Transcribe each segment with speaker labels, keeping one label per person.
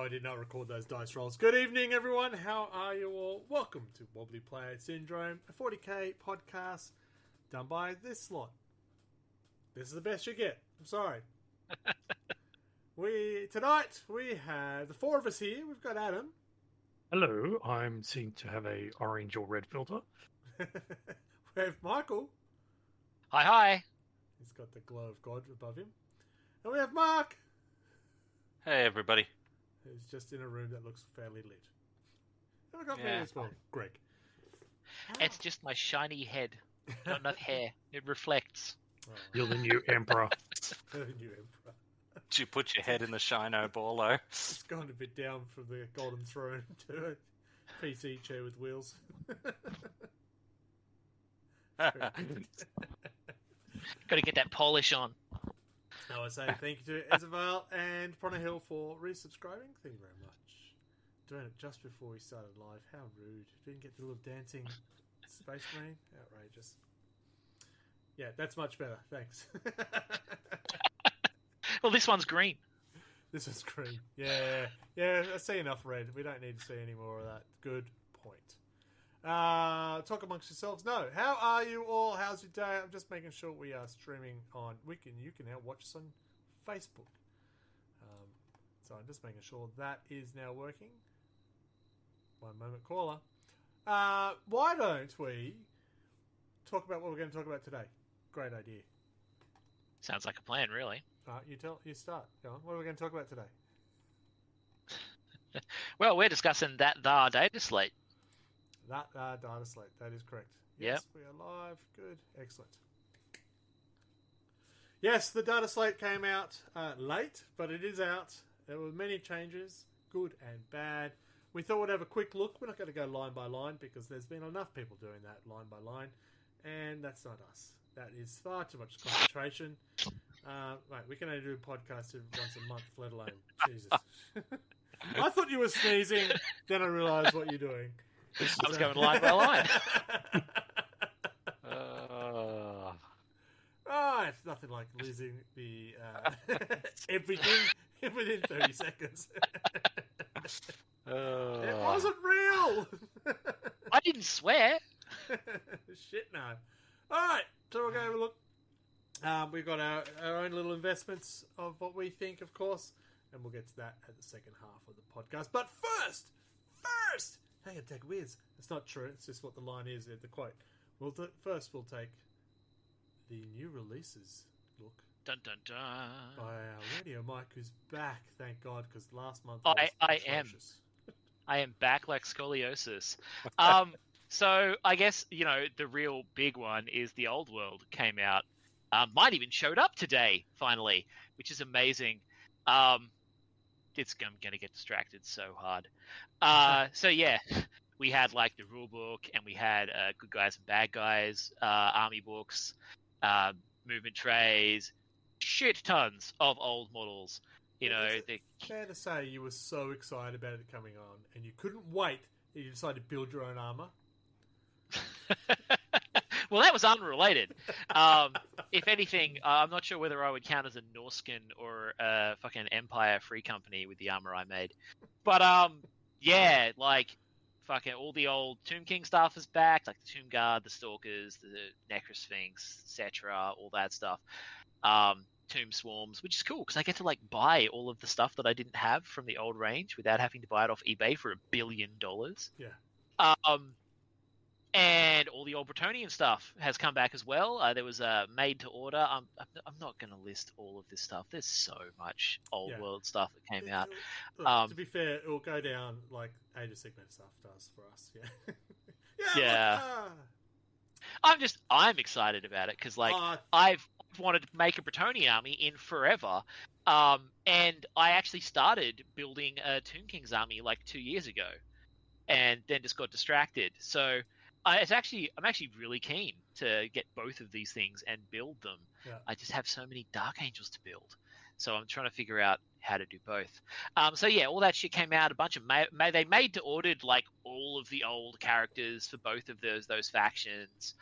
Speaker 1: I did not record those dice rolls. Good evening, everyone. How are you all? Welcome to Wobbly Player Syndrome, a 40k podcast done by this lot. This is the best you get. I'm sorry. Tonight we have the four of us here. We've got Adam.
Speaker 2: Hello, I'm seem to have a orange or red filter.
Speaker 1: We have Michael.
Speaker 3: Hi, hi.
Speaker 1: He's got the glow of God above him. And we have Mark.
Speaker 4: Hey, everybody.
Speaker 1: Who's just in a room that looks fairly lit. And we've got me as well, Greg.
Speaker 3: It's just my shiny head. Not enough hair. It reflects.
Speaker 1: Oh.
Speaker 2: You're the new emperor.
Speaker 1: The new emperor.
Speaker 4: Did you put your head in the shino ballo?
Speaker 1: It's gone a bit down from the golden throne to a PC chair with wheels.
Speaker 3: Got to get that polish on.
Speaker 1: Now I say thank you to Isabel and Prana Hill for resubscribing. Thank you very much. Doing it just before we started live. How rude. Didn't get the little dancing Space Marine. Outrageous. Yeah, that's much better. Thanks.
Speaker 3: Well, this one's green.
Speaker 1: This is green. Yeah. I see enough red. We don't need to see any more of that. Good point. Talk amongst yourselves. No. How are you all? How's your day? I'm just making sure we are streaming on. You can now watch us on Facebook. So I'm just making sure that is now working. One moment, caller. Why don't we talk about what we're going to talk about today? Great idea.
Speaker 3: Sounds like a plan, really.
Speaker 1: You start. Go on. What are we going to talk about today?
Speaker 3: Well, we're discussing that data slate.
Speaker 1: That data slate. That is correct.
Speaker 3: Yep.
Speaker 1: Yes, we are live. Good. Excellent. Yes, the data slate came out late, but it is out. There were many changes, good and bad. We thought we'd have a quick look. We're not going to go line by line because there's been enough people doing that line by line, and that's not us. That is far too much concentration. Mate, we can only do a podcast once a month, let alone Jesus. I thought you were sneezing, then I realised what you're doing.
Speaker 3: I was going line by line.
Speaker 1: Right, nothing like losing the everything within 30 seconds. It wasn't real.
Speaker 3: I didn't swear.
Speaker 1: Shit, no. All right, so we're going to have a look. We've got our own little investments of what we think, of course, and we'll get to that at the second half of the podcast. But first, hang on, take a whiz. It's not true. It's just what the line is. The quote. First, we'll take the new releases look.
Speaker 3: Dun dun dun.
Speaker 1: By our radio Mike, who's back. Thank God, because last month
Speaker 3: I am back like scoliosis. So I guess the real big one is the Old World came out. Mine even showed up today, finally, which is amazing. I'm going to get distracted so hard. So yeah, we had like the rule book, and we had good guys and bad guys, army books, movement trays, shit tons of old models.
Speaker 1: Fair to say you were so excited about it coming on, and you couldn't wait that you decided to build your own armor.
Speaker 3: Well, that was unrelated. If anything, I'm not sure whether I would count as a Norskin or a fucking Empire Free Company with the armor I made. But, yeah, like, fucking all the old Tomb King stuff is back, like the Tomb Guard, the Stalkers, the Necrosphinx, etc., all that stuff. Tomb Swarms, which is cool, because I get to, like, buy all of the stuff that I didn't have from the old range without having to buy it off eBay for $1 billion.
Speaker 1: Yeah.
Speaker 3: And all the old Bretonian stuff has come back as well. There was a made to order. I'm not going to list all of this stuff. There's so much old world stuff that came out.
Speaker 1: Look, to be fair, it will go down like Age of Sigmar stuff does for us. Yeah.
Speaker 3: Yeah. I'm excited about it because I've wanted to make a Bretonian army in forever. And I actually started building a Tomb King's army like 2 years ago, and then just got distracted. So I'm actually really keen to get both of these things and build them. Yeah. I just have so many Dark Angels to build, so I'm trying to figure out how to do both. So yeah, all that shit came out. A bunch of they made to ordered like all of the old characters for both of those factions,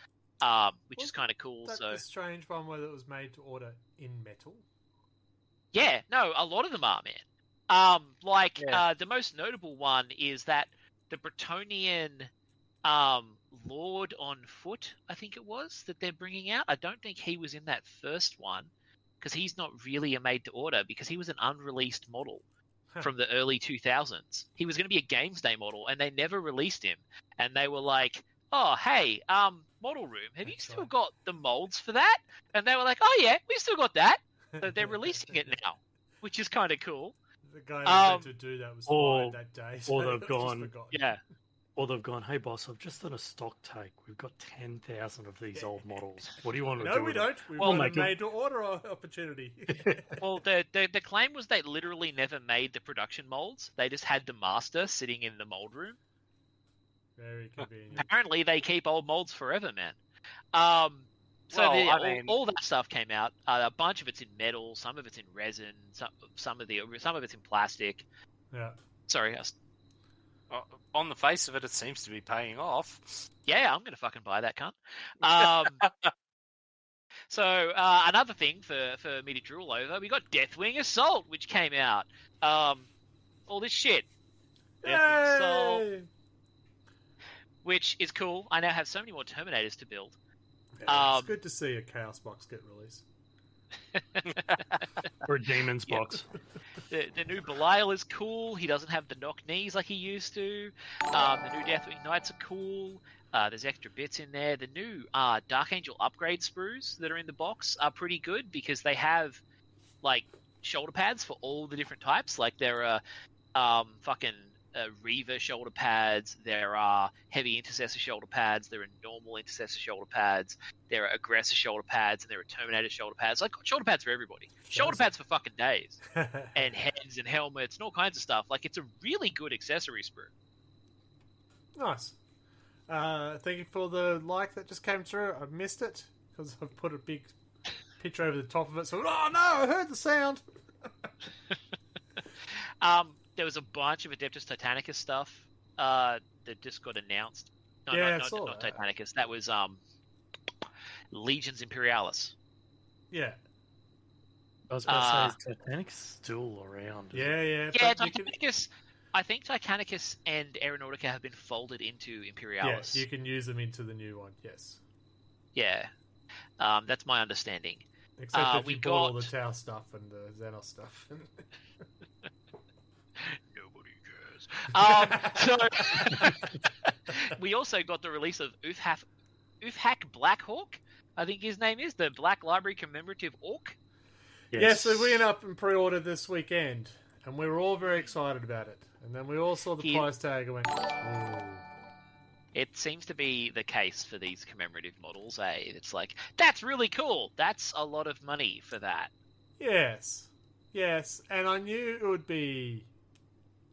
Speaker 3: which is kind of cool.
Speaker 1: That's a strange one where it was made to order in metal.
Speaker 3: Yeah, no, a lot of them are, man. The most notable one is that the Bretonnian Lord on Foot, I think it was, that they're bringing out. I don't think he was in that first one because he's not really a made-to-order because he was an unreleased model from the early 2000s. He was going to be a Games Day model, and they never released him. And they were like, oh, hey, model room, have you still got the molds for that? And they were like, oh, yeah, we still got that. So they're releasing it now, which is kind of cool.
Speaker 1: The guy who meant to do that was fired that day.
Speaker 2: Or they've gone,
Speaker 3: yeah.
Speaker 2: Or they've gone, hey boss, I've just done a stock take. We've got 10,000 of these old models. What do you want to do?
Speaker 1: No, we don't. We've got a made-to-order opportunity.
Speaker 3: Well, the claim was they literally never made the production molds. They just had the master sitting in the mold room.
Speaker 1: Very convenient.
Speaker 3: Apparently, they keep old molds forever, man. All that stuff came out. A bunch of it's in metal, some of it's in resin, some of it's in plastic.
Speaker 1: Yeah.
Speaker 3: Sorry.
Speaker 4: On the face of it, it seems to be paying off.
Speaker 3: Yeah, I'm gonna fucking buy that cunt. So another thing for me to drool over, we got Deathwing Assault, which came out. All this shit. Deathwing Assault, which is cool. I now have so many more Terminators to build.
Speaker 1: Yeah, it's good to see a Chaos box get released.
Speaker 2: Or a Demon's box.
Speaker 3: The new Belial is cool. He doesn't have the knock knees like he used to. The new Deathwing Knights are cool. There's extra bits in there. The new Dark Angel upgrade sprues that are in the box are pretty good because they have shoulder pads for all the different types. Like there are Reaver shoulder pads, there are heavy intercessor shoulder pads, there are normal intercessor shoulder pads, there are aggressor shoulder pads, and there are Terminator shoulder pads. I've got shoulder pads for everybody. Shoulder pads for fucking days. And heads and helmets and all kinds of stuff. It's a really good accessory sprue.
Speaker 1: Nice. Thank you for the like that just came through. I missed it because I've put a big picture over the top of it. So, oh no, I heard the sound.
Speaker 3: There was a bunch of Adeptus Titanicus stuff that just got announced. Not Titanicus. That was Legions Imperialis.
Speaker 1: Yeah.
Speaker 2: I was about to say, is Titanicus still around?
Speaker 1: Yeah.
Speaker 3: Titanicus. I think Titanicus and Aeronautica have been folded into Imperialis.
Speaker 1: Yeah, you can use them into the new one, yes.
Speaker 3: Yeah. That's my understanding.
Speaker 1: Except if you bought all the Tau stuff and the Xenos stuff.
Speaker 3: We also got the release of Uthak Blackhawk, I think his name is, the Black Library Commemorative Orc.
Speaker 1: Yes, so we went up and pre-ordered this weekend, and we were all very excited about it. And then we all saw the price tag and went, ooh.
Speaker 3: It seems to be the case for these commemorative models, eh? It's like, that's really cool. That's a lot of money for that.
Speaker 1: Yes, and I knew it would be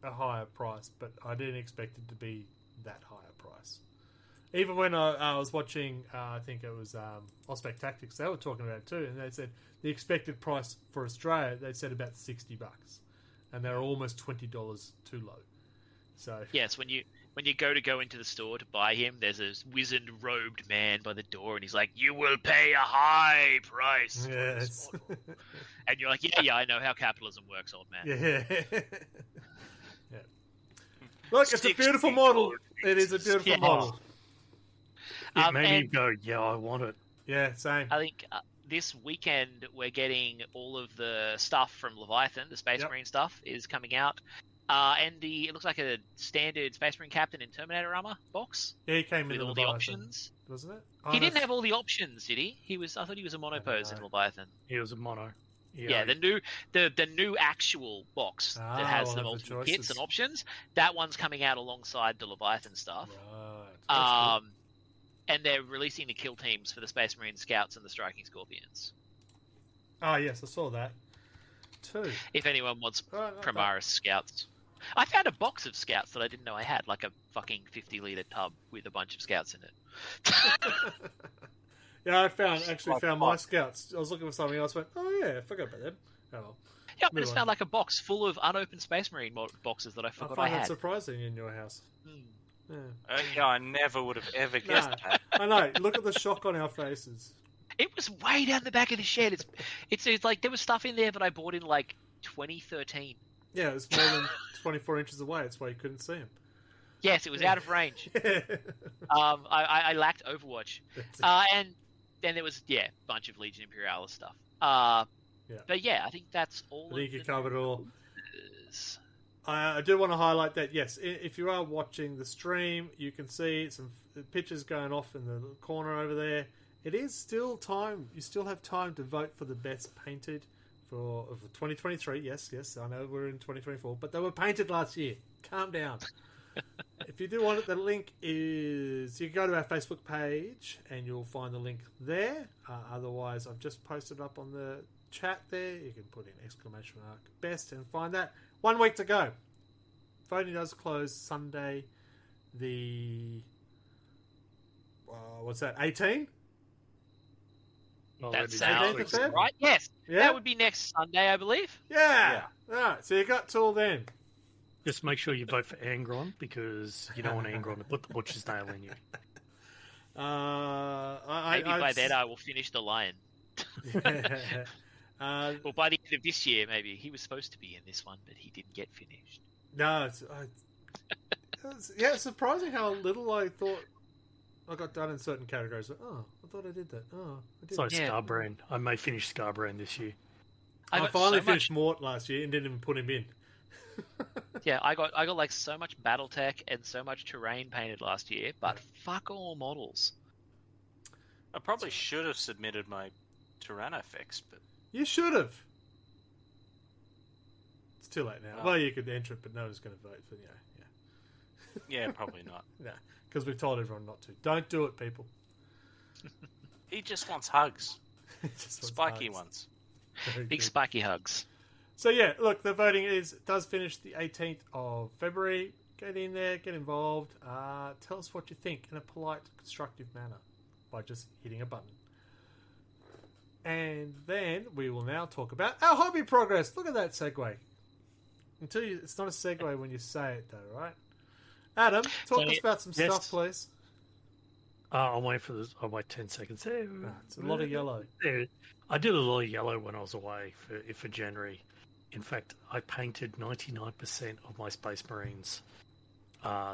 Speaker 1: a higher price, but I didn't expect it to be that higher price. Even when I was watching, I think it was Ospec Tactics, they were talking about it too, and they said the expected price for Australia, they said about $60, and they're almost $20 too low. So
Speaker 3: yes, when you go into the store to buy him, there's a wizened robed man by the door, and he's like, "You will pay a high price."
Speaker 1: Yes.
Speaker 3: For this model. And you're like, "Yeah, I know how capitalism works, old man."
Speaker 1: Yeah. Look, it's a beautiful model. It is a beautiful model.
Speaker 2: It made me go, yeah, I want it.
Speaker 1: Yeah, same.
Speaker 3: I think this weekend we're getting all of the stuff from Leviathan, the Space Marine stuff, is coming out. And it looks like a standard Space Marine Captain in Terminator armor box.
Speaker 1: Yeah, he came
Speaker 3: with
Speaker 1: in
Speaker 3: all the options,
Speaker 1: wasn't it?
Speaker 3: He didn't have all the options, did he? I thought he was a monopose in Leviathan.
Speaker 2: He was a mono.
Speaker 3: Yeah, the new actual box that has the multiple kits and options. That one's coming out alongside the Leviathan stuff.
Speaker 1: Right.
Speaker 3: Cool. And they're releasing the kill teams for the Space Marine Scouts and the Striking Scorpions.
Speaker 1: Oh yes, I saw that too.
Speaker 3: If anyone wants Primaris Scouts. I found a box of Scouts that I didn't know I had, like a fucking 50-litre tub with a bunch of Scouts in it.
Speaker 1: Yeah, I found my Scouts. I was looking for something else. Went, oh yeah, I forgot about them. Oh well.
Speaker 3: Yeah, I just found like a box full of unopened Space Marine boxes that I forgot I had.
Speaker 1: I find that surprising in your house.
Speaker 4: Yeah, I never would have ever guessed that.
Speaker 1: I know. Look at the shock on our faces.
Speaker 3: It was way down the back of the shed. It's like there was stuff in there that I bought in like 2013.
Speaker 1: Yeah, it was more than 24 inches away. That's why you couldn't see him.
Speaker 3: Yes, it was out of range. I lacked Overwatch. And then there was, a bunch of Legion Imperialis stuff. But yeah, I think that's all.
Speaker 1: I think you covered it all. I do want to highlight that, yes, if you are watching the stream, you can see some pictures going off in the corner over there. It is still time. You still have time to vote for the best painted for 2023. Yes, I know we're in 2024, but they were painted last year. Calm down. If you do want it, the link is... You can go to our Facebook page and you'll find the link there. Otherwise, I've just posted up on the chat there. You can put in ! best and find that. 1 week to go. Voting does close Sunday the... what's that, 18?
Speaker 3: That sounds right. Yes, that would be next Sunday, I believe.
Speaker 1: Yeah. All right, so you got till then.
Speaker 2: Just make sure you vote for Angron, because you don't want Angron to put the butcher's nail in you.
Speaker 3: Maybe by then I will finish the lion. Well, by the end of this year, maybe. He was supposed to be in this one, but he didn't get finished.
Speaker 1: No, it's surprising how little I thought I got done in certain categories. I thought I did that. I did.
Speaker 2: So Scarbrand. I may finish Scarbrand this year.
Speaker 1: I finally finished Mort last year and didn't even put him in.
Speaker 3: Yeah, I got like so much BattleTech and so much terrain painted last year, but fuck all models.
Speaker 4: I probably should have submitted my Tyrannofex, but...
Speaker 1: You should have. It's too late now. Well, you could enter it, but no one's going to vote for you.
Speaker 4: Yeah, probably not.
Speaker 1: No, because we've told everyone not to. Don't do it, people.
Speaker 4: He just wants hugs. Spiky ones.
Speaker 3: Big spiky hugs.
Speaker 1: So yeah, look, the voting does finish the 18th of February. Get in there, get involved. Tell us what you think in a polite, constructive manner by just hitting a button. And then we will now talk about our hobby progress. Look at that segue. It's not a segue when you say it, though, right? Adam, talk us about some stuff, please.
Speaker 2: I'll wait for this. I'll wait 10 seconds.
Speaker 1: It's a lot of yellow.
Speaker 2: I did a lot of yellow when I was away for January. In fact, I painted 99% of my Space Marines.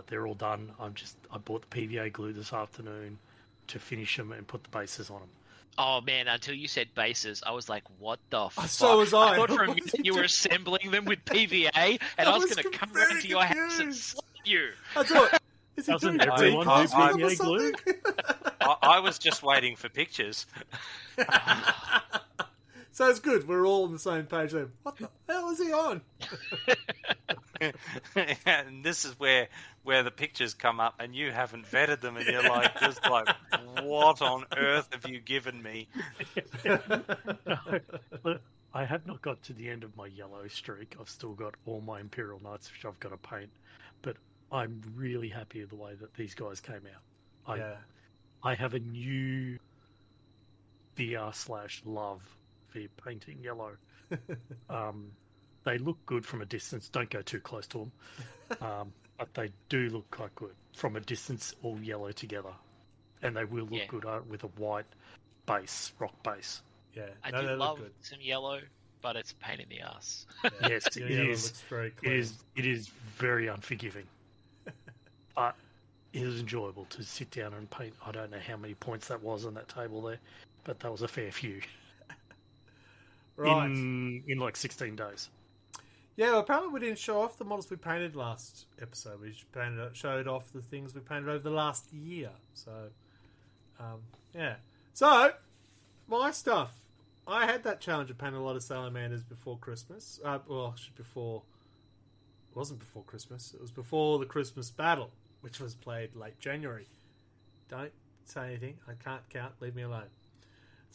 Speaker 2: They're all done. I bought the PVA glue this afternoon to finish them and put the bases on them.
Speaker 3: Oh man, until you said bases, I was like, what the fuck?
Speaker 1: So was I.
Speaker 3: I thought for a minute you were assembling them with PVA, and I was going to come around to your house and slap you.
Speaker 1: I thought, is he
Speaker 2: doesn't
Speaker 1: doing
Speaker 2: everyone do PVA
Speaker 1: glue?
Speaker 4: I was just waiting for pictures.
Speaker 1: So it's good. We're all on the same page there. What the hell is he on?
Speaker 4: And this is where the pictures come up, and you haven't vetted them, and you're like, just like, what on earth have you given me?
Speaker 2: I have not got to the end of my yellow streak. I've still got all my Imperial Knights, which I've got to paint. But I'm really happy with the way that these guys came out. I have a new VR/love for painting yellow. They look good from a distance. Don't go too close to them. But they do look quite good from a distance, all yellow together. And they will look good with a white base, rock base.
Speaker 1: Yeah,
Speaker 3: I do love some yellow, but it's a pain in the ass.
Speaker 2: Yes, it is.
Speaker 1: Looks very clean.
Speaker 2: It is very unforgiving. But it was enjoyable to sit down and paint. I don't know how many points that was on that table there, but that was a fair few.
Speaker 1: Right.
Speaker 2: In like 16 days.
Speaker 1: Yeah, well, apparently we didn't show off the models we painted last episode. We showed off the things we painted over the last year. So, yeah. So, my stuff. I had that challenge of painting a lot of salamanders before Christmas. Well, actually before... It wasn't before Christmas. It was before the Christmas battle, which was played late January. Don't say anything. I can't count. Leave me alone.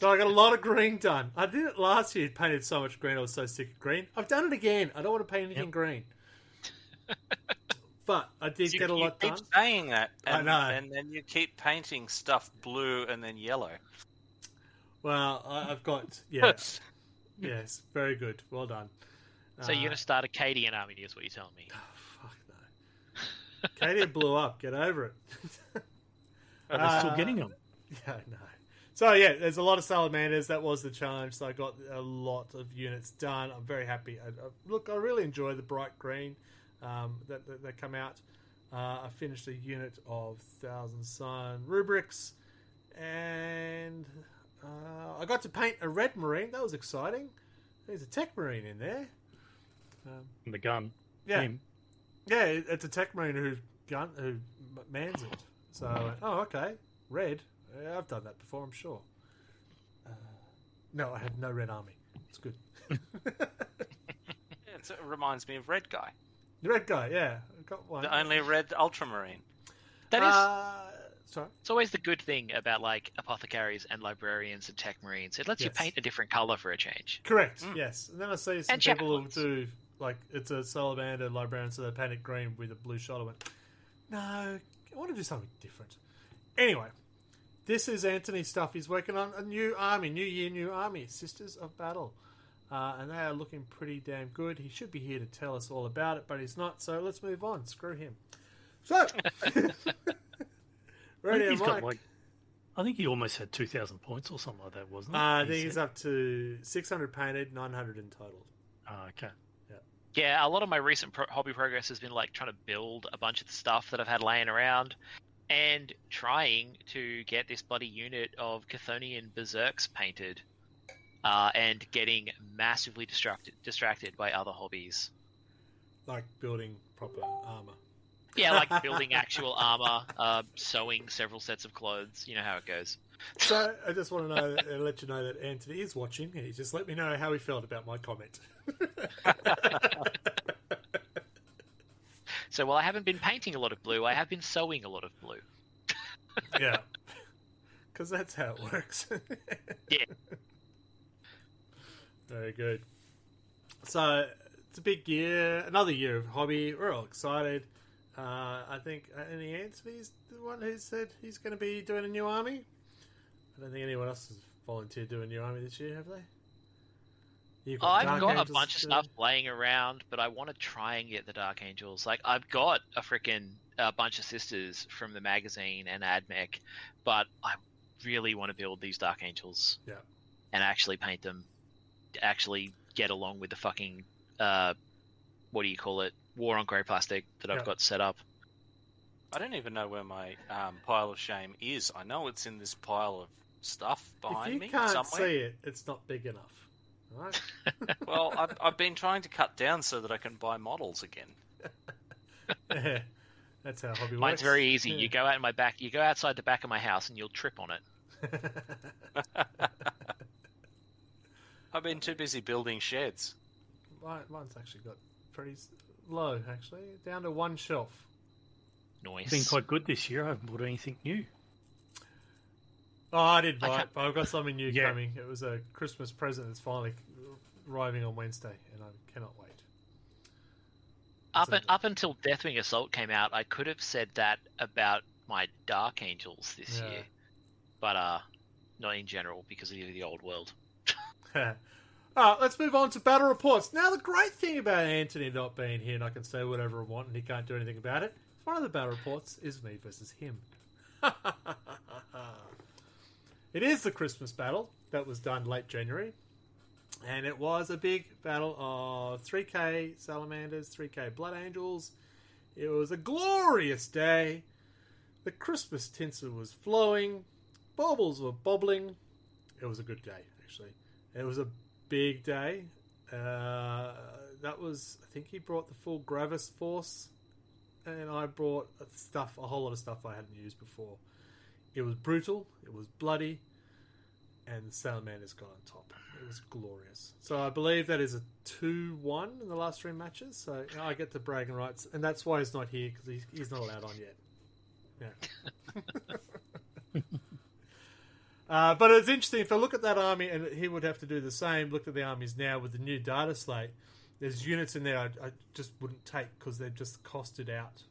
Speaker 1: So I got a lot of green done. I did it last year. Painted so much green. I was so sick of green. I've done it again. I don't want to paint anything green. But I did get a lot done.
Speaker 4: You keep saying that. And,
Speaker 1: I know.
Speaker 4: And then you keep painting stuff blue and then yellow.
Speaker 1: Well, I've got... Yes. Yes. Very good. Well done.
Speaker 3: So you're going to start a Cadian army, is what you're telling me.
Speaker 1: Oh, fuck no. Cadian blew up. Get over it.
Speaker 2: Are they still getting them?
Speaker 1: Yeah, I know. So yeah, there's a lot of salamanders. That was the challenge. So I got a lot of units done. I'm very happy. Look, I really enjoy the bright green that come out. I finished a unit of Thousand Sun rubrics, and I got to paint a red marine. That was exciting. There's a tech marine in there.
Speaker 2: The gun.
Speaker 1: Yeah,
Speaker 2: Him.
Speaker 1: yeah. It's a tech marine who mans it. So I went, oh, okay, red. Yeah, I've done that before, I'm sure. No, I have no red army. It's good.
Speaker 4: It reminds me of Red Guy.
Speaker 1: The red guy, yeah. I've got one.
Speaker 4: The only red ultramarine.
Speaker 3: That is.
Speaker 1: Sorry?
Speaker 3: It's always the good thing about like apothecaries and librarians and tech marines. It lets you paint a different color for a change.
Speaker 1: Correct, yes. And then I see some
Speaker 3: And
Speaker 1: people who
Speaker 3: chaplains.
Speaker 1: do, like, it's a salamander librarian, so they paint it green with a blue shot. I went, no, I want to do something different. Anyway, this is Anthony's stuff. He's working on a new army, new year, new army, Sisters of Battle. And they are looking pretty damn good. He should be here to tell us all about it, but he's not, so let's move on. Screw him. So, ready,
Speaker 2: He's got
Speaker 1: Mike?
Speaker 2: I think he almost had 2,000 points or something like that, wasn't it?
Speaker 1: I think he's up to 600 painted, 900 in total.
Speaker 2: Okay.
Speaker 3: Yeah, a lot of my recent hobby progress has been like trying to build a bunch of the stuff that I've had laying around, and trying to get this bloody unit of Chthonian berserks painted, and getting massively distracted by other hobbies.
Speaker 1: Like building proper armor.
Speaker 3: Yeah, like building actual armor, sewing several sets of clothes. You know how it goes.
Speaker 1: So I just want to know, let you know that Anthony is watching, and he just let me know how he felt about my comment.
Speaker 3: So while I haven't been painting a lot of blue, I have been sewing a lot of blue.
Speaker 1: Yeah, because that's how it works.
Speaker 3: Yeah.
Speaker 1: Very good. So it's a big year, another year of hobby. We're all excited. I think Anthony's the one who said he's going to be doing a new army. I don't think anyone else has volunteered to do a new army this year, have they? You've
Speaker 3: I've
Speaker 1: Dark
Speaker 3: got a
Speaker 1: Angels
Speaker 3: bunch of
Speaker 1: to-
Speaker 3: stuff laying around, but I want to try and get the Dark Angels. Like, I've got a freaking bunch of sisters from the magazine and AdMech, but I really want to build these Dark Angels.
Speaker 1: Yeah.
Speaker 3: And actually paint them. Actually get along with the fucking, what do you call it? War on Grey Plastic that I've got set up.
Speaker 4: I don't even know where my pile of shame is. I know it's in this pile of stuff behind me
Speaker 1: If you can't
Speaker 4: somewhere.
Speaker 1: see it, it's not big enough. Right?
Speaker 4: Well, I've been trying to cut down so that I can buy models again.
Speaker 1: Yeah, that's how hobby works.
Speaker 3: Mine's very easy.
Speaker 1: Yeah.
Speaker 3: You go out in my back. You go outside the back of my house, and you'll trip on it.
Speaker 4: I've been too busy building sheds.
Speaker 1: Mine's actually got pretty low, actually. Down to one shelf.
Speaker 3: Noise.
Speaker 2: Been quite good this year. I haven't bought anything new.
Speaker 1: Oh, I did buy it, but I've got something new
Speaker 2: Yeah.
Speaker 1: coming. It was a Christmas present that's finally arriving on Wednesday, and I cannot wait.
Speaker 3: Up until Deathwing Assault came out, I could have said that about my Dark Angels this
Speaker 1: Yeah.
Speaker 3: year, but not in general because of the old world.
Speaker 1: Alright, let's move on to battle reports. Now, the great thing about Anthony not being here, and I can say whatever I want, and he can't do anything about it, one of the battle reports is me versus him. It is the Christmas battle that was done late January, and it was a big battle of 3k Salamanders, 3k Blood Angels. It was a glorious day. The Christmas tinsel was flowing. Baubles were bobbling. It was a good day, actually. It was a big day. That was, I think he brought the full Gravis force, and I brought a whole lot of stuff I hadn't used before. It was brutal, it was bloody, and the Salamanders got on top. It was glorious. So I believe that is a 2-1 in the last 3 matches, so I get the bragging rights, and that's why he's not here, because he's not allowed on yet. Yeah. But it's interesting, if I look at that army, and he would have to do the same, look at the armies now with the new data slate, there's units in there I just wouldn't take because they've just costed out.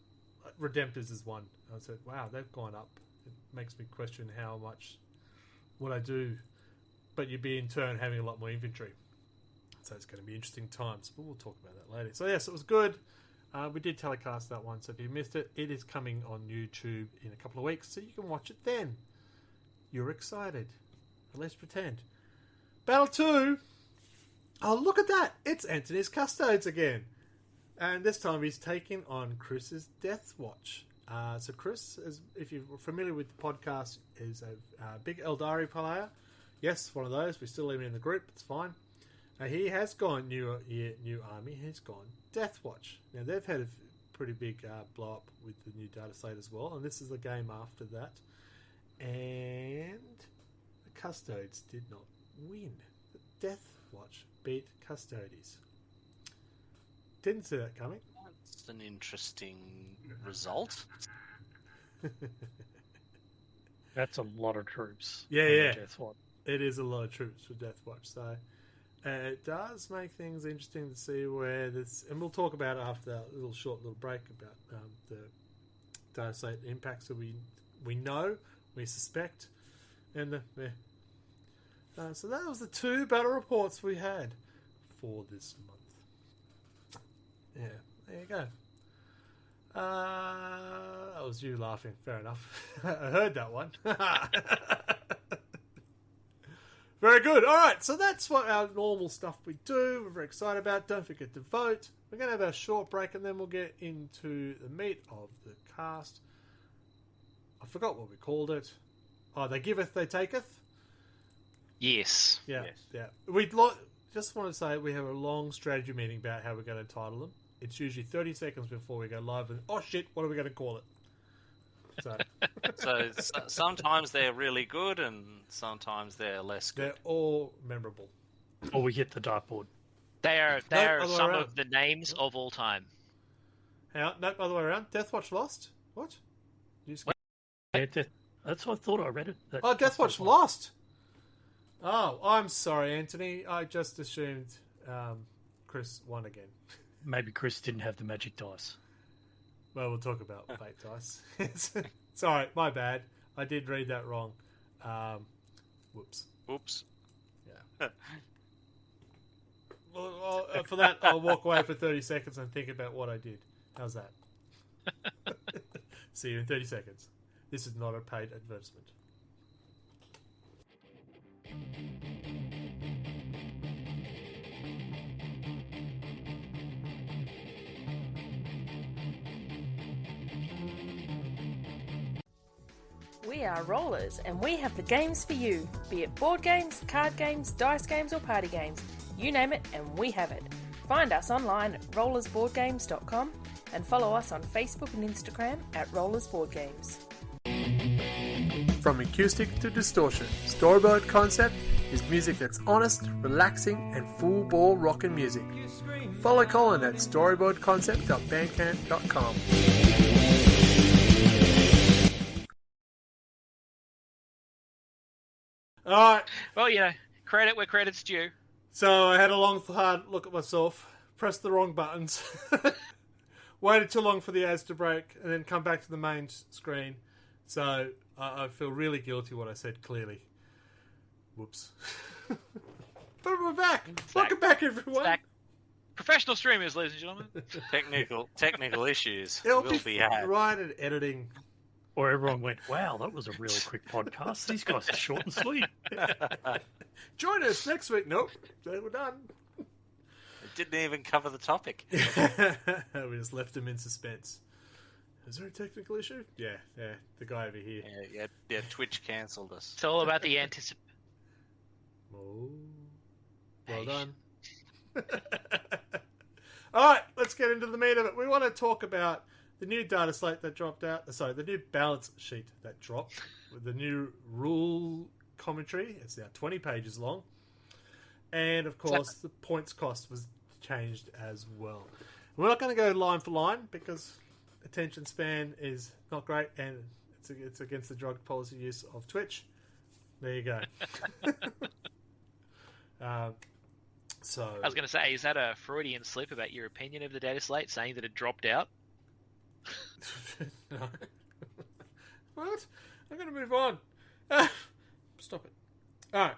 Speaker 1: Redemptors is one. I said, wow, they've gone up. It makes me question how much would I do, but you'd be in turn having a lot more inventory. So it's going to be interesting times, but we'll talk about that later. So yes, it was good. We did telecast that one, so if you missed it, it is coming on YouTube in a couple of weeks, so you can watch it then. You're excited. At least pretend. Battle 2. Oh, look at that. It's Anthony's Custodes again. And this time he's taking on Chris's Death Watch. So Chris, if you're familiar with the podcast, is a big Aeldari player. Yes, one of those. We still leave him in the group. It's fine. He has gone new army. He's gone Death Watch. Now, they've had a pretty big blow up with the new data slate as well. And this is the game after that. And the Custodes did not win. The Death Watch beat Custodes. Didn't see that coming.
Speaker 4: That's an interesting result.
Speaker 2: That's a lot of troops.
Speaker 1: Yeah.
Speaker 2: Death Watch.
Speaker 1: It is a lot of troops for Death Watch. So it does make things interesting to see where this... And we'll talk about it after that short little break about the data slate impacts that we know, we suspect. And so that was the 2 battle reports we had for this month. Yeah, there you go. That was you laughing. Fair enough. I heard that one. Very good. All right, so that's what our normal stuff we do. We're very excited about. Don't forget to vote. We're going to have a short break, and then we'll get into the meat of the cast. I forgot what we called it. Oh, they giveth, they taketh?
Speaker 3: Yes.
Speaker 1: Yeah,
Speaker 4: Yes.
Speaker 1: yeah. Just want to say we have a long strategy meeting about how we're going to title them. It's usually 30 seconds before we go live, and oh shit, what are we going to call it? So,
Speaker 4: Sometimes they're really good, and sometimes they're less good.
Speaker 1: they're all memorable.
Speaker 2: Or we hit the dartboard.
Speaker 3: They are
Speaker 1: other way
Speaker 3: some
Speaker 1: around.
Speaker 3: of the names of all time.
Speaker 1: Hang on, no, other way around. Deathwatch lost? What? You just...
Speaker 2: Yeah, that's what I thought. I read it.
Speaker 1: Oh, Deathwatch lost! Oh, I'm sorry, Anthony. I just assumed Chris won again.
Speaker 2: Maybe Chris didn't have the magic dice.
Speaker 1: Well, we'll talk about fate dice. It's alright, my bad. I did read that wrong. Whoops.
Speaker 4: Oops.
Speaker 1: Yeah. Well, for that, I'll walk away for 30 seconds and think about what I did. How's that? See you in 30 seconds. This is not a paid advertisement.
Speaker 5: We are Rollers, and we have the games for you. Be it board games, card games, dice games, or party games. You name it, and we have it. Find us online at rollersboardgames.com and follow us on Facebook and Instagram at rollersboardgames.
Speaker 1: From acoustic to distortion, Storyboard Concept is music that's honest, relaxing, and full-bore rockin' music. Follow Colin at storyboardconcept.bandcamp.com. Alright,
Speaker 3: Well, credit where credit's due.
Speaker 1: so I had a long, hard look at myself, pressed the wrong buttons, waited too long for the ads to break, and then come back to the main screen. So I feel really guilty what I said clearly. Whoops. But we're back. Welcome back, everyone.
Speaker 3: Back. Professional streamers, ladies and gentlemen.
Speaker 4: Technical issues
Speaker 1: It'll
Speaker 4: will be had.
Speaker 1: right at editing.
Speaker 2: Or everyone went, wow, that was a really quick podcast. These guys are short and sweet.
Speaker 1: Join us next week. Nope, we're done.
Speaker 4: It didn't even cover the topic.
Speaker 1: We just left them in suspense. Is there a technical issue? Yeah, the guy over here.
Speaker 4: Yeah, Twitch cancelled us.
Speaker 3: It's all about the anticipation.
Speaker 1: Oh, well done. All right, let's get into the meat of it. We want to talk about the new data slate that dropped out. Sorry, the new balance sheet that dropped with the new rule commentary. It's now 20 pages long. And, of course, the points cost was changed as well. We're not going to go line for line because attention span is not great and it's against the drug policy use of Twitch. There you go. So
Speaker 3: I was going to say, is that a Freudian slip about your opinion of the data slate, saying that it dropped out?
Speaker 1: No. What? I'm going to move on. Stop it. All right.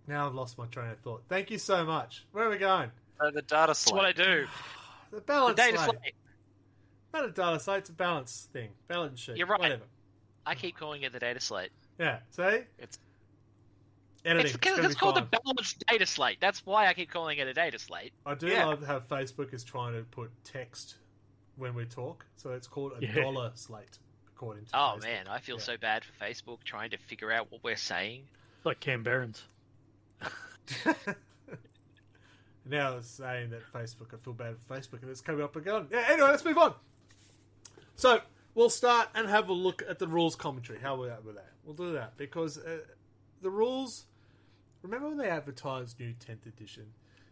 Speaker 1: Now I've lost my train of thought. Thank you so much. Where are we going?
Speaker 4: The data
Speaker 3: That's
Speaker 4: slate.
Speaker 3: what I do.
Speaker 1: The balance
Speaker 3: The data
Speaker 1: slate.
Speaker 3: slate.
Speaker 1: Not a data slate, it's a balance thing. Balance sheet.
Speaker 3: You're right.
Speaker 1: Whatever.
Speaker 3: I keep calling it the data slate.
Speaker 1: Yeah. See? editing.
Speaker 3: It's called the Balance Dataslate. That's why I keep calling it a Dataslate.
Speaker 1: I do love how Facebook is trying to put text when we talk, so it's called a dollar slate, according to Facebook.
Speaker 3: Man, I feel so bad for Facebook trying to figure out what we're saying.
Speaker 2: Like Canberrans.
Speaker 1: Now it's saying that Facebook, I feel bad for Facebook, and it's coming up again. Yeah, anyway, let's move on. So, we'll start and have a look at the rules commentary. How are we at with that? We'll do that, because the rules... Remember when they advertised new 10th edition?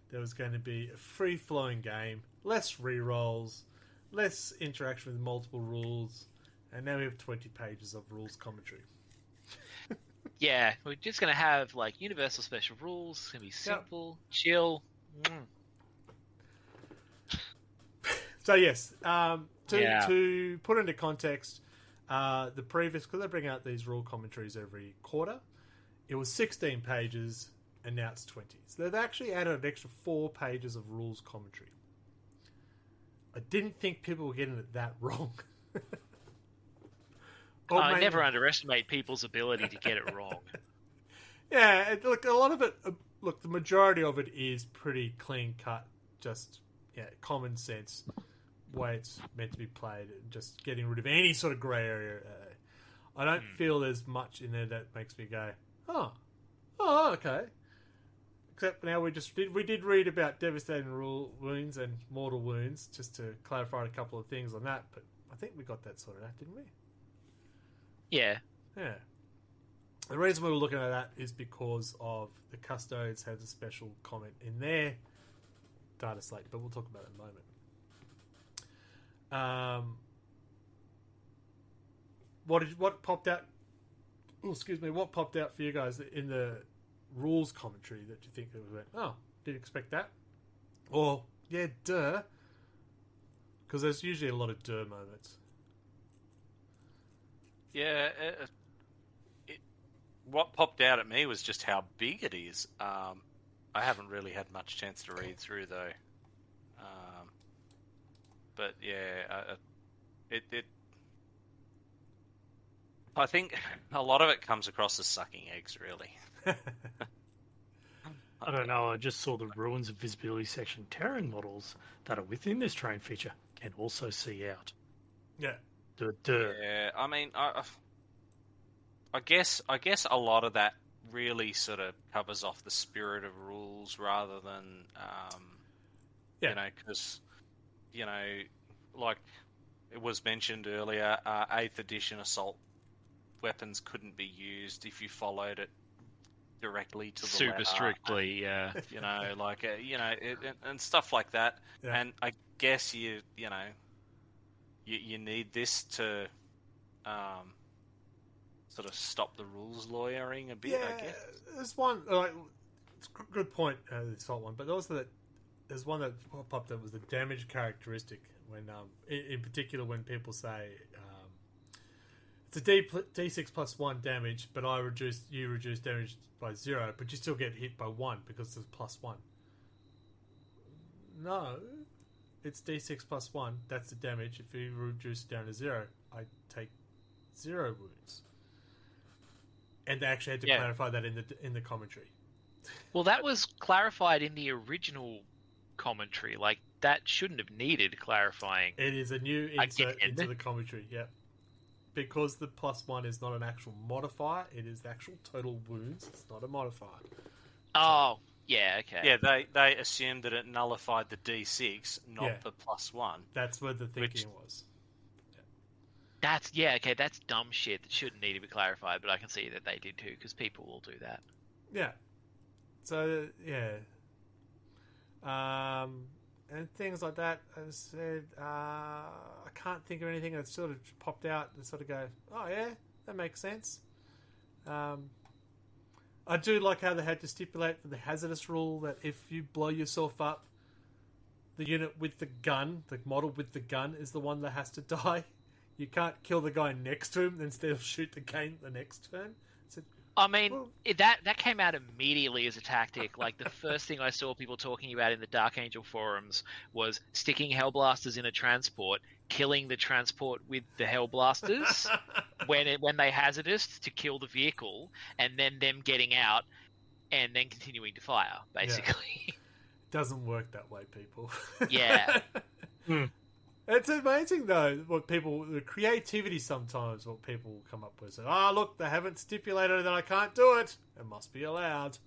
Speaker 1: There was going to be a free-flowing game, less re-rolls, less interaction with multiple rules, and now we have 20 pages of rules commentary.
Speaker 3: Yeah, we're just going to have, like, universal special rules. It's going to be simple, chill.
Speaker 1: So, yes, to put into context, the previous... Because they bring out these rule commentaries every quarter, it was 16 pages, and now it's 20. So they've actually added an extra 4 pages of rules commentary. I didn't think people were getting it that wrong.
Speaker 3: I never underestimate people's ability to get it wrong.
Speaker 1: Yeah, look, a lot of it... Look, the majority of it is pretty clean-cut, just common sense, way it's meant to be played, and just getting rid of any sort of grey area. I don't feel there's much in there that makes me go, oh, okay. Except now we did read about devastating wounds and mortal wounds, just to clarify a couple of things on that, but I think we got that sorted out, didn't we?
Speaker 3: Yeah.
Speaker 1: Yeah. The reason we were looking at that is because of the Custodes has a special comment in their data slate, but we'll talk about it in a moment. What popped out? Oh, excuse me. What popped out for you guys in the rules commentary that you think it went? Oh, didn't expect that. Or yeah, duh. Because there's usually a lot of duh moments.
Speaker 4: Yeah. What popped out at me was just how big it is. I haven't really had much chance to read through though. But yeah, I think a lot of it comes across as sucking eggs, really.
Speaker 2: I don't know, I just saw the Ruins of Visibility section. Terran models that are within this terrain feature can also see out.
Speaker 1: Yeah.
Speaker 2: Duh.
Speaker 4: Yeah, I mean, I guess a lot of that really sort of covers off the spirit of rules rather than, because, like it was mentioned earlier, 8th edition assault weapons couldn't be used if you followed it directly to the
Speaker 3: super
Speaker 4: letter.
Speaker 3: Strictly, yeah.
Speaker 4: And stuff like that.
Speaker 1: Yeah.
Speaker 4: And I guess you need this to sort of stop the rules lawyering a bit.
Speaker 1: Yeah,
Speaker 4: I guess
Speaker 1: there's one. It's a good point. The assault one, but also there's one that popped up was the damage characteristic. When in particular, when people say it's a D6 plus 1 damage, but you reduce damage by 0, but you still get hit by 1 because it's plus 1. No, it's D6 plus 1. That's the damage. If you reduce it down to 0, I take 0 wounds. And they actually had to clarify that in the commentary.
Speaker 3: Well, that was clarified in the original commentary. Like, that shouldn't have needed clarifying.
Speaker 1: It is a new insert into the commentary, yeah. Because the plus 1 is not an actual modifier, it is the actual total wounds. It's not a modifier.
Speaker 3: Oh, yeah, okay.
Speaker 4: Yeah, they assumed that it nullified the D6, not the plus 1.
Speaker 1: That's where the thinking was.
Speaker 3: That's dumb shit that shouldn't need to be clarified, but I can see that they did too, because people will do that.
Speaker 1: Yeah. So, yeah. And things like that, as I said, I can't think of anything that sort of popped out and sort of go, oh yeah, that makes sense. I do like how they had to stipulate for the hazardous rule that if you blow yourself up, the unit with the gun, the model with the gun, is the one that has to die. You can't kill the guy next to him, then still shoot the game the next turn. So,
Speaker 3: I mean, that came out immediately as a tactic. Like, the first thing I saw people talking about in the Dark Angel forums was sticking Hellblasters in a transport, killing the transport with the Hellblasters when they hazardous to kill the vehicle, and then them getting out, and then continuing to fire, basically.
Speaker 1: Doesn't work that way, people.
Speaker 3: Yeah.
Speaker 1: It's amazing though the creativity sometimes what people come up with. So, look, they haven't stipulated that I can't do it. It must be allowed.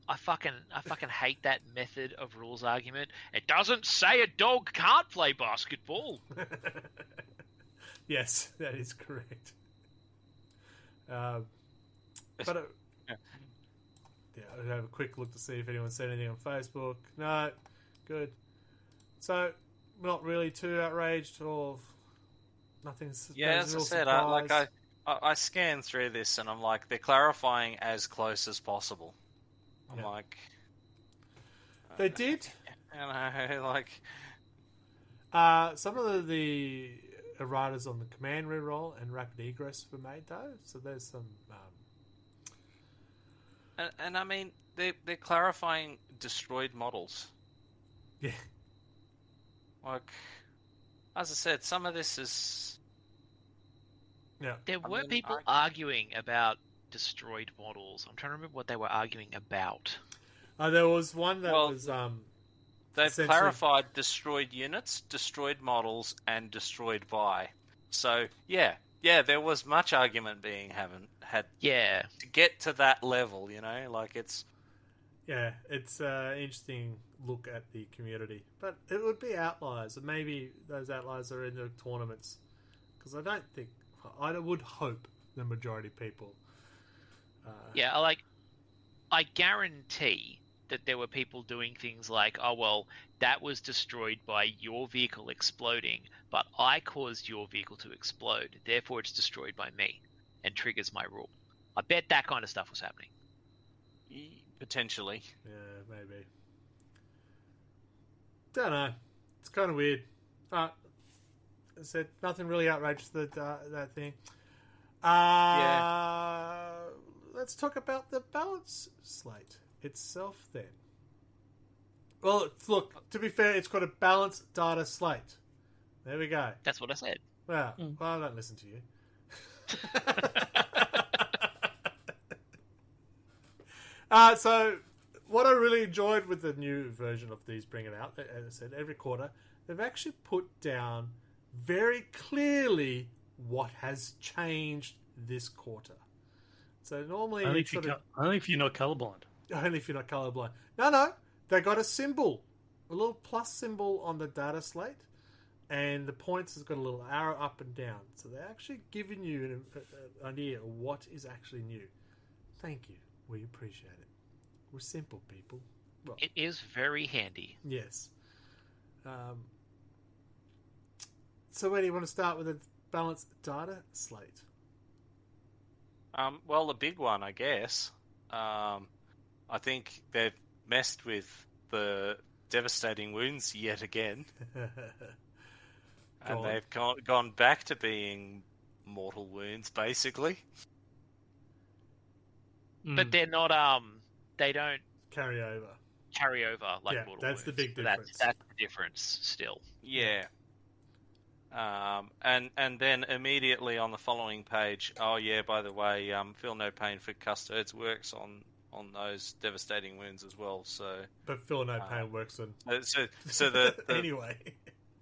Speaker 3: I fucking hate that method of rules argument. It doesn't say a dog can't play basketball.
Speaker 1: Yes, that is correct. I'll have a quick look to see if anyone said anything on Facebook. No, good. So, not really too outraged or nothing's.
Speaker 4: Yeah, as I said, I scanned through this and I'm like, they're clarifying as close as possible. I'm like,
Speaker 1: they did.
Speaker 4: You know, like,
Speaker 1: some of the erratas on the command reroll and rapid egress were made though, so there's some.
Speaker 4: And I mean, they're clarifying destroyed models.
Speaker 1: Yeah.
Speaker 4: Like, as I said, some of this is.
Speaker 1: Yeah.
Speaker 3: There were people arguing about destroyed models. I'm trying to remember what they were arguing about.
Speaker 1: There was one that was.
Speaker 4: They've clarified destroyed units, destroyed models, and destroyed by. So yeah, there was much argument being had.
Speaker 3: Yeah.
Speaker 4: To get to that level, you know, like it's.
Speaker 1: Yeah, it's an interesting look at the community, but it would be outliers, and maybe those outliers are in the tournaments, because I don't think I would hope the majority of people.
Speaker 3: I guarantee that there were people doing things like, oh well, that was destroyed by your vehicle exploding, but I caused your vehicle to explode, therefore it's destroyed by me, and triggers my rule. I bet that kind of stuff was happening.
Speaker 4: Potentially.
Speaker 1: Yeah, maybe. Don't know. It's kind of weird. I said nothing really outrageous that thing. Let's talk about the balance slate itself then. Well, look, to be fair, it's got a balance data slate. There we go.
Speaker 3: That's what I said.
Speaker 1: Well, I don't listen to you. So, what I really enjoyed with the new version of these bringing out, as I said, every quarter, they've actually put down very clearly what has changed this quarter. So normally,
Speaker 2: only if you're not colorblind.
Speaker 1: Only if you're not colorblind. No, they got a symbol, a little plus symbol on the data slate, and the points has got a little arrow up and down. So they're actually giving you an idea of what is actually new. Thank you. We appreciate it. We're simple people. Well,
Speaker 3: it is very handy.
Speaker 1: Yes. So where do you want to start with the balanced data slate?
Speaker 4: Well, the big one, I guess. I think they've messed with the devastating wounds yet again. And they've gone back to being mortal wounds, basically.
Speaker 3: But they're not, they don't
Speaker 1: carry over
Speaker 3: like mortal wounds.
Speaker 1: That's the big difference.
Speaker 3: That's the difference still.
Speaker 4: Yeah. And then immediately on the following page, oh yeah, by the way, Feel No Pain for Custodes works on those devastating wounds as well. So,
Speaker 1: but Feel No Pain works on.
Speaker 4: So the
Speaker 1: anyway.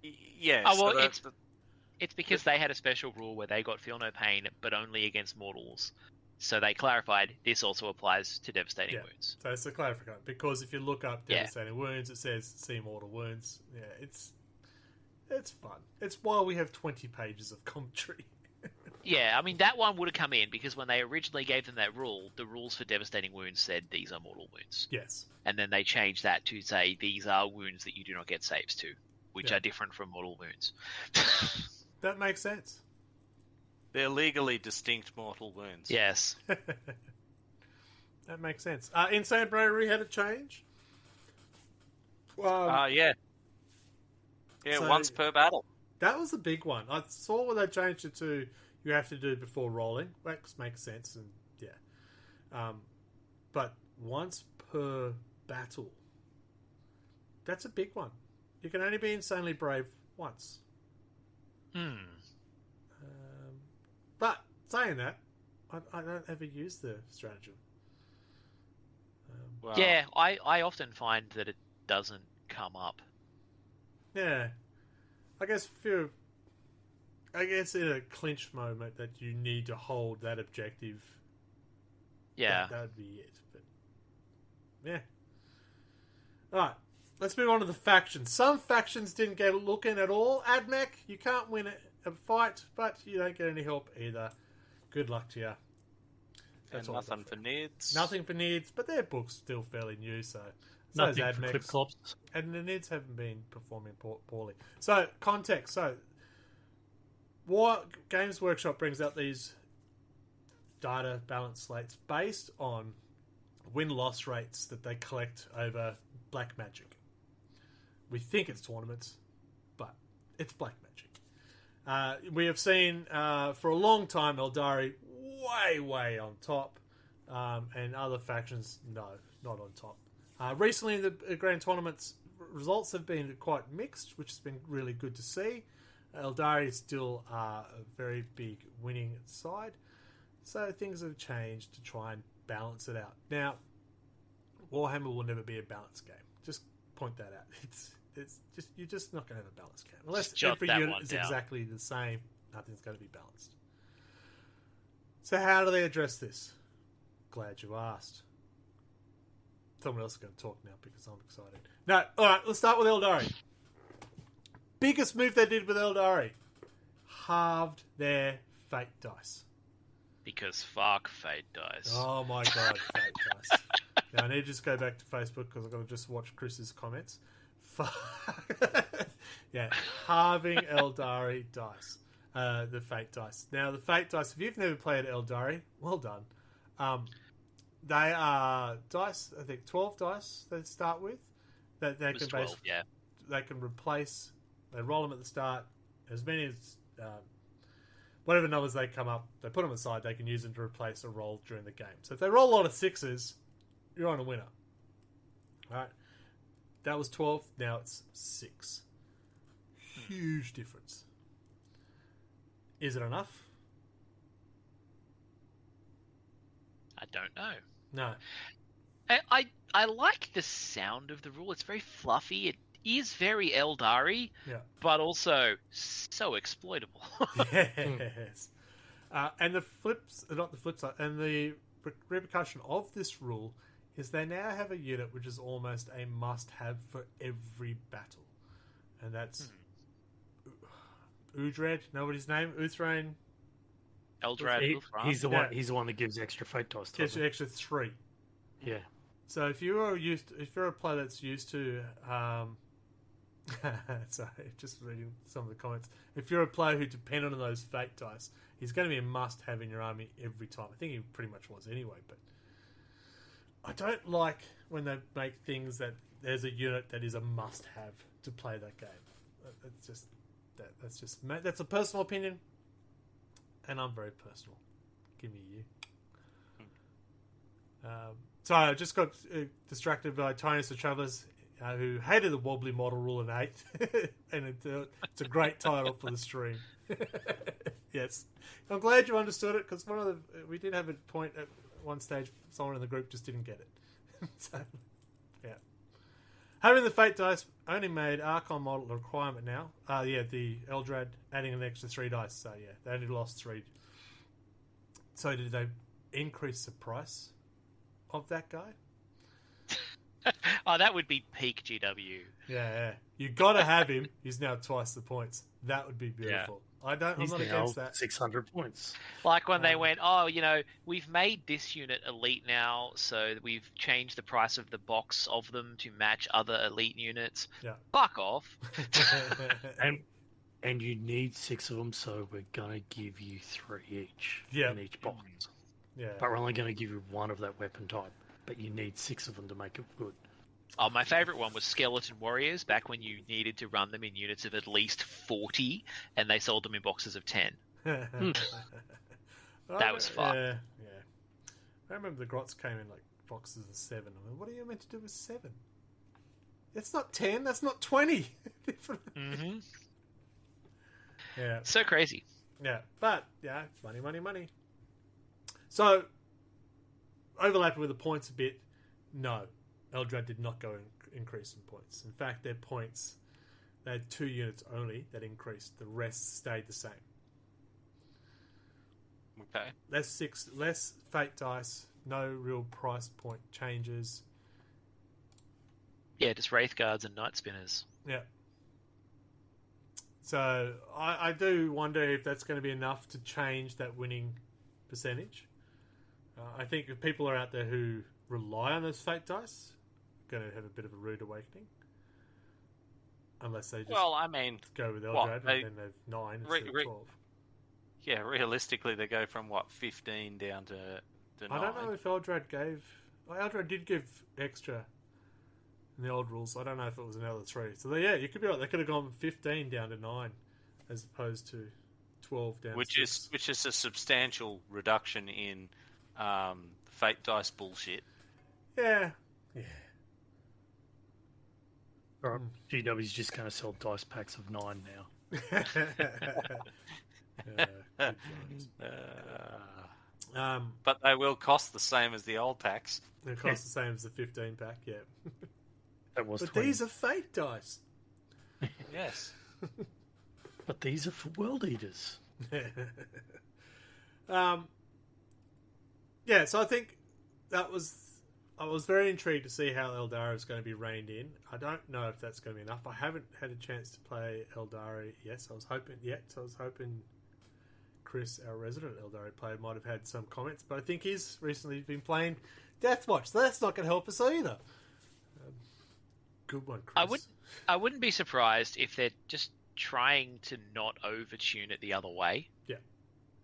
Speaker 4: Yeah.
Speaker 3: Oh well, it's because they had a special rule where they got Feel No Pain, but only against mortals. So they clarified this also applies to devastating wounds.
Speaker 1: So it's a clarification, because if you look up devastating wounds, it says see mortal wounds. Yeah, it's fun. It's why we have 20 pages of commentary.
Speaker 3: Yeah, I mean, that one would have come in because when they originally gave them that rule, the rules for devastating wounds said these are mortal wounds.
Speaker 1: Yes.
Speaker 3: And then they changed that to say these are wounds that you do not get saves to, which are different from mortal wounds.
Speaker 1: That makes sense.
Speaker 4: They're legally distinct mortal wounds.
Speaker 3: Yes.
Speaker 1: That makes sense. Insane Bravery had a change?
Speaker 4: Yeah. Yeah, so once per battle.
Speaker 1: That was a big one. I saw when they changed it to you have to do before rolling. That makes sense, and but once per battle. That's a big one. You can only be insanely brave once. But saying that, I don't ever use the stratagem.
Speaker 4: Well,
Speaker 3: Yeah, I often find that it doesn't come up.
Speaker 1: Yeah. I guess in a clinch moment that you need to hold that objective.
Speaker 3: Yeah.
Speaker 1: That would be it. But yeah. Alright. Let's move on to the factions. Some factions didn't get a look in at all. Admech, you can't win a fight, but you don't get any help either. Good luck to you.
Speaker 4: and nothing for Nids.
Speaker 1: Nothing for Nids, but their book's still fairly new, so
Speaker 2: Nothing for Clip-Clops.
Speaker 1: and the Nids haven't been performing poorly. So, context. So, Games Workshop brings out these data balance slates based on win-loss rates that they collect over Black Magic. We think it's tournaments, but it's Black Magic. We have seen for a long time Aeldari way on top, and other factions not on top. Recently, the Grand Tournament's results have been quite mixed, which has been really good to see. Aeldari is still a very big winning side, so things have changed to try and balance it out. Now, Warhammer will never be a balanced game. Just point that out. It's just you're just not going to have a balanced game unless every unit is exactly the same. Nothing's going to be balanced. So how do they address this? Glad you asked. Someone else is going to talk now because I'm excited. No, all right. Let's start with Aeldari. Biggest move they did with Aeldari: halved their fate dice.
Speaker 3: Because fuck fate dice.
Speaker 1: Oh my god, fate dice. Now I need to just go back to Facebook because I've got to just watch Chris's comments. Yeah, halving Aeldari dice. The fate dice. Now the fate dice, if you've never played Aeldari, well done. They are dice, I think 12 dice they start with. That they can
Speaker 3: 12, yeah.
Speaker 1: They can replace, they roll them at the start, as many as whatever numbers they come up, they put them aside, they can use them to replace a roll during the game. So if they roll a lot of 6s, you're on a winner. Alright. That was 12, now it's 6. Huge difference. Is it enough?
Speaker 3: I don't know.
Speaker 1: No.
Speaker 3: I like the sound of the rule. It's very fluffy. It is very Aeldari,
Speaker 1: Yeah.
Speaker 3: but also so exploitable.
Speaker 1: Yes. And the not the flip side, and the repercussion of this rule is they now have a unit which is almost a must-have for every battle. And that's Uhdred, know what his name? Uthrain?
Speaker 3: Eldrad.
Speaker 2: He's the one. He's the one that gives extra fate dice.
Speaker 1: Gets you extra 3.
Speaker 2: Yeah.
Speaker 1: So if you're a player that's used to, sorry, just reading some of the comments. If you're a player who depended on those fate dice, he's going to be a must-have in your army every time. I think he pretty much was anyway. But I don't like when they make things that there's a unit that is a must-have to play that game. That's a personal opinion. And I'm very personal. Give me you. So I just got distracted by Tinus the Travellers, who hated the wobbly model rule in 8. And it's a great title for the stream. Yes. I'm glad you understood it, because we did have a point at one stage, someone in the group just didn't get it. So, yeah. Having the fate dice only made Archon model a requirement now. The Eldrad adding an extra 3 dice. So yeah, they only lost 3. So did they increase the price of that guy?
Speaker 3: Oh, that would be peak GW.
Speaker 1: Yeah. You got to have him. He's now twice the points. That would be beautiful.
Speaker 3: Yeah.
Speaker 1: I'm not against that.
Speaker 2: 600 points.
Speaker 3: Like when they went, we've made this unit elite now, so we've changed the price of the box of them to match other elite units.
Speaker 1: Yeah.
Speaker 3: Fuck off.
Speaker 2: And you need 6 of them, so we're going to give you 3 each in each box.
Speaker 1: Yeah.
Speaker 2: But we're only going to give you 1 of that weapon type. But you need 6 of them to make it good.
Speaker 3: Oh, my favourite one was Skeleton Warriors, back when you needed to run them in units of at least 40, and they sold them in boxes of 10. That was fun.
Speaker 1: Yeah. I remember the Grots came in like boxes of 7. I mean, what are you meant to do with 7? It's not 10, that's not 20.
Speaker 3: Mm-hmm.
Speaker 1: Yeah.
Speaker 3: So crazy.
Speaker 1: Yeah, but, yeah, money. So, overlapping with the points a bit, No, Eldrad did not go increase in points. In fact, their points, they had 2 units only that increased. The rest stayed the same.
Speaker 4: Okay.
Speaker 1: Less fate dice, no real price point changes.
Speaker 3: Yeah, just Wraith Guards and Night Spinners.
Speaker 1: Yeah. So I do wonder if that's going to be enough to change that winning percentage. I think if people are out there who rely on those fate dice, going to have a bit of a rude awakening. Unless they just go with Eldrad and then they've 9 instead of 12.
Speaker 4: Yeah, realistically, they go from 15 down to 9.
Speaker 1: I don't know if Eldrad gave. Eldrad did give extra in the old rules. I don't know if it was another 3. So you could be right. They could have gone 15 down to 9, as opposed to 12 down.
Speaker 4: Which
Speaker 1: to 6.
Speaker 4: which is a substantial reduction in fate dice bullshit.
Speaker 1: Yeah.
Speaker 2: All right, GW's just going to sell dice packs of 9 now.
Speaker 1: Good times.
Speaker 4: But they will cost the same as the old packs.
Speaker 1: They cost the same as the 15 pack. Yeah.
Speaker 2: That was.
Speaker 1: But
Speaker 2: 20.
Speaker 1: these are fate dice.
Speaker 4: Yes.
Speaker 2: But these are for World Eaters.
Speaker 1: Yeah, so I think I was very intrigued to see how Aeldari is going to be reined in. I don't know if that's going to be enough. I haven't had a chance to play Aeldari. Yes, I was hoping Chris, our resident Aeldari player, might have had some comments, but I think he's recently been playing Deathwatch, so that's not going to help us either. Good one, Chris.
Speaker 3: I wouldn't be surprised if they're just trying to not overtune it the other way.
Speaker 1: Yeah.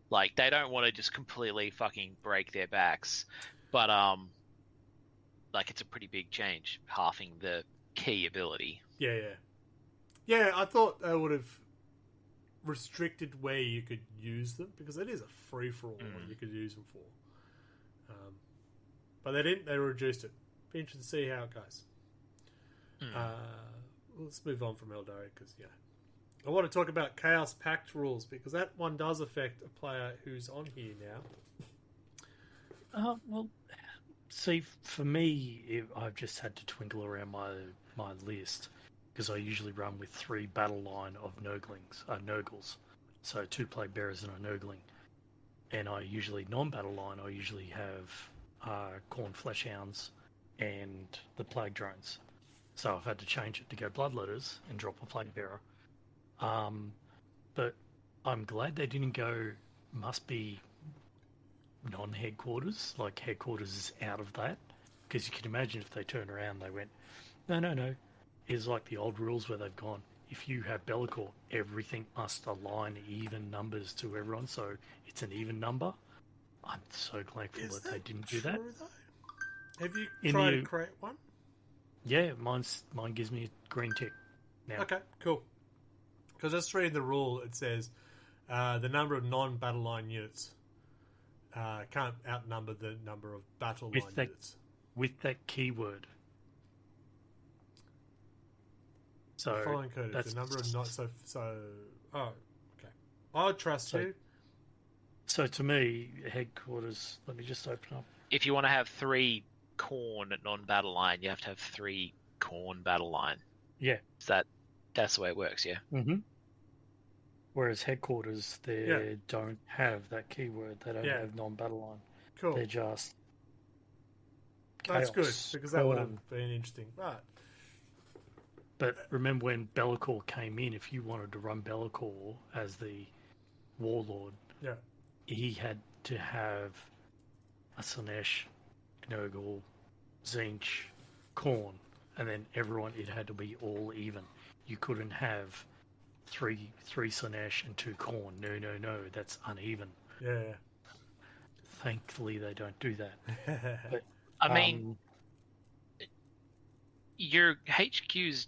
Speaker 3: Like, they don't want to just completely fucking break their backs. But, like, it's a pretty big change, halving the key ability.
Speaker 1: Yeah. Yeah, I thought they would have restricted where you could use them, because it is a free-for-all what you could use them for. But they didn't. They reduced it. Be interested to see how it goes. Let's move on from Aeldari, because, I want to talk about Chaos Pact rules, because that one does affect a player who's on here now.
Speaker 2: Well, see, for me, I've just had to twinkle around my list, because I usually run with 3 battle line of Nurgles. So 2 Plague Bearers and a Nurgling. And I usually, non-battle line, I usually have Khorne Fleshhounds and the Plague Drones. So I've had to change it to go Bloodletters and drop a Plague Bearer. But I'm glad they didn't go must be non-headquarters, like headquarters is out of that. Because you can imagine if they turn around, they went, no. It's like the old rules where they've gone, if you have Bellicor, everything must align even numbers to everyone, so it's an even number. I'm so thankful that they didn't do that.
Speaker 1: Though? Have you tried to create one?
Speaker 2: Yeah, mine gives me a green tick now.
Speaker 1: Okay, cool. Because just reading the rule, it says the number of non-battle line units can't outnumber the number of battle line units.
Speaker 2: With that keyword. So
Speaker 1: the following code is the number of not so. Oh, okay. I'll trust you.
Speaker 2: So to me, headquarters. Let me just open up.
Speaker 3: If you want to have 3 Khorne non-battle line, you have to have 3 Khorne battle line.
Speaker 2: Yeah.
Speaker 3: That's the way it works, yeah?
Speaker 2: Mm-hmm. Whereas headquarters, they don't have that keyword. They don't have non-battle line.
Speaker 1: Cool.
Speaker 2: They're just
Speaker 1: chaos. That's good, because that would
Speaker 2: on.
Speaker 1: have been interesting.
Speaker 2: But remember when Bellicor came in, if you wanted to run Bellicor as the warlord, he had to have a Slaanesh, Nurgle, Tzeentch, Khorne, and then everyone, it had to be all even. You couldn't have three Slaanesh and 2 Khorne. No, that's uneven.
Speaker 1: Yeah.
Speaker 2: Thankfully, they don't do that. But,
Speaker 3: I mean, your HQs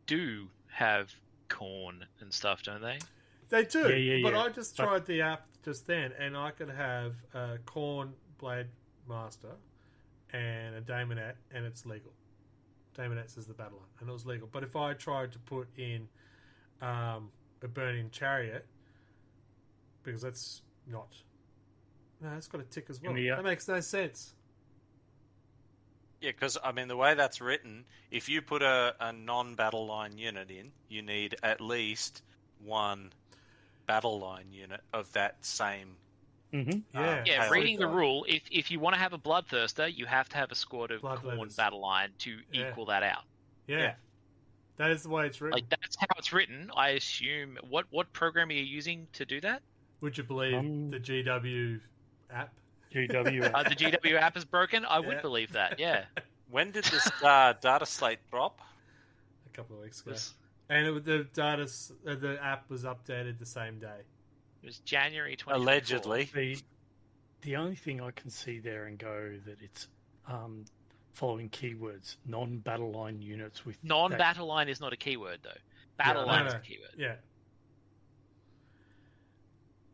Speaker 3: do have Khorne and stuff, don't they?
Speaker 1: They do.
Speaker 2: Yeah.
Speaker 1: But I just tried the app just then, and I could have a Khorne Blade Master and a Daemonet, and it's legal. Daemonet says the battle line, and it was legal. But if I tried to put in a Burning Chariot, because that's not... No, it's got a tick as well. That makes no sense.
Speaker 4: Yeah, because, I mean, the way that's written, if you put a non-battle line unit in, you need at least one battle line unit of that same...
Speaker 3: Yeah, reading the rule, if you want to have a Bloodthirster, you have to have a squad of Khorne battle line to equal that out.
Speaker 1: Yeah. That is the way it's written.
Speaker 3: Like, that's how it's written. I assume... What program are you using to do that?
Speaker 1: Would you believe the GW app?
Speaker 2: GW app.
Speaker 3: The GW app is broken? I would believe that, yeah.
Speaker 4: When did this data slate drop?
Speaker 1: A couple of weeks ago. And the app was updated the same day.
Speaker 3: It was January 2024.
Speaker 4: Allegedly.
Speaker 2: The only thing I can see there and go that it's following keywords, non-battle line units with...
Speaker 3: Non-battle line is not a keyword, though. Battle line is a keyword.
Speaker 1: Yeah.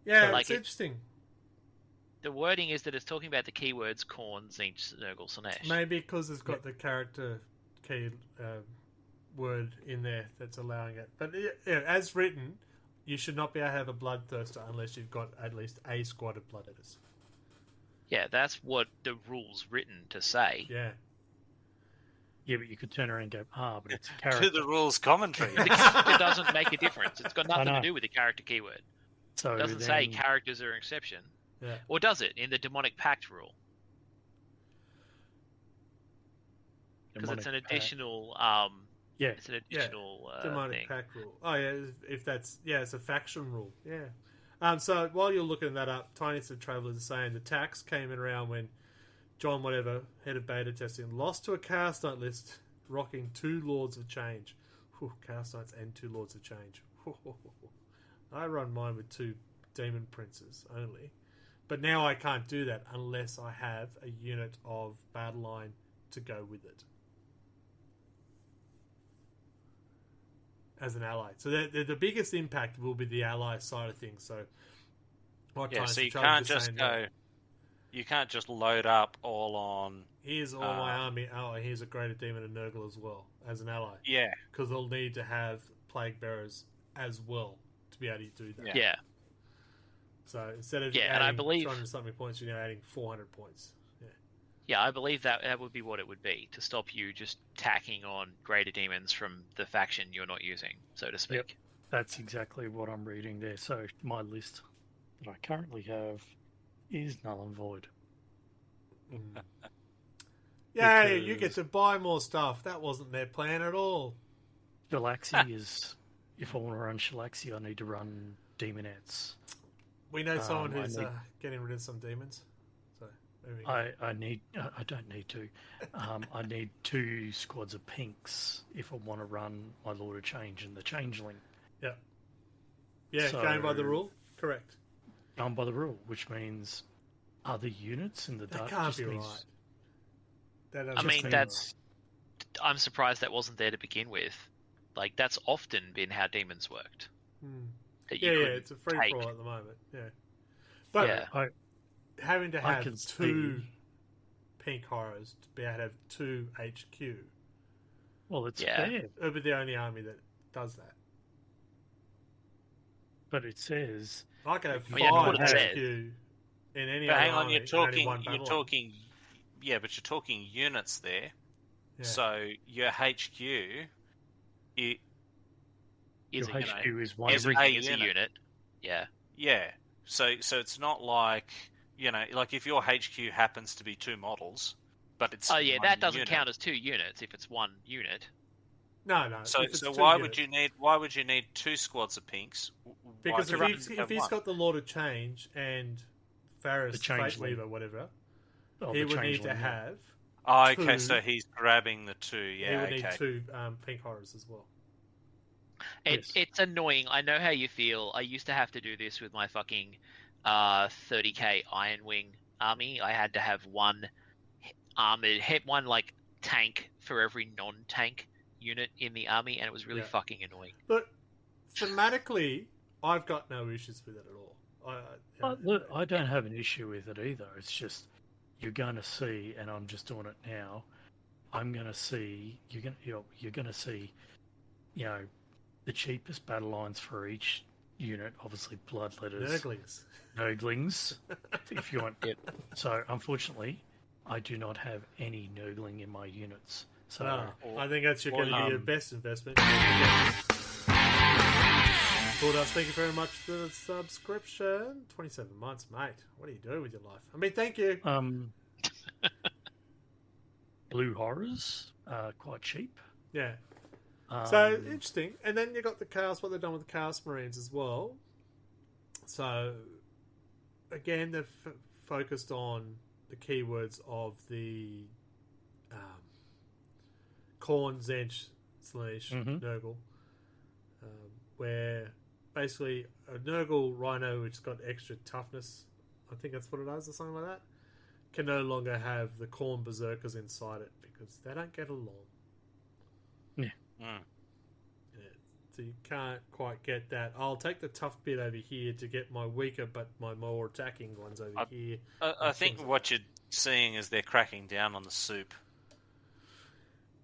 Speaker 1: Yeah,
Speaker 3: like
Speaker 1: it's interesting.
Speaker 3: The wording is that it's talking about the keywords Khorne, Tzeentch, Nurgle, Slaanesh.
Speaker 1: Maybe because it's got the character key word in there that's allowing it. But as written, you should not be able to have a Bloodthirster unless you've got at least a squad of Blood Eaters.
Speaker 3: Yeah, that's what the rule's written to say.
Speaker 1: Yeah.
Speaker 2: Yeah, but you could turn around and go, but it's a character.
Speaker 4: To the rules commentary.
Speaker 3: It doesn't make a difference. It's got nothing to do with the character keyword.
Speaker 2: So
Speaker 3: it doesn't say characters are an exception.
Speaker 1: Yeah.
Speaker 3: Or does it, in the Demonic Pact rule? Because it's an additional... It's an additional
Speaker 1: Demonic
Speaker 3: thing.
Speaker 1: Pact rule. Oh, yeah, if that's... Yeah, it's a faction rule. Yeah. So, while you're looking that up, Tiny Said Travelers is saying the tax came in around when John Whatever, head of beta testing, lost to a Chaos Knight list, rocking 2 Lords of Change. Chaos Knights and 2 Lords of Change. I run mine with 2 Demon Princes only. But now I can't do that unless I have a unit of battle line to go with it as an ally. So the biggest impact will be the ally side of things. So,
Speaker 4: so you can't just go. You can't just load up all on.
Speaker 1: Here's all my army. Oh, here's a Greater Demon and Nurgle as well as an ally.
Speaker 4: Yeah,
Speaker 1: because they'll need to have Plague Bearers as well to be able to do that.
Speaker 3: Yeah.
Speaker 1: So instead of
Speaker 3: and I believe
Speaker 1: 200-something points, you're now adding 400 points.
Speaker 3: Yeah, I believe that would be what it would be, to stop you just tacking on greater demons from the faction you're not using, so to speak.
Speaker 2: Yep. That's exactly what I'm reading there. So my list that I currently have is null and void.
Speaker 1: Yay, you get to buy more stuff. That wasn't their plan at all.
Speaker 2: Shalaxi is... If I want to run Shalaxi, I need to run Demonettes.
Speaker 1: We know someone who's getting rid of some demons. So
Speaker 2: I don't need to. I need 2 squads of pinks if I want to run my Lord of Change and the Changeling.
Speaker 1: Yeah, so, going by the rule? Correct.
Speaker 2: Going by the rule, which means other units in the dark.
Speaker 1: That can't be right.
Speaker 3: I mean, I'm surprised that wasn't there to begin with. Like, that's often been how demons worked.
Speaker 1: It's a free-for-all at the moment, But having to have 2 pink horrors to be able to have 2 HQ...
Speaker 2: Well, it's fair.
Speaker 1: It would be the only army that does that.
Speaker 2: But it says...
Speaker 1: I can have 5 HQ in any other
Speaker 4: hang on,
Speaker 1: army.
Speaker 4: you're talking units there. Yeah. So your HQ...
Speaker 3: Everything is a unit. Yeah.
Speaker 4: Yeah. So it's not like, like if your HQ happens to be 2 models, but it's
Speaker 3: that doesn't count as 2 units if it's 1 unit.
Speaker 1: No.
Speaker 4: So why would you need 2 squads of pinks?
Speaker 1: Because if he's got the Lord of Change and Varys Fate Weaver, whatever, he would need to have.
Speaker 4: Oh, okay. So he's grabbing the 2. Yeah.
Speaker 1: He would need 2 pink horrors as well.
Speaker 3: It's annoying. I know how you feel. I used to have to do this with my fucking 30k Iron Wing army. I had to have 1 armored, one like tank for every non-tank unit in the army, and it was really fucking annoying.
Speaker 1: But thematically, I've got no issues with it at all.
Speaker 2: Look, I don't have an issue with it either. It's just you're going to see, and I'm just doing it now. I'm going to see you're going to see, the cheapest battle lines for each unit, obviously Bloodletters.
Speaker 1: Nurglings,
Speaker 2: if you want it. So, unfortunately, I do not have any Nurgling in my units. So
Speaker 1: I think that's going to be your best investment. Bulldogs, thank you very much for the subscription. 27 months, mate. What do you do with your life? I mean, thank you.
Speaker 2: Blue Horrors are quite cheap.
Speaker 1: Yeah. So, interesting. And then you got the Chaos, what they've done with the Chaos Marines as well. So, again, they've focused on the keywords of the Khorne, Zench, Slaanesh, Nurgle, where basically a Nurgle Rhino which has got extra toughness, I think that's what it is or something like that, can no longer have the Khorne Berserkers inside it because they don't get along.
Speaker 2: Yeah.
Speaker 1: Yeah. So you can't quite get that. I'll take the tough bit over here to get my weaker but my more attacking ones over here.
Speaker 4: I think what you're seeing is they're cracking down on the soup.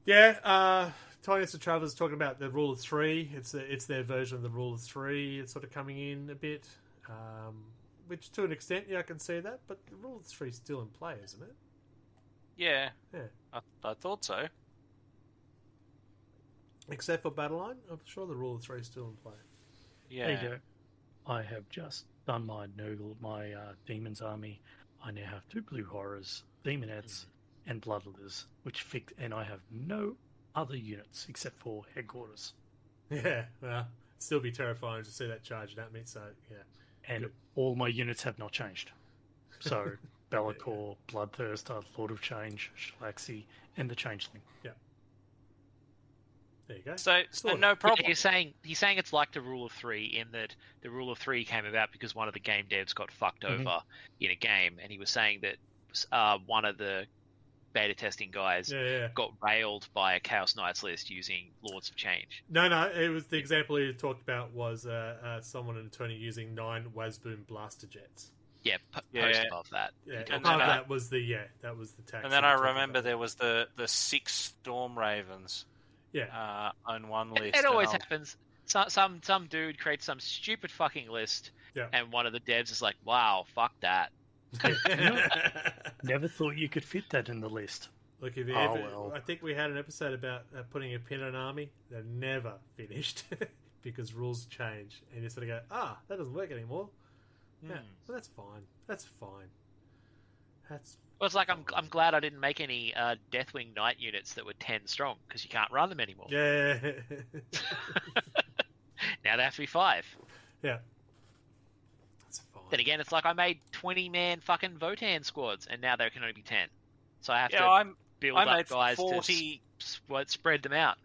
Speaker 1: Yeah, Tiniest of Travelers talking about the rule of three. It's their version of the rule of three. It's sort of coming in a bit, which to an extent, yeah, I can see that. But the rule of three is still in play, isn't it?
Speaker 4: Yeah,
Speaker 1: yeah.
Speaker 4: I thought so.
Speaker 1: Except for Battleline, I'm sure the rule of three is still in play.
Speaker 4: Yeah.
Speaker 2: There you go. I have just done my Nurgle, my Demons army. I now have 2 Blue Horrors, Demonettes, and Bloodletters, and I have no other units except for headquarters.
Speaker 1: Yeah, well, it'd still be terrifying to see that charged at me, so yeah.
Speaker 2: And all my units have not changed. So, Be'lakor, Bloodthirster, Lord of Change, Shalaxi, and the Changeling.
Speaker 1: Yeah. There you go.
Speaker 4: So no problem.
Speaker 3: Yeah, he's saying it's like the rule of three in that the rule of three came about because one of the game devs got fucked over in a game, and he was saying that one of the beta testing guys got railed by a Chaos Knights list using Lords of Change.
Speaker 1: No, it was the example he talked about was someone in a tourney using 9 Wazboom blaster jets.
Speaker 3: Yeah, post above that.
Speaker 1: Yeah, above that was the tax.
Speaker 4: And then I remember there was the 6 Storm Ravens.
Speaker 1: Yeah,
Speaker 4: on one list.
Speaker 3: It always happens. Some dude creates some stupid fucking list, and one of the devs is like, "Wow, fuck that."
Speaker 2: Never thought you could fit that in the list.
Speaker 1: Look, I think we had an episode about putting a pin in an army that never finished because rules change, and you sort of go, that doesn't work anymore. Yeah, well, that's fine. That's fine.
Speaker 3: Well, it's like I'm glad I didn't make any Deathwing Knight units that were 10 strong because you can't run them anymore.
Speaker 1: Yeah.
Speaker 3: Now they have to be 5.
Speaker 1: Yeah. That's fine.
Speaker 3: Then again, it's like I made 20-man fucking Votan squads, and now there can only be 10. So I have to build up guys 40... to spread them out.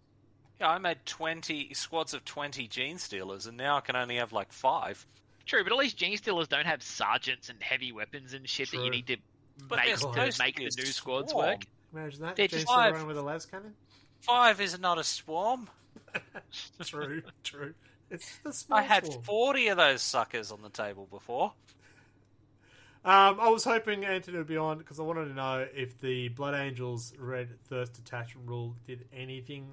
Speaker 4: Yeah, I made 20 squads of 20 Gene Stealers, and now I can only have like 5.
Speaker 3: True, but at least Gene Stealers don't have sergeants and heavy weapons and shit that you need to make the new squads work.
Speaker 1: Imagine that.
Speaker 3: They're
Speaker 1: just
Speaker 3: 5
Speaker 1: running with a las cannon.
Speaker 4: 5 is not a swarm.
Speaker 1: True. It's the small
Speaker 4: I had
Speaker 1: swarm.
Speaker 4: 40 of those suckers on the table before.
Speaker 1: I was hoping Anthony would be on because I wanted to know if the Blood Angels Red Thirst Detachment rule did anything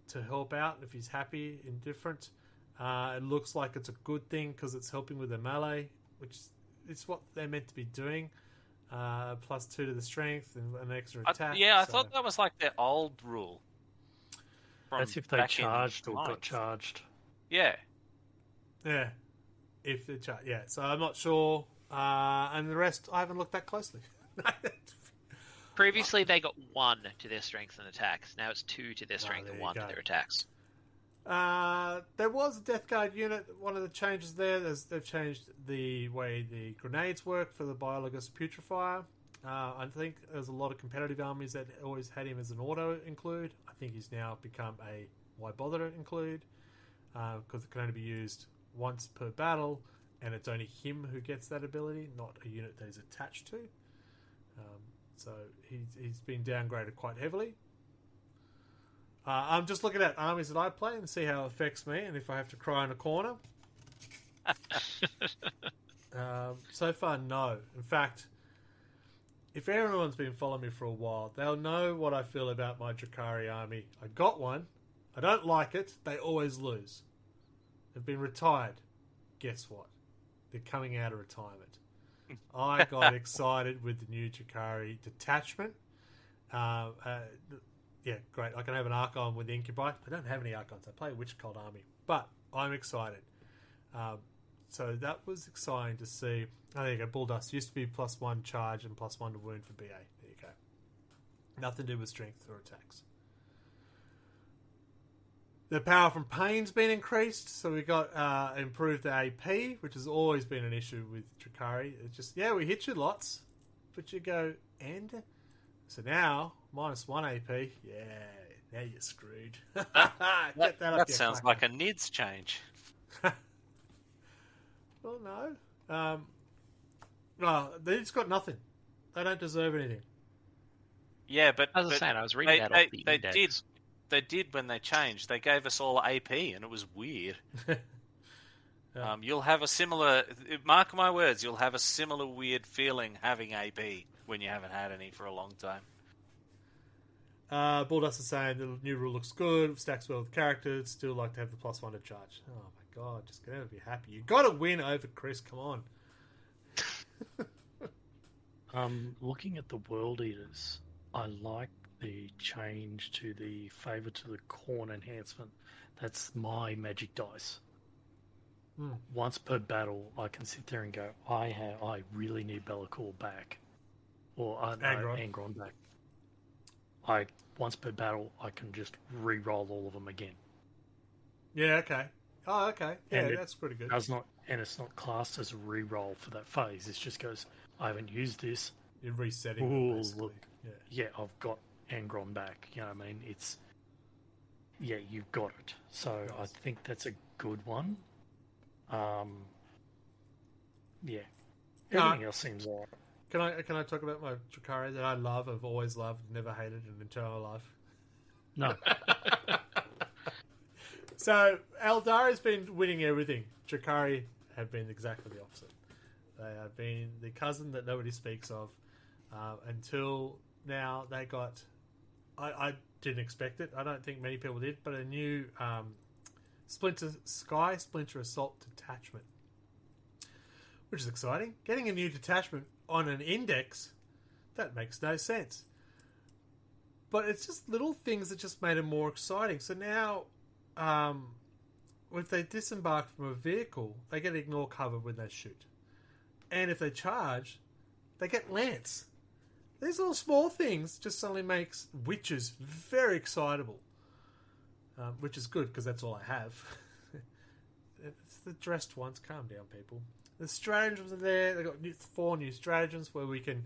Speaker 1: to help out, if he's happy, indifferent. It looks like it's a good thing because it's helping with the melee, which is what they're meant to be doing. +2 to the strength and an extra attack.
Speaker 4: I thought that was like their old rule.
Speaker 2: That's if they charged or got charged.
Speaker 4: Yeah.
Speaker 1: Yeah. If they charge, yeah. So I'm not sure. And the rest, I haven't looked that closely.
Speaker 3: Previously, they got 1 to their strength and attacks. Now it's 2 to their strength and 1 to their attacks.
Speaker 1: There was a Death Guard unit. One of the changes there, they've changed the way the grenades work for the Biologist Putrefier. I think there's a lot of competitive armies that always had him as an auto include. I think he's now become a why bother to include because it can only be used once per battle, and it's only him who gets that ability, not a unit that he's attached to. So he's been downgraded quite heavily. I'm just looking at armies that I play and see how it affects me, and if I have to cry in a corner. So far, no. In fact, if everyone's been following me for a while, they'll know what I feel about my Drukhari army. I got one. I don't like it. They always lose. They've been retired. Guess what? They're coming out of retirement. I got excited with the new Drukhari detachment. Yeah, great. I can have an Archon with the Incubi. I don't have any Archons. I play a Witch Cult army. But I'm excited. So that was exciting to see. Oh, there you go. Bulldust used to be +1 charge and +1 to wound for BA. There you go. Nothing to do with strength or attacks. The power from pain's been increased, so we got improved AP, which has always been an issue with Drukhari. It's just, yeah, we hit you lots, but you go, and? So now, -1 AP, yeah, now you're screwed.
Speaker 4: that sounds like a NIDS change.
Speaker 1: Well, no. No, they just got nothing. They don't deserve anything.
Speaker 4: Yeah, but...
Speaker 3: As I was saying, I was reading that off the index.
Speaker 4: They did when they changed. They gave us all AP, and it was weird. You'll have a similar... Mark my words, you'll have a similar weird feeling having AP when you haven't had any for a long time.
Speaker 1: Bulldust is saying the new rule looks good, stacks well with characters, still like to have the +1 to charge. Oh my god, just gonna be happy. You gotta win over Chris, come on.
Speaker 2: Looking at the World Eaters, I like the change to the favour to the corn enhancement. That's my magic dice. Once per battle, I can sit there and go, I really need Be'lakor back. Or Angron back. Once per battle, I can just re-roll all of them again.
Speaker 1: Yeah, okay. Oh, okay. Yeah, that's pretty good.
Speaker 2: It's not classed as a re-roll for that phase. It just goes, I haven't used this.
Speaker 1: You're resetting it, basically.
Speaker 2: Look, yeah, I've got Angron back. You know what I mean? It's... Yeah, you've got it. So nice. I think that's a good one. Yeah. Everything else seems alright.
Speaker 1: Can I talk about my Drukhari that I love, I've always loved, never hated in entire life?
Speaker 2: No.
Speaker 1: So, Aeldari's been winning everything. Drukhari have been exactly the opposite. They have been the cousin that nobody speaks of. Until now, they got... I didn't expect it. I don't think many people did, but a new Splinter Assault detachment. Which is exciting. Getting a new detachment on an index, that makes no sense. But it's just little things that just made it more exciting. So now, if they disembark from a vehicle, they get ignore cover when they shoot. And if they charge, they get lance. These little small things just suddenly makes witches very excitable. Which is good, because that's all I have. It's the dressed ones. Calm down, people. The stratagems are there. They've got 4 new stratagems where we can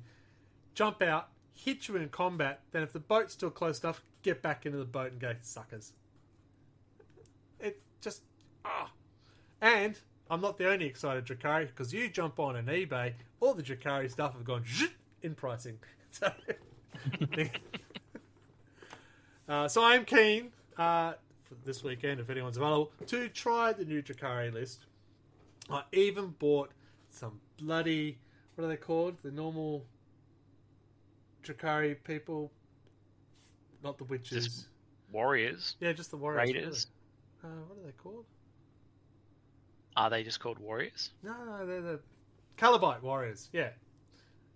Speaker 1: jump out, hit you in combat, then if the boat's still close enough, get back into the boat and go, suckers. It just... And I'm not the only excited Drukhari, because you jump on an eBay, all the Drukhari stuff have gone in pricing. So, so I'm keen for this weekend, if anyone's available, to try the new Drukhari list. I even bought some bloody... What are they called? The normal Drukhari people. Not the witches.
Speaker 3: Just warriors.
Speaker 1: Yeah, just the warriors.
Speaker 3: Raiders.
Speaker 1: Really. What are they called?
Speaker 3: Are they just called warriors?
Speaker 1: No, they're the Calabite warriors. Yeah.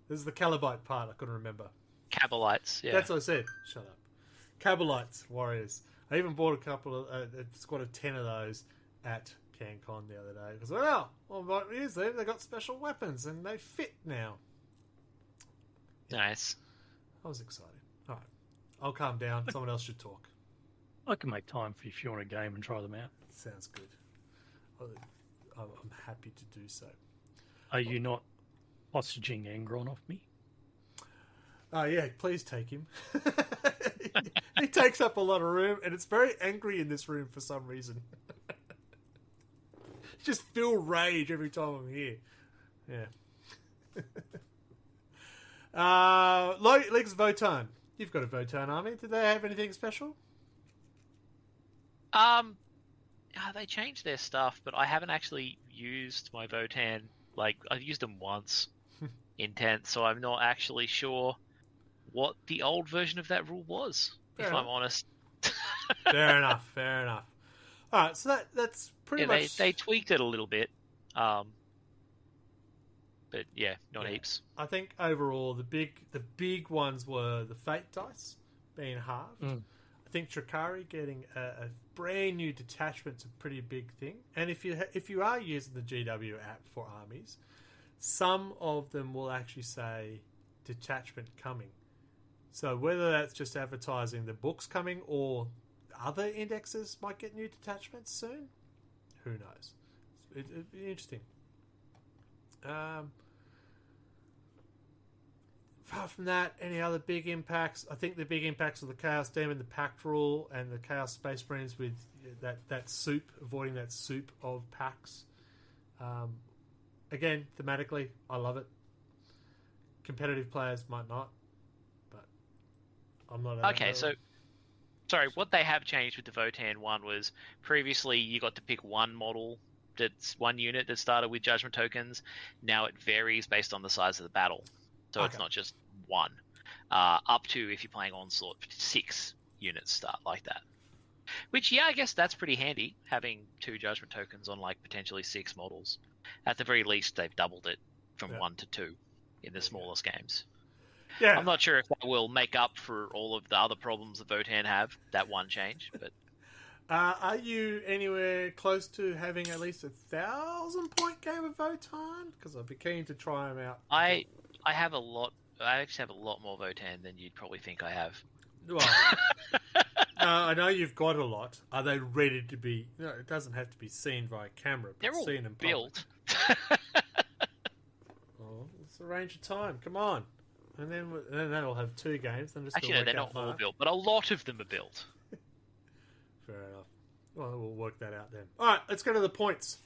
Speaker 1: This is the Calabite part I couldn't remember.
Speaker 3: Cabalites, yeah.
Speaker 1: That's what I said. Shut up. Cabalites, warriors. I even bought a couple of... a squad of 10 of those at CanCon the other day. Because, well, I might use them. They got special weapons and they fit now.
Speaker 3: Nice.
Speaker 1: I was excited. All right. I'll calm down. Someone else should talk.
Speaker 2: I can make time for if you want a game and try them out.
Speaker 1: Sounds good. I'm happy to do so.
Speaker 2: Are you not hostaging Angron off me?
Speaker 1: Yeah, please take him. He takes up a lot of room, and it's very angry in this room for some reason. Just feel rage every time I'm here. Yeah. Legs Votan. You've got a Votan army. Did they have anything special?
Speaker 3: They changed their stuff, but I haven't actually used my Votan. Like, I've used them once in 10th, so I'm not actually sure what the old version of that rule was, if I'm honest.
Speaker 1: Fair enough. All right, so that's pretty much...
Speaker 3: They tweaked it a little bit. but yeah, not
Speaker 1: Yeah.
Speaker 3: heaps.
Speaker 1: I think overall the big ones were the Fate dice being halved. I think Drukhari getting a brand new detachment's a pretty big thing. And if you are using the GW app for armies, some of them will actually say detachment coming. So whether that's just advertising the books coming or other indexes might get new detachments soon, who knows? It'd be interesting. Apart from that, any other big impacts? I think the big impacts are the Chaos Demon, the Pact Rule, and the Chaos Space Marines with that soup, avoiding that soup of packs. Again, thematically, I love it. Competitive players might not, but I'm not...
Speaker 3: Okay, so... Sorry, what they have changed with the Votann one was previously you got to pick one model, that's one unit that started with judgment tokens. Now it varies based on the size of the battle. So It's not just one. Up to, if you're playing Onslaught, 6 units start like that. Which, yeah, I guess that's pretty handy, having 2 judgment tokens on like potentially 6 models. At the very least, they've doubled it from 1 to 2 in the smallest games.
Speaker 1: Yeah.
Speaker 3: I'm not sure if that will make up for all of the other problems that Votann have, that one change, but...
Speaker 1: are you anywhere close to having at least 1,000-point game of Votann? Because I'd be keen to try them out.
Speaker 3: I have a lot. I actually have a lot more Votann than you'd probably think I have.
Speaker 1: Well, I know you've got a lot. Are they ready to be... No, it doesn't have to be seen via camera, but
Speaker 3: They're all
Speaker 1: seen in
Speaker 3: built.
Speaker 1: Oh, let's arrange a time. Come on. And then that'll have 2 games. Then just
Speaker 3: Actually, no, they're not all built, but a lot of them are built.
Speaker 1: Fair enough. Well, we'll work that out then. All right, let's go to the points.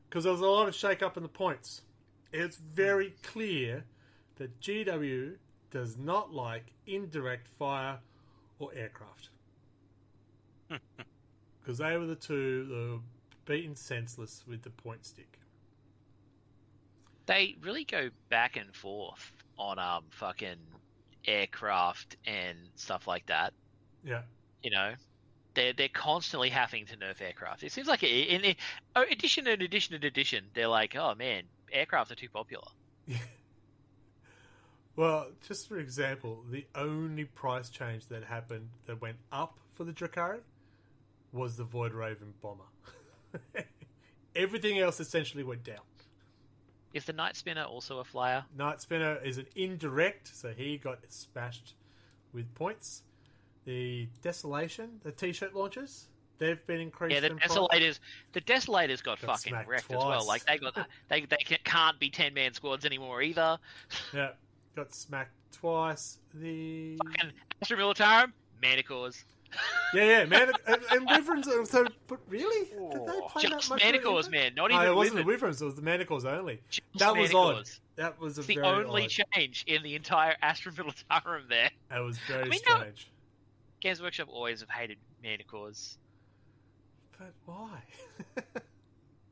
Speaker 1: Because there was a lot of shake-up in the points. It's very clear that GW does not like indirect fire or aircraft. Because they were the two that were beaten senseless with the point stick.
Speaker 3: They really go back and forth on fucking aircraft and stuff like that.
Speaker 1: Yeah.
Speaker 3: You know? They're constantly having to nerf aircraft. It seems like in addition, they're like, oh man, aircraft are too popular.
Speaker 1: Well, just for example, the only price change that happened that went up for the Drukhari was the Void Raven bomber. Everything else essentially went down.
Speaker 3: Is the Night Spinner also a flyer?
Speaker 1: Night Spinner is an indirect, so he got smashed with points. The Desolation, the t-shirt launchers, they've been increased.
Speaker 3: Yeah, the Desolators got fucking wrecked
Speaker 1: twice.
Speaker 3: as well. Like they can't be 10-man squads anymore either.
Speaker 1: Yeah, got smacked twice. The
Speaker 3: fucking Astra Militarum, Manticores.
Speaker 1: Yeah, man, and Wyverns. So, but really, did they play
Speaker 3: just
Speaker 1: that much?
Speaker 3: Manticores, man. Not even.
Speaker 1: It wasn't
Speaker 3: Wyvern.
Speaker 1: the Wyverns. It was the Manticores only.
Speaker 3: Just
Speaker 1: that was
Speaker 3: Manticores.
Speaker 1: odd. That was
Speaker 3: the only change in the entire Astra Militarum there.
Speaker 1: That was very strange.
Speaker 3: Games Workshop always have hated Manticores.
Speaker 1: But why?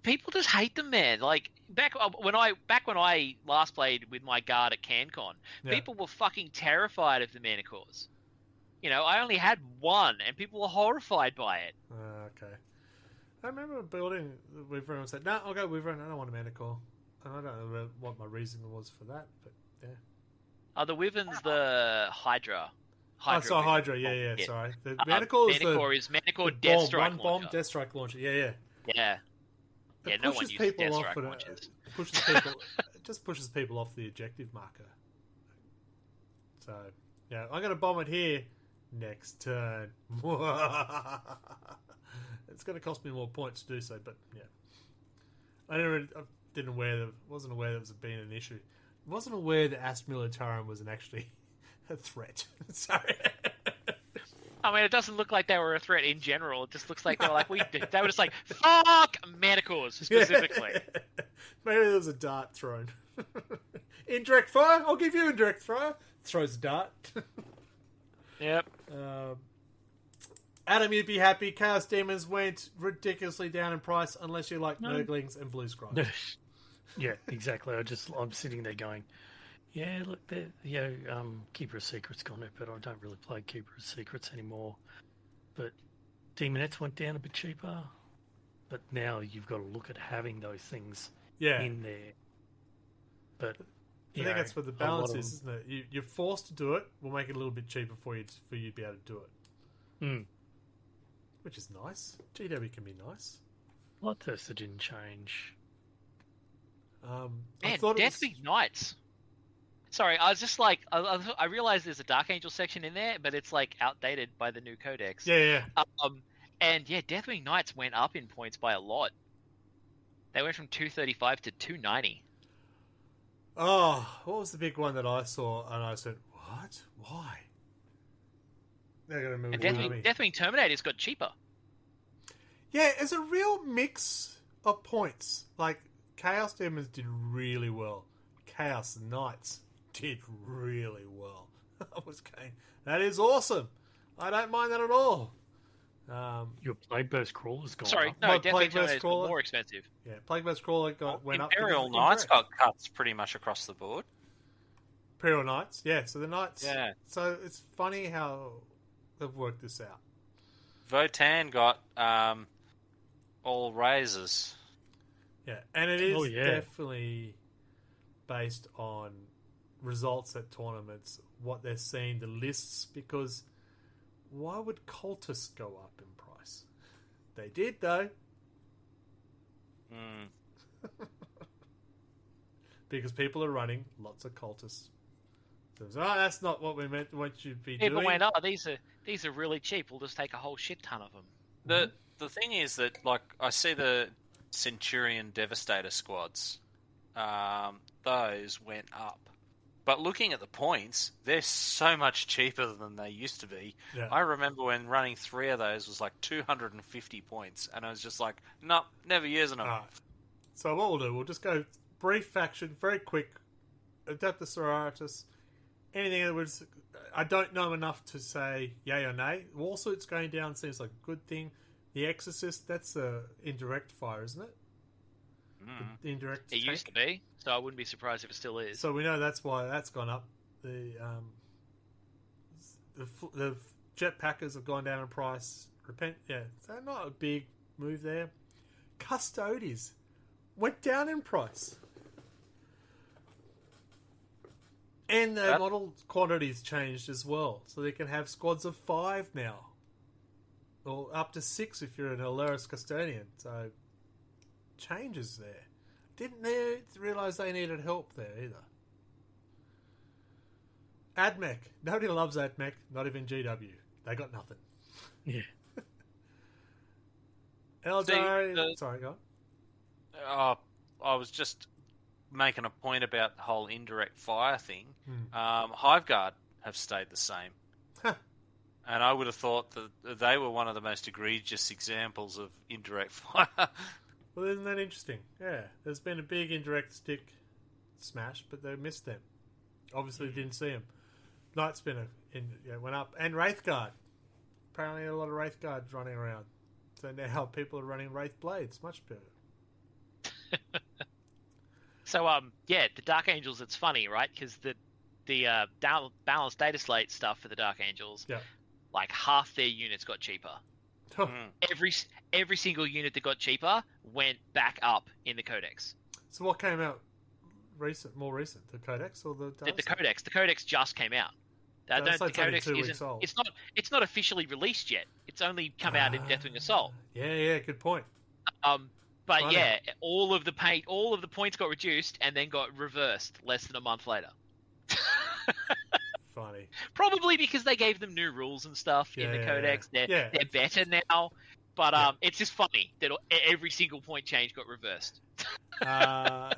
Speaker 3: People just hate them, man. Like back when I last played with my guard at CanCon, people were fucking terrified of the Manticores. You know, I only had one, and people were horrified by it.
Speaker 1: Okay. I remember building the Wyvern and said, "No, I'll go Wyvern. I don't want a Manticore." And I don't know what my reasoning was for that, but yeah.
Speaker 3: Are the Wyverns the Hydra?
Speaker 1: Hydra, yeah. Sorry, the Manticore
Speaker 3: is Manticore Death Strike
Speaker 1: launcher. One bomb Death Strike launcher. Yeah.
Speaker 3: Yeah, no one uses Death Strike launchers.
Speaker 1: Pushes people off the objective marker. So yeah, I'm gonna bomb it here next turn. It's gonna cost me more points to do so, but yeah, wasn't aware that was being an issue. Wasn't aware that Astra Militarum was actually a threat. Sorry.
Speaker 3: I mean, it doesn't look like they were a threat in general. It just looks like they were like they were just like fuck Manticores specifically.
Speaker 1: Yeah. Maybe there was a dart thrown. Indirect fire. I'll give you indirect fire. Throws a dart.
Speaker 3: Yep.
Speaker 1: Adam, you'd be happy. Chaos Demons went ridiculously down in price unless you like Nurglings and Blue Scribes.
Speaker 2: Yeah, exactly. I'm sitting there going, yeah, look, Keeper of Secrets gone up, but I don't really play Keeper of Secrets anymore. But Demonettes went down a bit cheaper. But now you've got to look at having those things in there. But
Speaker 1: I think that's what the balance is, isn't it? You're forced to do it. We'll make it a little bit cheaper for you to be able to do it. Which is nice. GW can be nice.
Speaker 2: Bloodthirster didn't change.
Speaker 3: Man, Deathwing Knights. Sorry, I was just like, I realized there's a Dark Angel section in there, but it's like outdated by the new codex.
Speaker 1: Yeah.
Speaker 3: And yeah, Deathwing Knights went up in points by a lot. They went from 235 to 290.
Speaker 1: Oh, what was the big one that I saw? And I said, what? Why? They're going to move.
Speaker 3: And Deathwing Terminators got cheaper.
Speaker 1: Yeah, it's a real mix of points. Like, Chaos Demons did really well. Chaos Knights did really well. I was going, that is awesome. I don't mind that at all.
Speaker 2: Your Plague Burst Crawler's gone
Speaker 3: Sorry,
Speaker 2: up.
Speaker 3: no, Deathwing Terminators were more expensive.
Speaker 1: Yeah, Plague Burst Crawler went up.
Speaker 4: Imperial Knights got cuts pretty much across the board.
Speaker 1: Imperial Knights, yeah. So the Knights.
Speaker 4: Yeah.
Speaker 1: So it's funny how they've worked this out.
Speaker 4: Votan got all raises.
Speaker 1: Yeah, and it is definitely based on results at tournaments, what they're seeing, the lists, because why would cultists go up in price? They did, though. Because people are running lots of cultists. So, that's not what we meant. What you'd be doing.
Speaker 3: People went, these are really cheap. We'll just take a whole shit ton of them.
Speaker 4: The thing is that, like, I see the Centurion Devastator squads. Those went up. But looking at the points, they're so much cheaper than they used to be.
Speaker 1: Yeah.
Speaker 4: I remember when running 3 of those was like 250 points, and I was just like, nope, never using them.
Speaker 1: Right. So what we'll do, we'll just go brief faction, very quick. Adeptus Sororitas, anything that was... I don't know enough to say yay or nay. Wallsuit's going down seems like a good thing. The Exorcist, that's indirect fire, isn't it? The indirect
Speaker 3: It used to be, so I wouldn't be surprised if it still is.
Speaker 1: So we know that's why that's gone up. The jetpackers have gone down in price. So not a big move there. Custodies went down in price. And the model quantities changed as well. So they can have squads of 5 now. Or up to 6 if you're an Aeldari custodian. So changes there. Didn't they realise they needed help there either? AdMech. Nobody loves AdMech. Not even GW. They got nothing.
Speaker 2: Yeah.
Speaker 1: Aeldari... Sorry, go on.
Speaker 4: I was just making a point about the whole indirect fire thing. Hiveguard have stayed the same. And I would have thought that they were one of the most egregious examples of indirect fire.
Speaker 1: Well, isn't that interesting? Yeah, there's been a big indirect stick smash, but they missed them. Obviously, didn't see them. Night Spinner went up, and Wraithguard. Apparently, a lot of Wraithguards running around. So now people are running Wraith Blades, much better.
Speaker 3: So, the Dark Angels, it's funny, right? Because the Balance Dataslate stuff for the Dark Angels, like half their units got cheaper. Every single unit that got cheaper went back up in the Codex. So
Speaker 1: what came out more recent? The Codex or the
Speaker 3: Dataslate? The Codex. The Codex just came out. The Codex isn't. It's not officially released yet. It's only come out in Deathwing Assault.
Speaker 1: Yeah, good point.
Speaker 3: But all of the points got reduced and then got reversed less than a month later.
Speaker 1: Funny.
Speaker 3: Probably because they gave them new rules and stuff in the Codex. They're better now. But it's just funny that every single point change got reversed.
Speaker 1: Like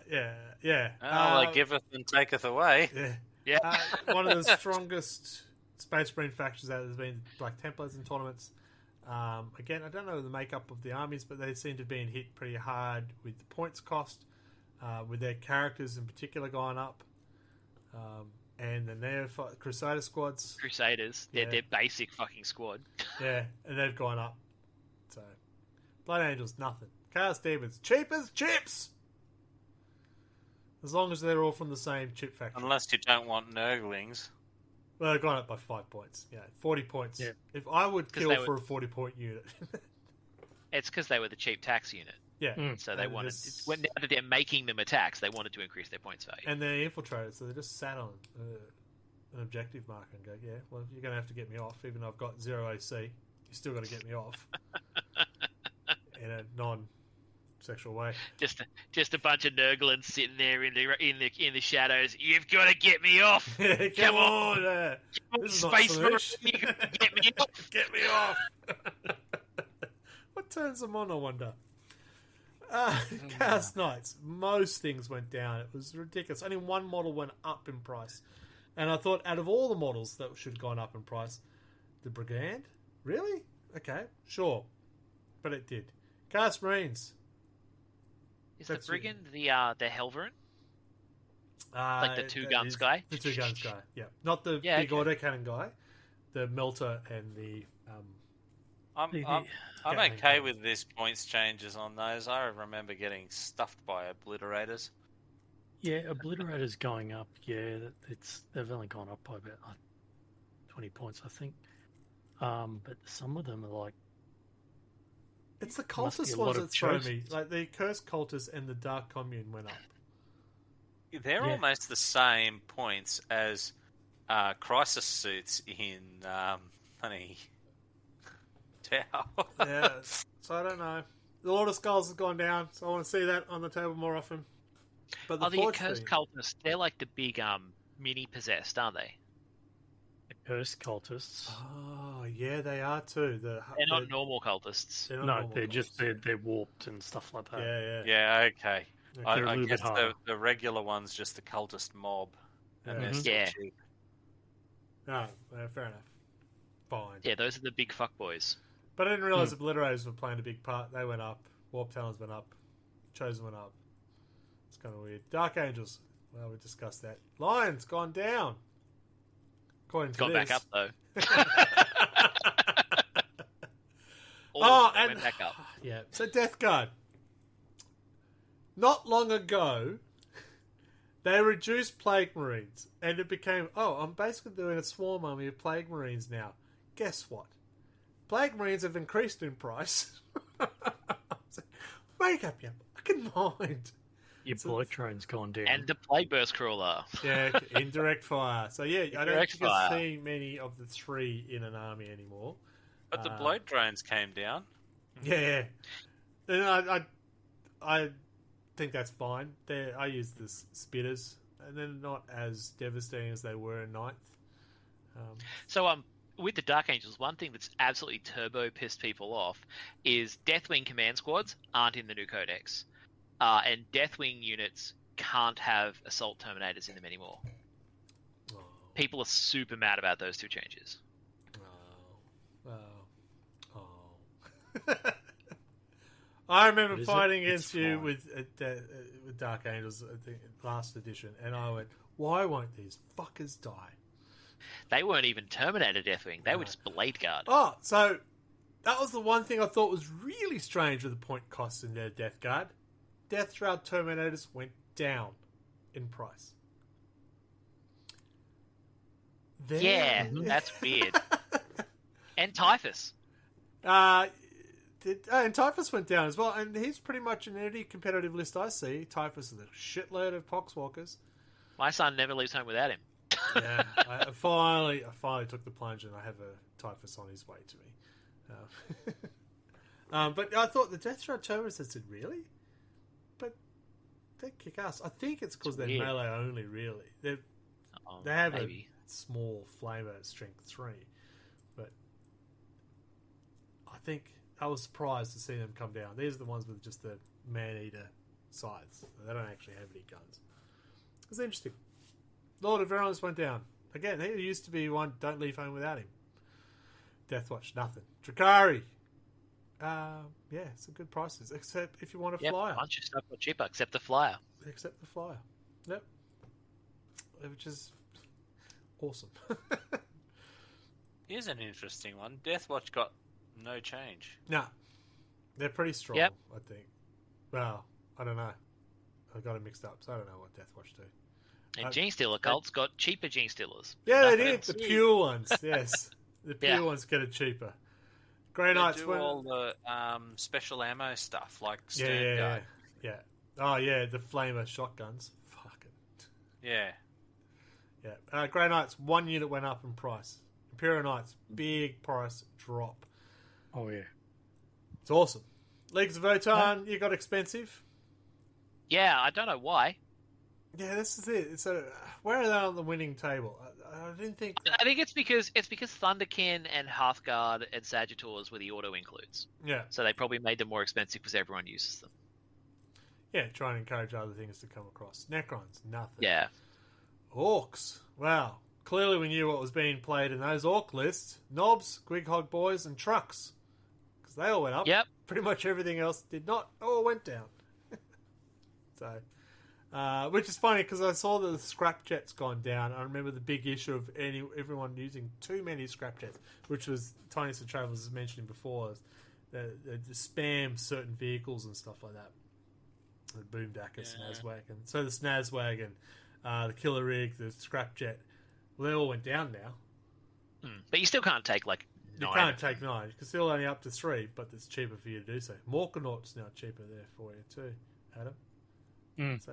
Speaker 4: Giveth and Taketh away.
Speaker 1: One of the strongest Space Marine factions that has been Black Templars in tournaments. Again, I don't know the makeup of the armies, but they seem to have been hit pretty hard with the points cost, with their characters in particular going up. And then their Crusader squads.
Speaker 3: Crusaders. They're their basic fucking squad.
Speaker 1: And they've gone up. So, Blood Angels, nothing. Chaos Demons, cheap as chips! As long as they're all from the same chip factory.
Speaker 4: Unless you don't want Nurglings.
Speaker 1: Well, they've gone up by 5 points. 40 points. Yeah. If I would kill for a 40-point unit.
Speaker 3: It's because they were the cheap tax unit.
Speaker 1: Yeah.
Speaker 3: So they wanted, now that they're making them attacks, they wanted to increase their points value.
Speaker 1: And they're infiltrators, so they just sat on an objective marker and go, yeah, well, you're going to have to get me off, even though I've got 0 AC. You still got to get me off in a non-sexual way.
Speaker 3: Just a bunch of Nurglings sitting there in the shadows. You've got to get me off.
Speaker 1: Come on, this is
Speaker 3: Space
Speaker 1: not
Speaker 3: Marine, get me off.
Speaker 1: Get me off. What turns them on, I wonder? Chaos Knights. Most things went down. It was ridiculous. Only one model went up in price. And I thought, out of all the models that should have gone up in price, the Brigand? Really? Okay, sure. But it did. Chaos Marines.
Speaker 3: Is the Brigand the Helverin? Like the two guns guy?
Speaker 1: The two guns guy, yeah. Not the big autocannon guy. The Melter and the...
Speaker 4: I'm okay with these points changes on those. I remember getting stuffed by obliterators.
Speaker 2: Yeah, obliterators going up. Yeah, they've only gone up by about 20 points, I think. But some of them are like...
Speaker 1: It's the cultist ones that throw me. Like the Cursed Cultists and the Dark Commune went up.
Speaker 4: They're almost the same points as Crisis suits in Honey Tower.
Speaker 1: Yeah, so I don't know. The Lord of Skulls has gone down, so I want to see that on the table more often. But
Speaker 3: the Cursed Cultists, they're like the big mini possessed, aren't they?
Speaker 2: The Cursed Cultists.
Speaker 1: Oh, yeah, they are too.
Speaker 3: They're not normal cultists.
Speaker 2: They're warped and stuff like that.
Speaker 4: Yeah, okay.
Speaker 2: They're
Speaker 4: I guess the regular one's just the cultist mob. And they're still cheap.
Speaker 1: No, fair enough. Fine.
Speaker 3: Yeah, those are the big fuckboys.
Speaker 1: But I didn't realise Obliterators were playing a big part. They went up. Warp Talons went up. Chosen went up. It's kind of weird. Dark Angels. Well, we discussed that. Lions gone down. According to
Speaker 3: gone
Speaker 1: this.
Speaker 3: back up though.
Speaker 1: Went back up. Yeah. So Death Guard. Not long ago, they reduced Plague Marines, and it became, I'm basically doing a swarm army of Plague Marines now. Guess what? Plague Marines have increased in price. Make up your fucking mind.
Speaker 2: Your bullet train's gone down.
Speaker 3: And the Plague Burst Crawler.
Speaker 1: Yeah, indirect fire. So yeah, I don't think you'll see many of the three in an army anymore.
Speaker 4: But the bloat drones came down.
Speaker 1: Yeah. And I think that's fine. I use the spitters, and they're not as devastating as they were in 9th.
Speaker 3: With the Dark Angels, one thing that's absolutely turbo pissed people off is Deathwing command squads aren't in the new codex. And Deathwing units can't have Assault Terminators in them anymore. Oh. People are super mad about those two changes.
Speaker 1: I remember fighting against you with Dark Angels, I think, last edition, and I went, why won't these fuckers die?
Speaker 3: They weren't even Terminator Deathwing. They were just Blade Guard.
Speaker 1: Oh, so that was the one thing I thought was really strange with the point costs in their Death Guard. Death Shroud Terminators went down in price.
Speaker 3: That's weird. And Typhus.
Speaker 1: And Typhus went down as well, and he's pretty much in any competitive list I see. Typhus is a shitload of poxwalkers.
Speaker 3: My son never leaves home without him.
Speaker 1: Yeah, I finally took the plunge, and I have a Typhus on his way to me. But I thought the Death Shroud Terminators, I said, really? But they kick ass. I think it's because they're melee only, really. They have maybe a small flamer at strength 3, but I think I was surprised to see them come down. These are the ones with just the man-eater sides. They don't actually have any guns. It's interesting. Lord of Virulence went down. Again, he used to be one, don't leave home without him. Deathwatch, nothing. Drukhari. Some good prices. Except if you want a flyer.
Speaker 3: A bunch of stuff got cheaper, except the flyer.
Speaker 1: Except the flyer. Yep. Which is awesome.
Speaker 4: Here's an interesting one. Deathwatch got no change.
Speaker 1: No. They're pretty strong, I think. Well, I don't know. I got it mixed up, so I don't know what Deathwatch do.
Speaker 3: And Gene Stealer cults got cheaper Gene Stealers.
Speaker 1: Yeah, they did. The pure ones, yes. The pure ones get it cheaper. Grey
Speaker 4: They
Speaker 1: Knights
Speaker 4: do all the special ammo stuff, like Stern
Speaker 1: yeah. Oh yeah, the flamer shotguns. Fucking
Speaker 4: Yeah.
Speaker 1: yeah. Grey Knights, 1 unit went up in price. Imperial Knights, big price drop.
Speaker 2: Oh yeah,
Speaker 1: It's awesome. Leagues of Votan, you got expensive.
Speaker 3: Yeah, I don't know why.
Speaker 1: Yeah, this is it. So where are they on the winning table? I didn't think.
Speaker 3: I think it's because Thunderkin and Hearthguard and Sagittars were the auto includes.
Speaker 1: Yeah,
Speaker 3: So they probably made them more expensive because everyone uses them.
Speaker 1: yeah. Try and encourage other things to come across. Necrons, nothing.
Speaker 3: Yeah.
Speaker 1: Orcs. Wow. Clearly, we knew what was being played in those orc lists: Knobs, Gwighog Boys, and Trucks, because they all went up.
Speaker 3: Yep.
Speaker 1: Pretty much everything else did not. All went down. So, which is funny because I saw that the scrap jet's gone down. I remember the big issue of everyone using too many scrap jets, which was Tiniest of Travels was mentioning before. The spam certain vehicles and stuff like that. The Boomdacker, Snazwagon. So the Snazwagon, the Killer Rig, the scrap jet, well, they all went down now.
Speaker 3: But you still can't take like
Speaker 1: You
Speaker 3: 9.
Speaker 1: can't take 9. You can still only up to 3, but it's cheaper for you to do so. Morkonaut's now cheaper there for you too, Adam. So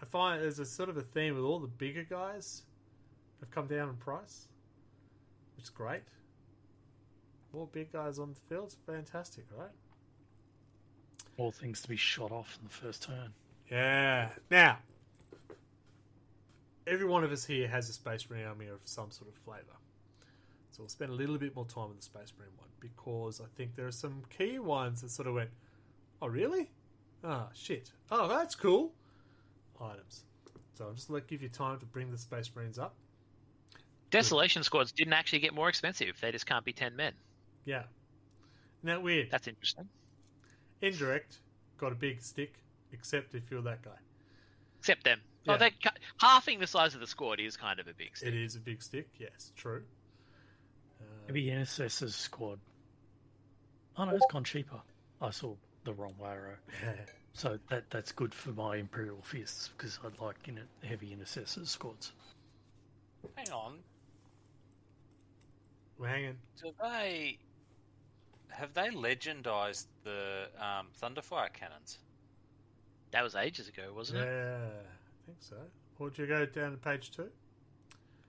Speaker 1: I find there's a sort of a theme with all the bigger guys have come down in price, which is great. More big guys on the field, it's fantastic, right?
Speaker 2: all things to be shot off in the first turn.
Speaker 1: Yeah. Now, every one of us here has a Space Marine army of some sort of flavour. So we'll spend a little bit more time with the Space Marine one, because I think there are some key ones that sort of went, oh, really? Ah, shit. Oh, that's cool. Items. So I'll just give you time to bring the Space Marines up.
Speaker 3: Desolation squads didn't actually get more expensive. They just can't be 10 men.
Speaker 1: Yeah. Isn't that weird?
Speaker 3: That's interesting.
Speaker 1: Indirect got a big stick, except if you're that guy.
Speaker 3: Except them.
Speaker 1: Yeah.
Speaker 3: Oh, halving the size of the squad is kind of a big stick.
Speaker 1: It is a big stick, yes, true.
Speaker 2: Maybe Intercessor's squad. Oh no, it's gone cheaper. I saw the wrong way around. So that's good for my Imperial Fists, because I'd like heavy Intercessors squads.
Speaker 4: Hang on.
Speaker 1: We're hanging.
Speaker 4: Have they legendized the Thunderfire cannons?
Speaker 3: That was ages ago, wasn't it?
Speaker 1: Yeah, I think so. Or did you go down to page 2?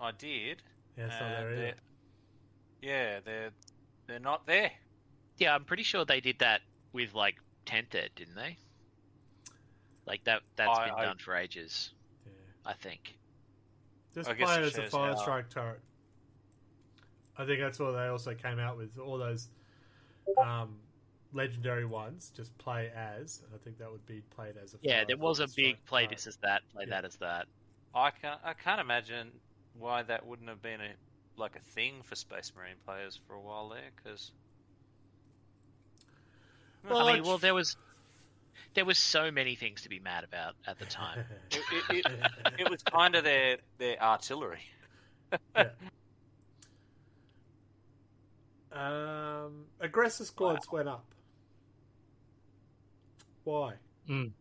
Speaker 4: I did.
Speaker 1: Yeah, it's not there either.
Speaker 4: Yeah, they're not there.
Speaker 3: Yeah, I'm pretty sure they did that with like Tented, didn't they? Like that's been done for ages.
Speaker 1: Yeah.
Speaker 3: I think.
Speaker 1: Just
Speaker 4: I
Speaker 1: play
Speaker 4: guess
Speaker 1: it
Speaker 4: it
Speaker 1: as a
Speaker 4: shows
Speaker 1: fire
Speaker 4: how-
Speaker 1: strike turret. I think that's what they also came out with. All those legendary ones, just play as. I think that would be played as a
Speaker 3: Yeah,
Speaker 1: fire
Speaker 3: there was a big
Speaker 1: strike
Speaker 3: play
Speaker 1: turret.
Speaker 3: this as that, play
Speaker 1: Yeah.
Speaker 3: that as that.
Speaker 4: I can't imagine why that wouldn't have been a thing for Space Marine players for a while there, because
Speaker 1: Well,
Speaker 3: I mean, there was so many things to be mad about at the time.
Speaker 4: it was kind of their artillery.
Speaker 1: Yeah. Aggressor squads went up. Why?
Speaker 2: Mm.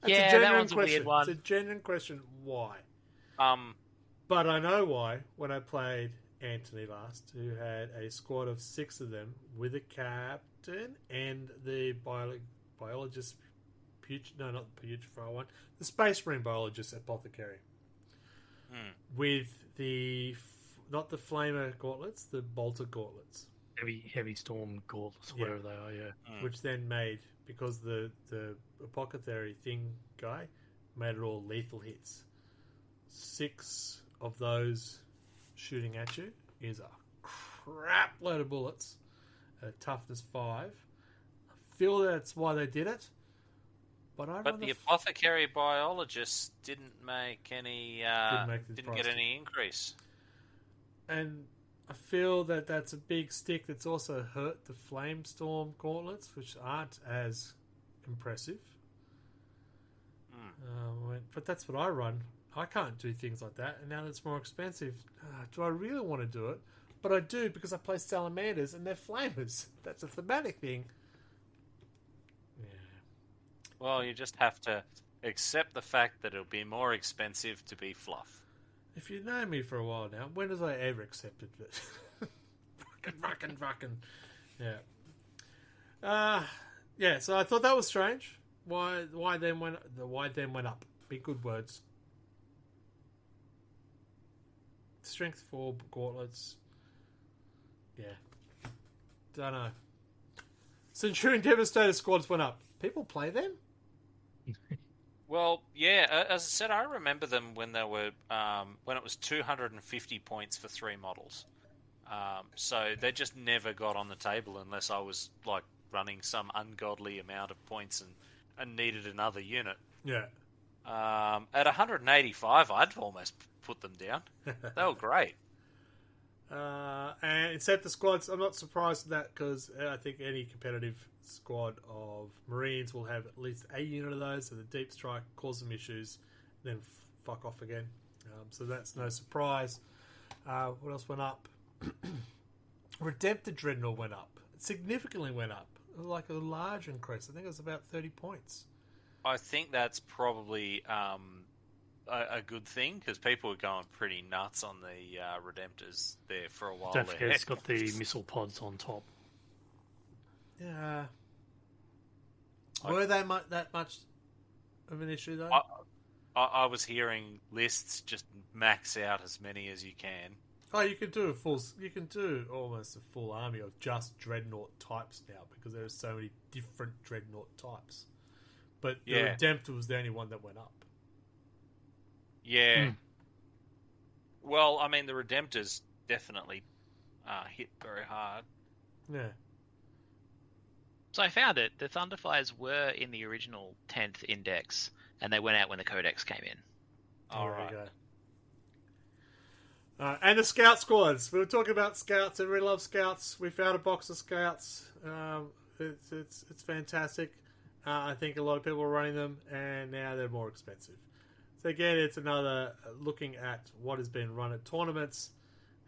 Speaker 1: That's
Speaker 3: Yeah,
Speaker 1: a
Speaker 3: that
Speaker 1: genuine
Speaker 3: one's a weird
Speaker 1: question.
Speaker 3: one.
Speaker 1: It's a genuine question. Why?
Speaker 4: Um,
Speaker 1: But I know why. When I played Anthony last, who had a squad of 6 of them with a captain and the biologist, no, not the putrefy one, the Space Marine biologist apothecary, with the not the flamer gauntlets, the bolter gauntlets,
Speaker 2: Heavy storm gauntlets,
Speaker 1: Yeah.
Speaker 2: whatever they are. Yeah.
Speaker 1: which then made, because the apothecary thing guy made it all lethal hits. 6 of those shooting at you is a crap load of bullets at a toughness 5. I feel that's why they did it, but
Speaker 4: but the apothecary biologist didn't make any didn't get any increase.
Speaker 1: and I feel that that's a big stick that's also hurt the Flamestorm gauntlets, which aren't as impressive. But that's what I run. I can't do things like that, and now that it's more expensive, do I really want to do it? But I do, because I play Salamanders and they're flamers. That's a thematic thing. Yeah.
Speaker 4: Well, you just have to accept the fact that it'll be more expensive to be fluff.
Speaker 1: If you know me for a while now, when have I ever accepted it? fucking. Yeah. Yeah. So I thought that was strange. Why then went up? Be good words. Strength 4 gauntlets. Yeah. Don't know. Centurion Devastator squads went up. People play them?
Speaker 4: Well, yeah. As I said, I remember them when they were when it was 250 points for 3 models. So they just never got on the table unless I was like running some ungodly amount of points and needed another unit.
Speaker 1: Yeah.
Speaker 4: At 185, I'd almost put them down. They were great.
Speaker 1: And except the squads, I'm not surprised at that because I think any competitive squad of Marines will have at least a unit of those, so the deep strike cause them issues, then fuck off again. So that's no surprise. What else went up? Redemptor Dreadnought went up. It significantly went up. Like a large increase. I think it was about 30 points.
Speaker 4: I think that's probably a good thing because people were going pretty nuts on the Redemptors there for a while.
Speaker 2: Don't forget, it's got the missile pods on top.
Speaker 1: Yeah. Were they that much of an issue though?
Speaker 4: I was hearing lists just max out as many as you can.
Speaker 1: Oh, you can do almost a full army of just Dreadnought types now because there are so many different Dreadnought types. But the Redemptor was the only one that went up.
Speaker 4: Yeah. Well, I mean, the Redemptors definitely hit very hard.
Speaker 1: Yeah.
Speaker 3: So I found it. The Thunderfires were in the original 10th index, and they went out when the Codex came in.
Speaker 4: All right.
Speaker 1: And the Scout squads. We were talking about Scouts. Everybody loves Scouts. We found a box of Scouts. It's fantastic. I think a lot of people are running them, and now they're more expensive. So again, it's another looking at what has been run at tournaments.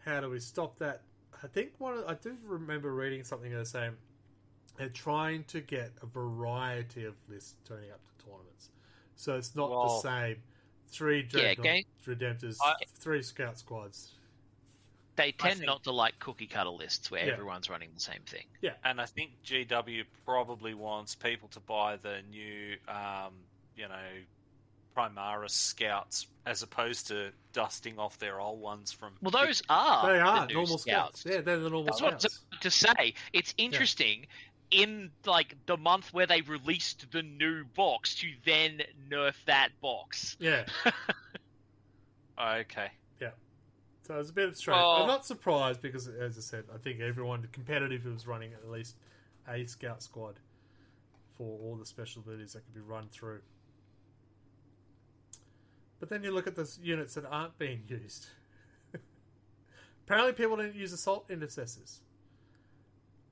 Speaker 1: How do we stop that? I think I do remember reading something that was saying they're trying to get a variety of lists turning up to tournaments. So it's not the same. 3 Redemptors, 3 Scout squads.
Speaker 3: They tend not to like cookie cutter lists where everyone's running the same thing.
Speaker 1: Yeah,
Speaker 4: and I think GW probably wants people to buy the new, Primaris Scouts as opposed to dusting off their old ones from.
Speaker 3: Well, those are the new
Speaker 1: normal scouts. Yeah, they're the normal Scouts.
Speaker 3: That's what to say. It's interesting. Yeah. In like the month where they released the new box to then nerf that box.
Speaker 1: Yeah.
Speaker 4: Okay.
Speaker 1: Yeah. So it's a bit strange. Well, I'm not surprised because, as I said, I think everyone competitive was running at least a Scout squad for all the special abilities that could be run through. But then you look at the units that aren't being used. Apparently people didn't use assault intercessors.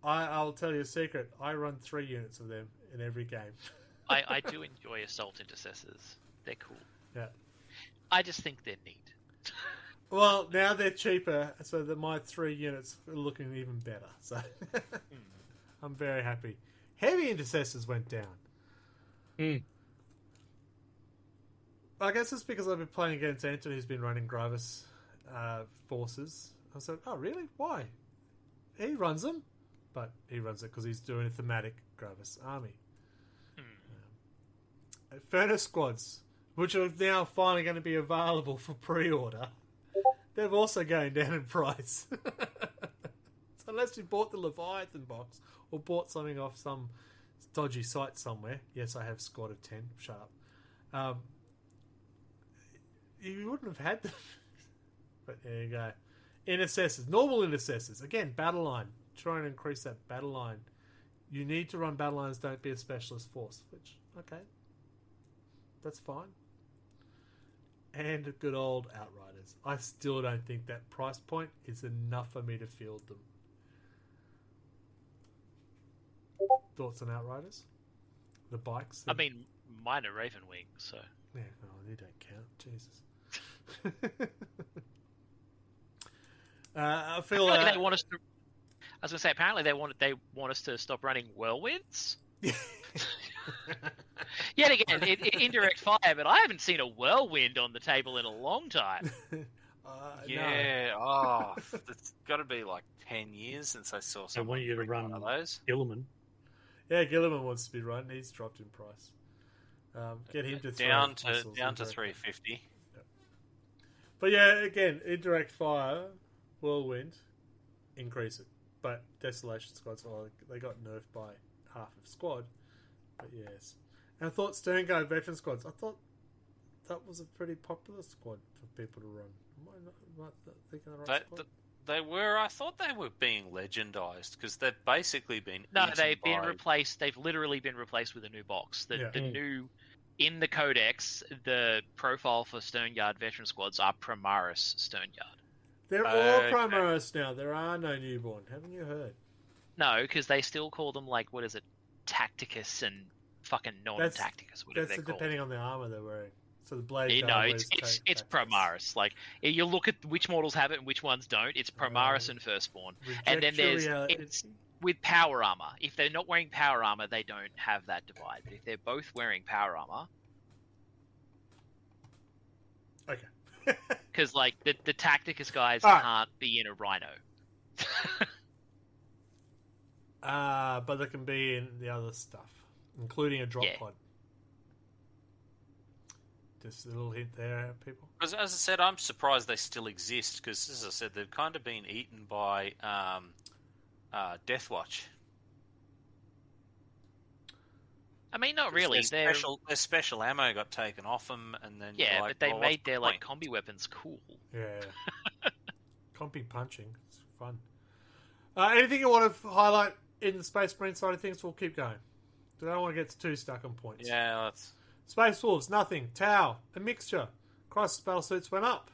Speaker 1: I'll tell you a secret. I run 3 units of them in every game.
Speaker 3: I do enjoy assault intercessors. They're cool.
Speaker 1: Yeah.
Speaker 3: I just think they're neat.
Speaker 1: Well, now they're cheaper, so that my 3 units are looking even better. So I'm very happy. Heavy intercessors went down. I guess it's because I've been playing against Anthony, who's been running Gravis forces. I said, "Oh, really? Why?" He runs them. But he runs it because he's doing a thematic Gravis army. Furnace squads, which are now finally going to be available for pre-order, they're also going down in price. So unless you bought the Leviathan box or bought something off some dodgy site somewhere, yes, I have squad of 10. Shut up. You wouldn't have had them. But there you go. Intercessors, normal intercessors. Again, battle line. Try and increase that battle line. You need to run battle lines, don't be a specialist force. Which, okay. That's fine. And good old Outriders. I still don't think that price point is enough for me to field them. Thoughts on Outriders? The bikes?
Speaker 3: I mean, mine are Raven Wing, so...
Speaker 1: Yeah, well, you don't count. Jesus. I feel
Speaker 3: like they want us to... I was going to say, apparently they want us to stop running whirlwinds. Yet again, indirect fire, but I haven't seen a whirlwind on the table in a long time.
Speaker 4: Yeah. No. Oh, Oh, it's got to be like 10 years since I saw
Speaker 2: I
Speaker 4: someone
Speaker 2: want you to
Speaker 4: bring
Speaker 2: run
Speaker 4: one of those.
Speaker 2: Gilliman.
Speaker 1: Yeah, Gilliman wants to be run. He's dropped in price. Get him to
Speaker 4: down
Speaker 1: throw missiles
Speaker 4: to
Speaker 1: indirectly.
Speaker 4: 350.
Speaker 1: But yeah, again, indirect fire, whirlwind, increase it. But desolation squads, they got nerfed by half of squad. But yes, and I thought Stern Guard veteran squads. I thought that was a pretty popular squad for people to run. Am I not thinking of the right squad?
Speaker 4: They were. I thought they were being legendized because they've basically been.
Speaker 3: No,
Speaker 4: eaten
Speaker 3: they've been
Speaker 4: by-
Speaker 3: replaced. They've literally been replaced with a new box. The
Speaker 1: Yeah.
Speaker 3: new in the codex, the profile for Sternguard veteran squads are Primaris Sternguard.
Speaker 1: They're all Primaris now. There are no newborn. Haven't you heard?
Speaker 3: No, because they still call them like what is it, Tacticus and fucking non-Tacticus, whatever
Speaker 1: That's
Speaker 3: they're called.
Speaker 1: depending on the armor they're wearing. So the blade.
Speaker 3: No,
Speaker 1: guard
Speaker 3: it's
Speaker 1: wears
Speaker 3: it's
Speaker 1: Tacticus.
Speaker 3: Primaris. Like you look at which models have it and which ones don't. It's Primaris and Firstborn, and then
Speaker 1: Reject
Speaker 3: there's
Speaker 1: your reality.
Speaker 3: it's with power armor. If they're not wearing power armor, they don't have that divide. But if they're both wearing power armor,
Speaker 1: Okay.
Speaker 3: because like the Tacticus guys
Speaker 1: Alright.
Speaker 3: can't be in a Rhino.
Speaker 1: But they can be in the other stuff, including a drop
Speaker 3: Yeah.
Speaker 1: pod. Just a little hint there, people.
Speaker 4: Because as I said, I'm surprised they still exist. Because as I said, they've kind of been eaten by Deathwatch.
Speaker 3: I mean, not really.
Speaker 4: Their special ammo got taken off them, and then
Speaker 3: Yeah,
Speaker 4: like,
Speaker 3: but they
Speaker 4: well, what's
Speaker 3: made
Speaker 4: the
Speaker 3: their like
Speaker 4: point?
Speaker 3: combi weapons cool.
Speaker 1: Yeah. Compy punching. It's fun. Anything you want to highlight in the Space Marine side of things? We'll keep going. I don't want to get too stuck on points.
Speaker 4: Yeah, that's.
Speaker 1: Space Wolves, nothing. Tau, a mixture. Crisis battle suits went up.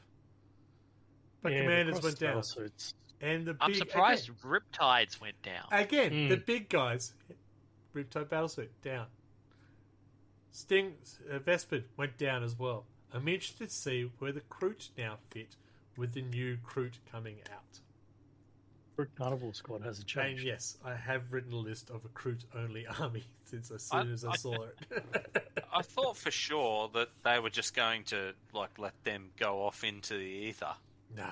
Speaker 1: But
Speaker 2: Yeah,
Speaker 1: commanders
Speaker 2: the
Speaker 1: went down.
Speaker 2: cross-suits.
Speaker 1: And the
Speaker 3: I'm
Speaker 1: big,
Speaker 3: surprised Riptides went down.
Speaker 1: Again, the big guys. Riptide battlesuit, down. Sting, Vespid went down as well. I'm interested to see where the Kroot now fit with the new Kroot coming out.
Speaker 2: Fruit Carnival Squad hasn't
Speaker 1: And
Speaker 2: changed.
Speaker 1: yes, I have written a list of a Kroot-only army since as soon as I saw it.
Speaker 4: I thought for sure that they were just going to like let them go off into the ether.
Speaker 1: No.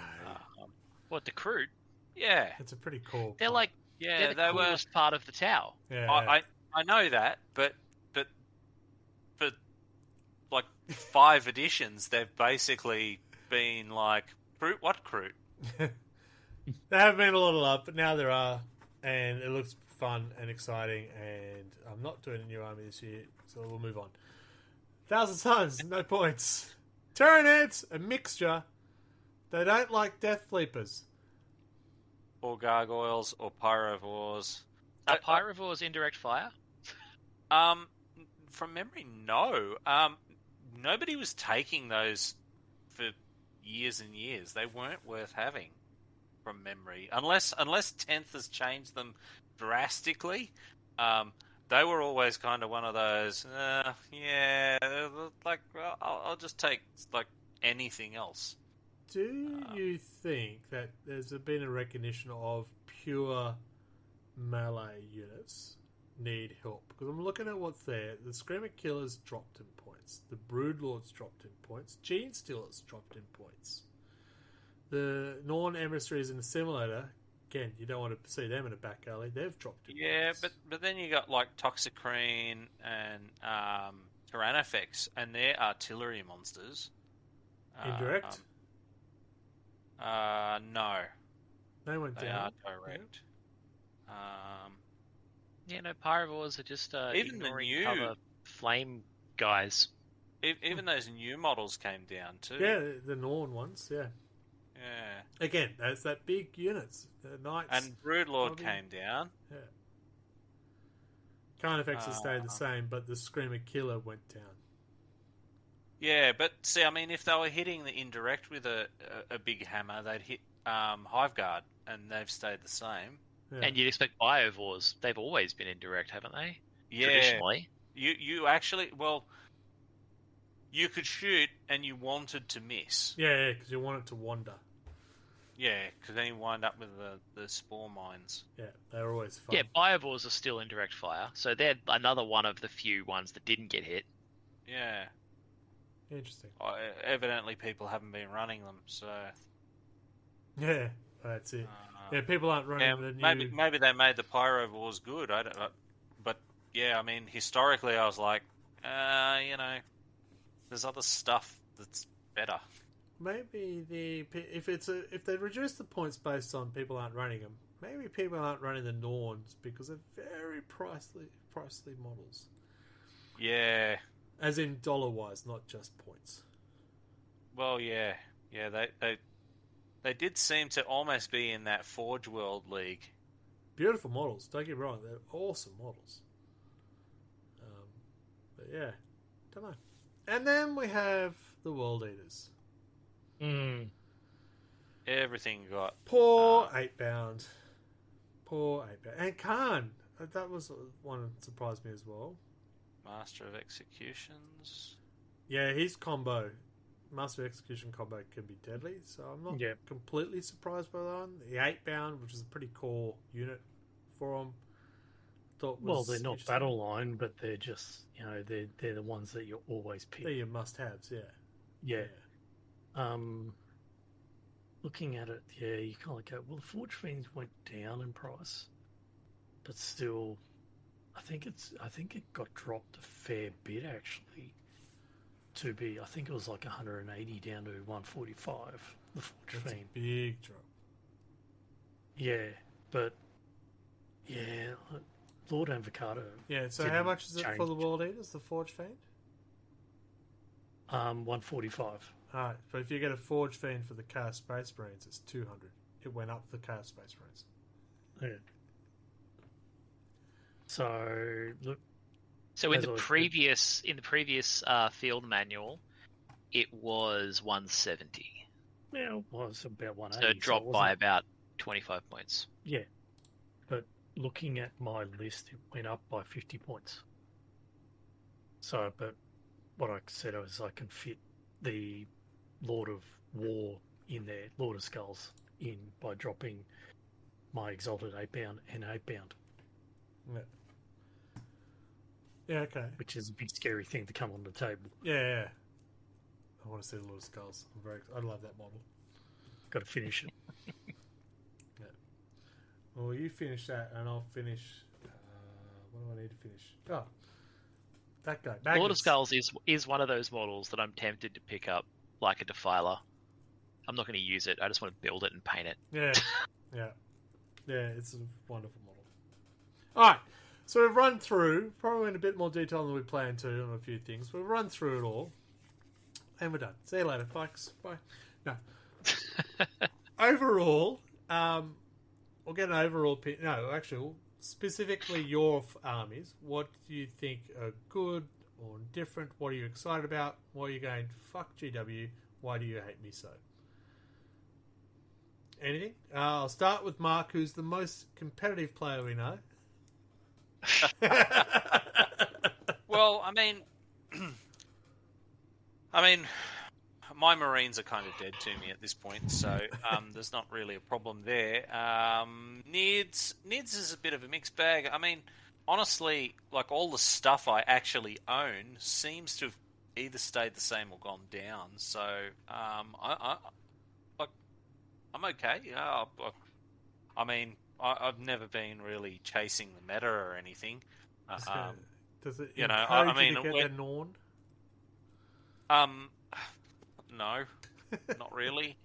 Speaker 3: What, the Kroot?
Speaker 4: Yeah,
Speaker 1: It's a pretty cool
Speaker 3: They're
Speaker 1: part.
Speaker 3: like
Speaker 4: yeah,
Speaker 3: they're the coolest part of the Tau.
Speaker 1: Yeah.
Speaker 4: I know that, but for like 5 editions, they've basically been like Kroot. What Kroot?
Speaker 1: There haven't been a lot of love, but now there are, and it looks fun and exciting, and I'm not doing a new army this year, so we'll move on. 1,000 Suns, no points. Tyranids, a mixture. They don't like Death Leapers.
Speaker 4: Or gargoyles, or pyrovores.
Speaker 3: Are Pyrovores indirect fire?
Speaker 4: From memory, no. Nobody was taking those for years and years. They weren't worth having, from memory, unless 10th has changed them drastically. They were always kind of one of those. Yeah, like I'll just take like anything else.
Speaker 1: Do you think that there's been a recognition of pure melee units need help? Because I'm looking at what's there. The Screamer Killers dropped in points. The Broodlords dropped in points. Gene Stealers dropped in points. The Norn Emissaries in the Simulator, again, you don't want to see them in a back alley. They've dropped in points.
Speaker 4: but then you got like Toxicrene and Tyrannofex, and they're artillery monsters.
Speaker 1: Indirect?
Speaker 4: No,
Speaker 1: They went
Speaker 4: they
Speaker 1: down.
Speaker 4: are direct.
Speaker 3: Yeah, no, Pyrovores are just
Speaker 4: Even the
Speaker 3: ignoring
Speaker 4: new-
Speaker 3: cover flame guys.
Speaker 4: Even those new models came down too.
Speaker 1: Yeah, the Norn ones, yeah.
Speaker 4: Yeah.
Speaker 1: Again, that's that big units. The Knights.
Speaker 4: And Broodlord
Speaker 1: Probably-
Speaker 4: came down.
Speaker 1: Yeah. Carnifex has stayed the same, but the Screamer Killer went down.
Speaker 4: Yeah, but see, I mean, if they were hitting the indirect with a big hammer, they'd hit Hiveguard, and they've stayed the same.
Speaker 1: Yeah.
Speaker 3: And you'd expect Biovores. They've always been indirect, haven't they?
Speaker 4: Yeah.
Speaker 3: Traditionally.
Speaker 4: You actually, well, you could shoot and you wanted to miss.
Speaker 1: Yeah, because you want it to wander.
Speaker 4: Yeah, because then you wind up with the spore mines.
Speaker 1: Yeah, they're always fun.
Speaker 3: Yeah, Biovores are still indirect fire, so they're another one of the few ones that didn't get hit.
Speaker 4: Yeah.
Speaker 1: Interesting.
Speaker 4: Evidently, people haven't been running them, so...
Speaker 1: Yeah. That's it. Yeah, people aren't running the new...
Speaker 4: Maybe they made the Pyro Wars good. I don't know. But, yeah, I mean, historically I was like, there's other stuff that's better.
Speaker 1: Maybe if they reduce the points based on people aren't running them, maybe people aren't running the Norns because they're very pricey models.
Speaker 4: Yeah.
Speaker 1: As in dollar-wise, not just points.
Speaker 4: Well, yeah. Yeah, they did seem to almost be in that Forge World League.
Speaker 1: Beautiful models, don't get me wrong, they're awesome models. But yeah, don't know. And then we have the World Eaters.
Speaker 4: Everything got...
Speaker 1: Poor 8-bound. And Khan. That was one that surprised me as well.
Speaker 4: Master of Executions.
Speaker 1: Yeah, his combo. Master of Execution combo can be deadly, so I'm not completely surprised by that one. The 8-bound, which is a pretty core unit for him.
Speaker 2: Well, they're not battle line, but they're just, they're the ones that you always pick.
Speaker 1: They're your must-haves,
Speaker 2: Yeah. Looking at it, you kind of go, well, the Forge Fiends went down in price, but still, I think it got dropped a fair bit actually. I think it was like 180 down to 145. The Forge Fiend.
Speaker 1: A big drop.
Speaker 2: Yeah, but Lord Avocado.
Speaker 1: Yeah, so how much is it for the World Eaters, the Forge Fiend?
Speaker 2: 145.
Speaker 1: Alright, but if you get a Forge Fiend for the Chaos Space Marines, it's 200. It went up for the Chaos Space Marines.
Speaker 2: Yeah. So look.
Speaker 3: So in the previous field manual, it was 170.
Speaker 2: Yeah, it was about 180.
Speaker 3: So it dropped by about 25 points.
Speaker 2: Yeah, but looking at my list, it went up by 50 points. So, but what I said was I can fit the Lord of War in there, Lord of Skulls in by dropping my Exalted 8-bound and 8-bound.
Speaker 1: Yeah. Yeah, okay.
Speaker 2: Which is a big scary thing to come on the table.
Speaker 1: Yeah. I want to see the Lord of Skulls. I love that model.
Speaker 2: Got to finish it.
Speaker 1: Yeah. Well, you finish that, and I'll finish. What do I need to finish? Oh, that guy. Magnus.
Speaker 3: Lord of Skulls is one of those models that I'm tempted to pick up, like a Defiler. I'm not going to use it. I just want to build it and paint it.
Speaker 1: Yeah. It's a wonderful model. All right. So we've run through, probably in a bit more detail than we planned to on a few things. We've run through it all. And we're done. See you later, folks. Bye. No. Overall, we'll get an overall opinion. No, actually, specifically your armies. What do you think are good or different? What are you excited about? What are you going, fuck GW? Why do you hate me so? Anything? I'll start with Mark, who's the most competitive player we know.
Speaker 4: Well, I mean, my Marines are kind of dead to me at this point, so there's not really a problem there. Nids is a bit of a mixed bag. I mean, honestly, like all the stuff I actually own seems to have either stayed the same or gone down. So I'm okay. I mean, I've never been really chasing the meta or anything.
Speaker 1: Does it
Speaker 4: you know?
Speaker 1: I mean, to get a Norn?
Speaker 4: No, not really.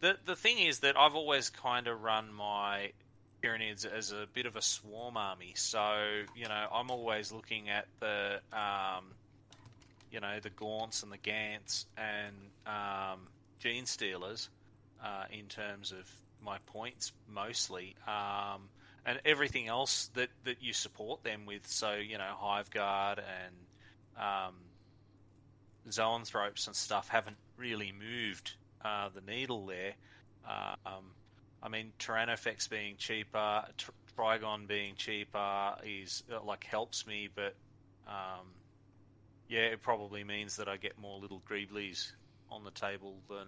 Speaker 4: The thing is that I've always kind of run my Tyranids as a bit of a swarm army. So I'm always looking at the the Gaunts and the Gants and Gene Stealers. In terms of my points, mostly, and everything else that you support them with. So Hive Guard and Zoanthropes and stuff haven't really moved the needle there. I mean, Tyrannofex being cheaper, Trigon being cheaper is helps me, but it probably means that I get more little Greeblies on the table than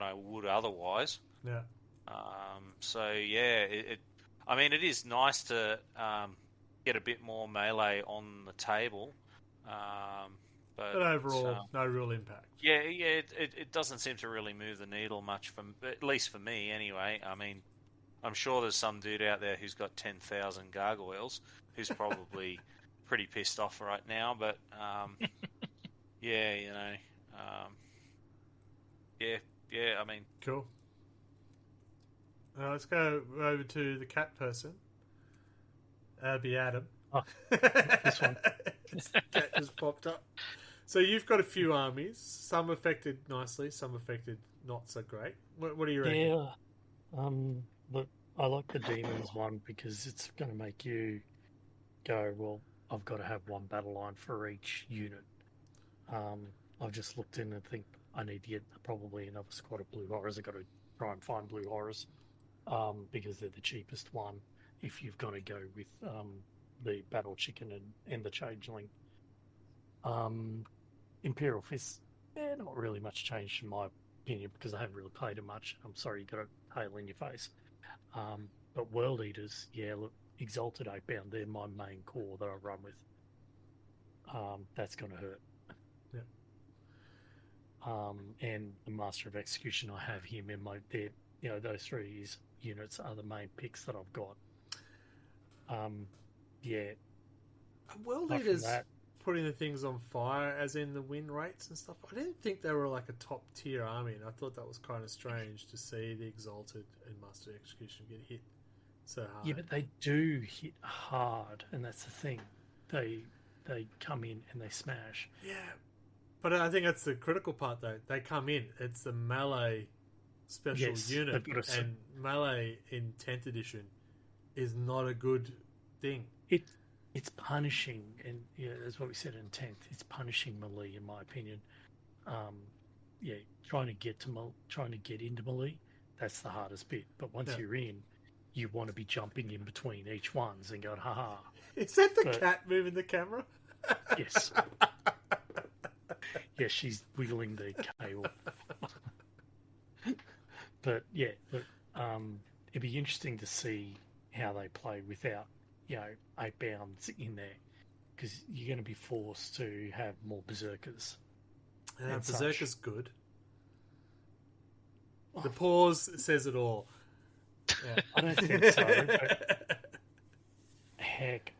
Speaker 4: I would otherwise.
Speaker 1: Yeah.
Speaker 4: It is nice to get a bit more melee on the table. But
Speaker 1: overall, no real impact.
Speaker 4: Yeah, it doesn't seem to really move the needle much, at least for me anyway. I mean, I'm sure there's some dude out there who's got 10,000 gargoyles who's probably pretty pissed off right now, but yeah, you know, yeah, I mean...
Speaker 1: Cool. Let's go over to the cat person. That'd be Adam.
Speaker 2: Oh, this one.
Speaker 1: Cat just popped up. So you've got a few armies. Some affected nicely, some affected not so great. What do you reckon?
Speaker 2: Yeah. Look, I like the demons one because it's going to make you go, well, I've got to have one battle line for each unit. I've just looked in and think I need to get probably another squad of blue horrors. I've got to try and find blue horrors because they're the cheapest one if you've got to go with the battle chicken and the changeling. Imperial Fist, not really much changed in my opinion because I haven't really played it much. I'm sorry, you got a hail in your face. But World Eaters, yeah, look, Exalted 8-bound, they're my main core that I run with. That's going to hurt.
Speaker 1: Yeah.
Speaker 2: And the Master of Execution, I have him in my... those three units are the main picks that I've got. Yeah.
Speaker 1: World Eaters putting the things on fire, as in the win rates and stuff. I didn't think they were like a top tier army, and I thought that was kind of strange to see the Exalted and Master of Execution get hit so hard.
Speaker 2: Yeah, but they do hit hard, and that's the thing. They come in and they smash.
Speaker 1: Yeah, but I think that's the critical part, though. They come in. It's the melee special unit, and melee in 10th edition is not a good thing.
Speaker 2: It's punishing, and yeah, that's what we said in 10th. It's punishing melee, in my opinion. Trying to get into melee, that's the hardest bit. But once you're in, you want to be jumping in between each ones and going, haha.
Speaker 1: Is that the cat moving the camera?
Speaker 2: Yes. Yeah, she's wiggling the cable. But yeah, look, it'd be interesting to see how they play without 8 bounds in there, because you're going to be forced to have more berserkers.
Speaker 1: Berserker's good. The pause says it all.
Speaker 2: Yeah. I don't think so. But heck,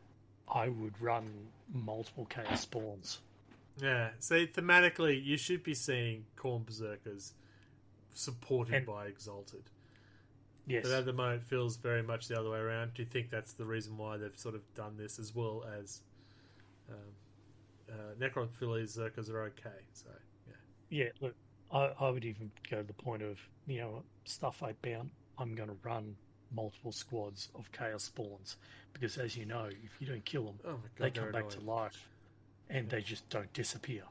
Speaker 2: I would run multiple chaos spawns.
Speaker 1: Yeah, see, thematically, you should be seeing Khorne berserkers supported by Exalted.
Speaker 2: Yes.
Speaker 1: But at the moment, it feels very much the other way around. Do you think that's the reason why they've sort of done this, as well as Necrophilies Zerkers are okay? So
Speaker 2: yeah. Look, I would even go to the point of stuff 8-bound. I'm going to run multiple squads of chaos spawns because, as you know, if you don't kill them, they come back to life, and they just don't disappear.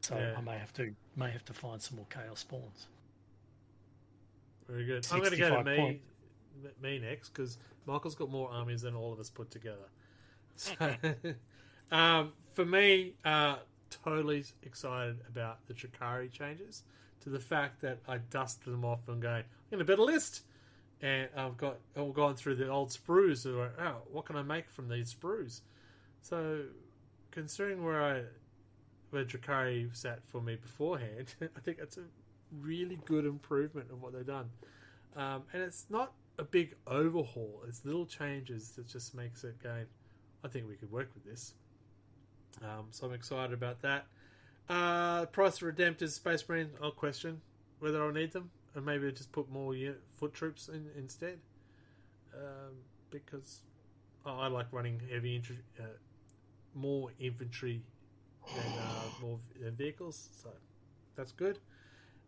Speaker 2: So I may have to find some more chaos spawns.
Speaker 1: Very good. I'm going to go to me next, because Michael's got more armies than all of us put together. So, for me, totally excited about the Drukhari changes, to the fact that I dusted them off and going, I'm going to build a list. And I've gone through the old sprues. And went, what can I make from these sprues? So, considering where Drukhari sat for me beforehand, I think that's a really good improvement of what they've done. And it's not a big overhaul. It's little changes that just makes it going, I think we could work with this. So I'm excited about that. Price of Redemptors, Space Marine, I'll question whether I'll need them, and maybe just put more foot troops in instead. Because I like running more infantry than more vehicles, so that's good.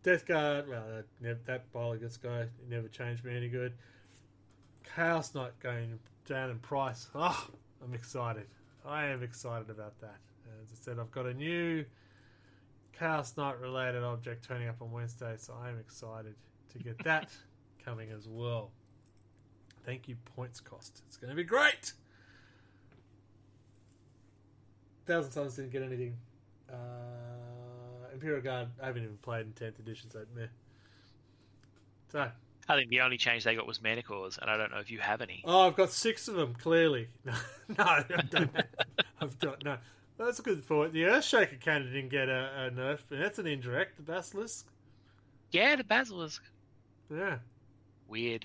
Speaker 1: Death Guard, well, that Biologus guy never changed me any good. Chaos Knight going down in price. Oh, I'm excited. I am excited about that. As I said, I've got a new Chaos Knight related object turning up on Wednesday, so I am excited to get that coming as well. Thank you, points cost. It's going to be great. 1,000 Suns didn't get anything. Imperial Guard, I haven't even played in 10th edition, so meh. So,
Speaker 3: I think the only change they got was mana cores, and I don't know if you have any.
Speaker 1: Oh, I've got 6 of them, clearly. No, I don't. That's a good thought. The Earthshaker cannon didn't get a nerf, and that's an indirect. The Basilisk.
Speaker 3: Yeah, the Basilisk.
Speaker 1: Yeah.
Speaker 3: Weird.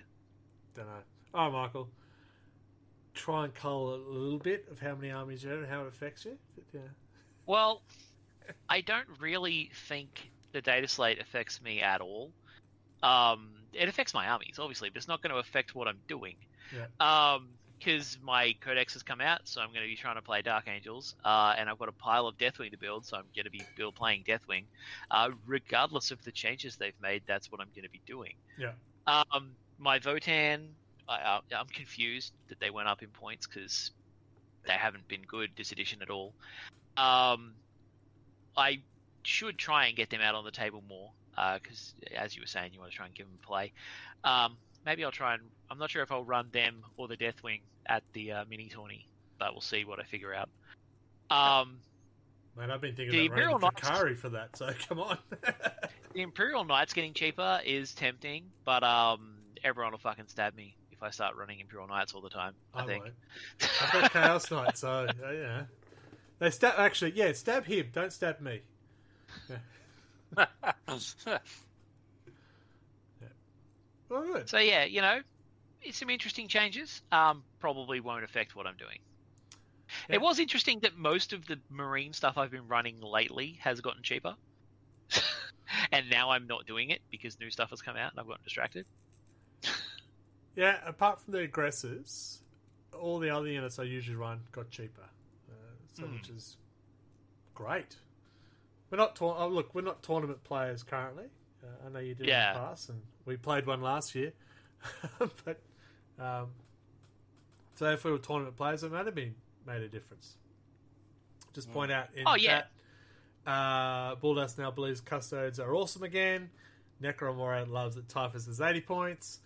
Speaker 1: Don't know. All right, Michael. Try and cull a little bit of how many armies you have and how it affects you. But, yeah.
Speaker 3: Well, I don't really think the data slate affects me at all. It affects my armies, obviously, but it's not going to affect what I'm doing.
Speaker 1: Yeah.
Speaker 3: Because my codex has come out, so I'm going to be trying to play Dark Angels, and I've got a pile of Deathwing to build, so I'm going to be playing Deathwing. Regardless of the changes they've made, that's what I'm going to be doing.
Speaker 1: Yeah.
Speaker 3: My Votan, I'm confused that they went up in points because they haven't been good this edition at all. I should try and get them out on the table more, because as you were saying, you want to try and give them a play. Maybe I'll try and... I'm not sure if I'll run them or the Deathwing at the mini tourney, but we'll see what I figure out.
Speaker 1: Man, I've been thinking about running Drukhari for that, so come on.
Speaker 3: The Imperial Knights getting cheaper is tempting, but everyone will fucking stab me if I start running Imperial Knights all the time, I think.
Speaker 1: Won't. I've got Chaos Knights, so, yeah. They stab... Actually, yeah, stab him. Don't stab me. Yeah. Well, good.
Speaker 3: So yeah, it's some interesting changes. Probably won't affect what I'm doing. Yeah. It was interesting that most of the marine stuff I've been running lately has gotten cheaper. And now I'm not doing it because new stuff has come out and I've gotten distracted.
Speaker 1: Yeah, apart from the aggressors, all the other units I usually run got cheaper. Which is great. We're not we're not tournament players currently. I know you did in the past, and we played one last year. But so if we were tournament players, it might have made a difference. Just point out in chat, Bulldust now believes Custodes are awesome again. Necromora loves that Typhus is 80 points.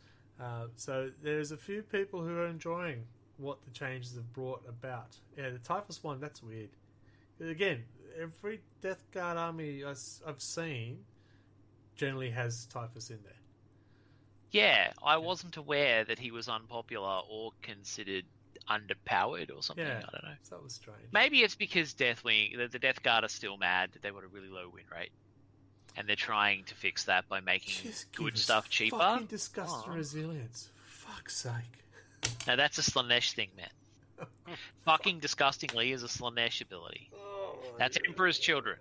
Speaker 1: So there's a few people who are enjoying what the changes have brought about. Yeah, the Typhus one, that's weird. Again, every Death Guard army I've seen generally has Typhus in there.
Speaker 3: Yeah, I wasn't aware that he was unpopular or considered underpowered or something.
Speaker 1: Yeah,
Speaker 3: I don't know.
Speaker 1: So that was strange.
Speaker 3: Maybe it's because the Death Guard are still mad that they've got a really low win rate. And they're trying to fix that by making good stuff cheaper.
Speaker 1: Fucking disgust and resilience. For fuck's sake.
Speaker 3: No, that's a Slanesh thing, man. Fucking disgustingly is a Slanesh ability. That's Emperor's Children.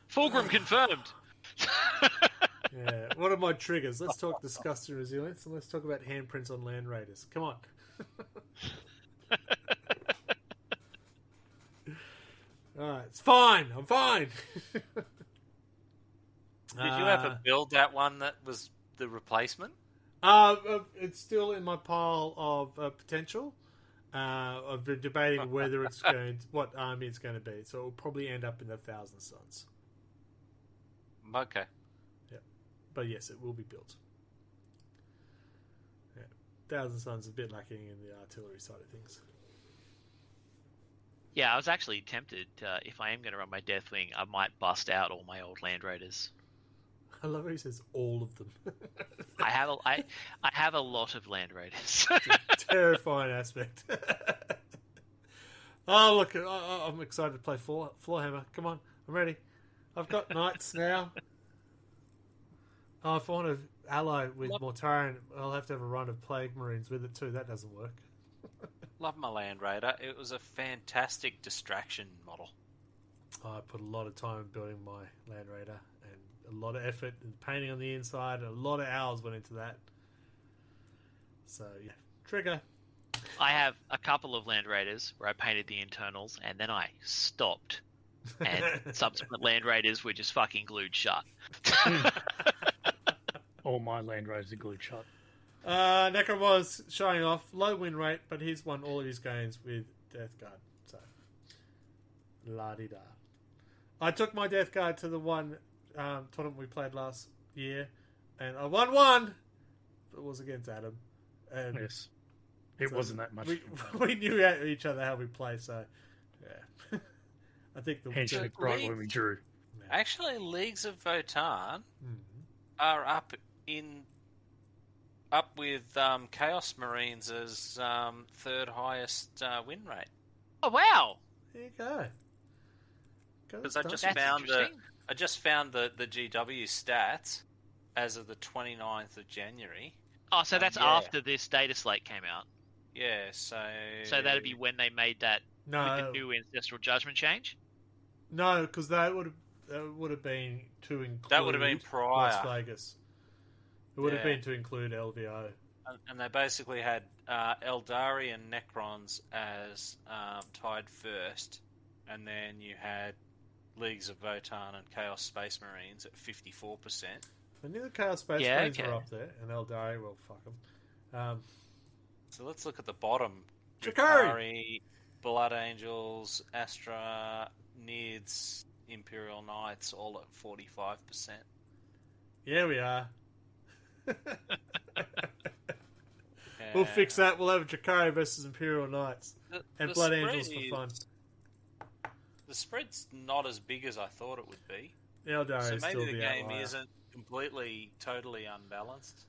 Speaker 3: Fulgrim confirmed.
Speaker 1: Yeah. What are my triggers? Let's talk disgust and resilience, and let's talk about handprints on Land Raiders. Come on. Alright, it's fine. I'm fine.
Speaker 4: Did you ever build that one that was the replacement?
Speaker 1: It's still in my pile of potential. I've been debating whether it's what army it's going to be. So it will probably end up in the Thousand Suns.
Speaker 4: Okay.
Speaker 1: Yeah, but yes, it will be built. Yeah, Thousand Suns is a bit lacking in the artillery side of things.
Speaker 3: Yeah, I was actually tempted. If I am going to run my Deathwing, I might bust out all my old Land Raiders.
Speaker 1: I love how he says all of them.
Speaker 3: I have a lot of Land Raiders.
Speaker 1: Terrifying aspect. Oh, look, I'm excited to play Floorhammer. Come on, I'm ready. I've got Knights now. Oh, if I want to ally with Mortarion, I'll have to have a run of Plague Marines with it too. That doesn't work.
Speaker 4: Love my Land Raider. It was a fantastic distraction model.
Speaker 1: I put a lot of time building my Land Raider and a lot of effort and painting on the inside, and a lot of hours went into that. So, yeah. Trigger.
Speaker 3: I have a couple of Land Raiders where I painted the internals and then I stopped. And subsequent Land Raiders were just fucking glued shut.
Speaker 2: All my Land Raiders are glued shut.
Speaker 1: Necro was showing off low win rate, but he's won all of his games with Death Guard. So, la-di-da. I took my Death Guard to the one tournament we played last year, and I won one. It was against Adam. And
Speaker 2: yes, it wasn't that much.
Speaker 1: We knew each other how we play, so yeah. I think the
Speaker 2: handshake right when we drew.
Speaker 4: Actually, Leagues of Votan are up with Chaos Marines as third highest win rate.
Speaker 3: Oh wow!
Speaker 1: There you go.
Speaker 4: Because I just
Speaker 3: That's
Speaker 4: found
Speaker 3: interesting.
Speaker 4: the GW stats as of the 29th of January.
Speaker 3: Oh, so that's after this data slate came out.
Speaker 4: Yeah, so
Speaker 3: that'd be when they made that with the new ancestral judgment change.
Speaker 1: No, because that would have been to include.
Speaker 4: That would have been prior
Speaker 1: Las Vegas. It would have been to include LVO.
Speaker 4: And they basically had Aeldari and Necrons as tied first, and then you had Leagues of Votann and Chaos Space Marines at 54%.
Speaker 1: I knew the Chaos Space Marines were up there, and Aeldari, well, fuck them.
Speaker 4: So let's look at the bottom.
Speaker 1: Drukhari,
Speaker 4: Blood Angels, Astra, Nids, Imperial Knights, all at 45%.
Speaker 1: Yeah, we are. We'll fix that. We'll have Drukhari versus Imperial Knights and Blood Angels for fun.
Speaker 4: The spread's not as big as I thought it would be.
Speaker 1: Eldari
Speaker 4: so
Speaker 1: is
Speaker 4: maybe
Speaker 1: still
Speaker 4: the game
Speaker 1: outlier.
Speaker 4: isn't completely, totally unbalanced.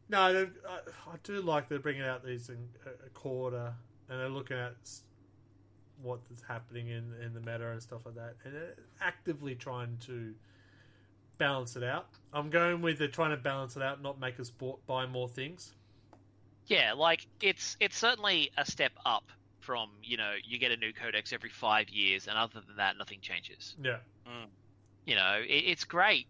Speaker 1: No, I do like they're bringing out these in a quarter, and they're looking at what is happening in the meta and stuff like that, and they're actively trying to balance it out. I'm going with they're trying to balance it out, not make us buy more things.
Speaker 3: Yeah, like it's certainly a step up from, you know, you get a new codex every 5 years, and other than that, nothing changes.
Speaker 1: Yeah.
Speaker 3: You know, it's great.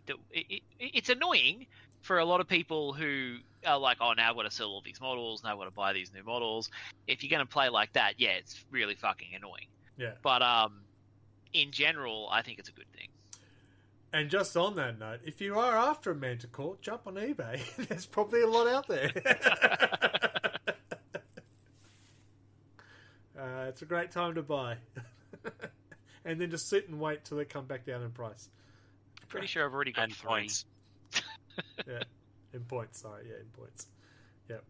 Speaker 3: It's annoying for a lot of people who are like, oh, now I've got to sell all these models, now I've got to buy these new models. If you're going to play like that, yeah, it's really fucking annoying.
Speaker 1: Yeah.
Speaker 3: But in general, I think it's a good thing.
Speaker 1: And just on that note, if you are after a Manticore, jump on eBay. There's probably a lot out there. It's a great time to buy. And then just sit and wait till they come back down in price.
Speaker 3: Pretty sure I've already got 3.
Speaker 4: Points.
Speaker 1: Yeah, in points. Sorry, yeah, in points. Yep.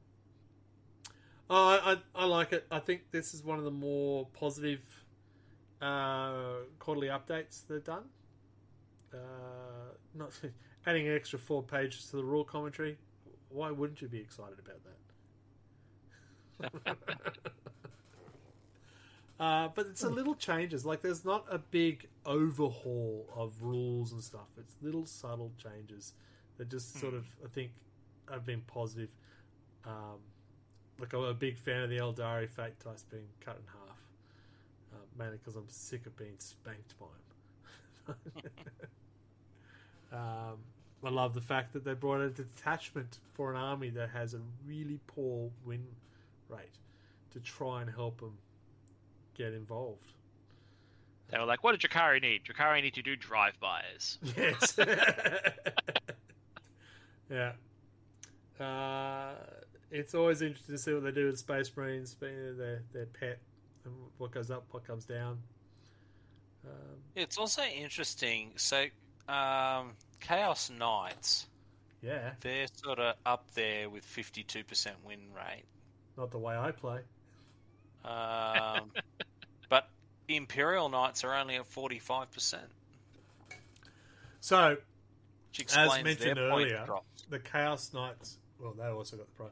Speaker 1: Oh, I like it. I think this is one of the more positive quarterly updates they've done. Not adding an extra 4 pages to the rule commentary. Why wouldn't you be excited about that? But it's a little changes. Like, there's not a big overhaul of rules and stuff. It's little subtle changes that just sort of, I think, have been positive. Like, I'm a big fan of the Aeldari fate dice being cut in half, mainly because I'm sick of being spanked by him. I love the fact that they brought a detachment for an army that has a really poor win rate to try and help them get involved.
Speaker 3: They were like, what did Drukhari need? Drukhari need to do drive-bys.
Speaker 1: Yes. Yeah. It's always interesting to see what they do with Space Marines, being their pet, and what goes up, what comes down.
Speaker 4: It's also interesting. So, Chaos Knights,
Speaker 1: Yeah.
Speaker 4: they're sort of up there with 52% win rate.
Speaker 1: Not the way I play.
Speaker 4: But Imperial Knights are only at 45%.
Speaker 1: So,
Speaker 4: Which explains
Speaker 1: as mentioned
Speaker 4: their point
Speaker 1: earlier,
Speaker 4: drop.
Speaker 1: the Chaos Knights, well, they also got the prize.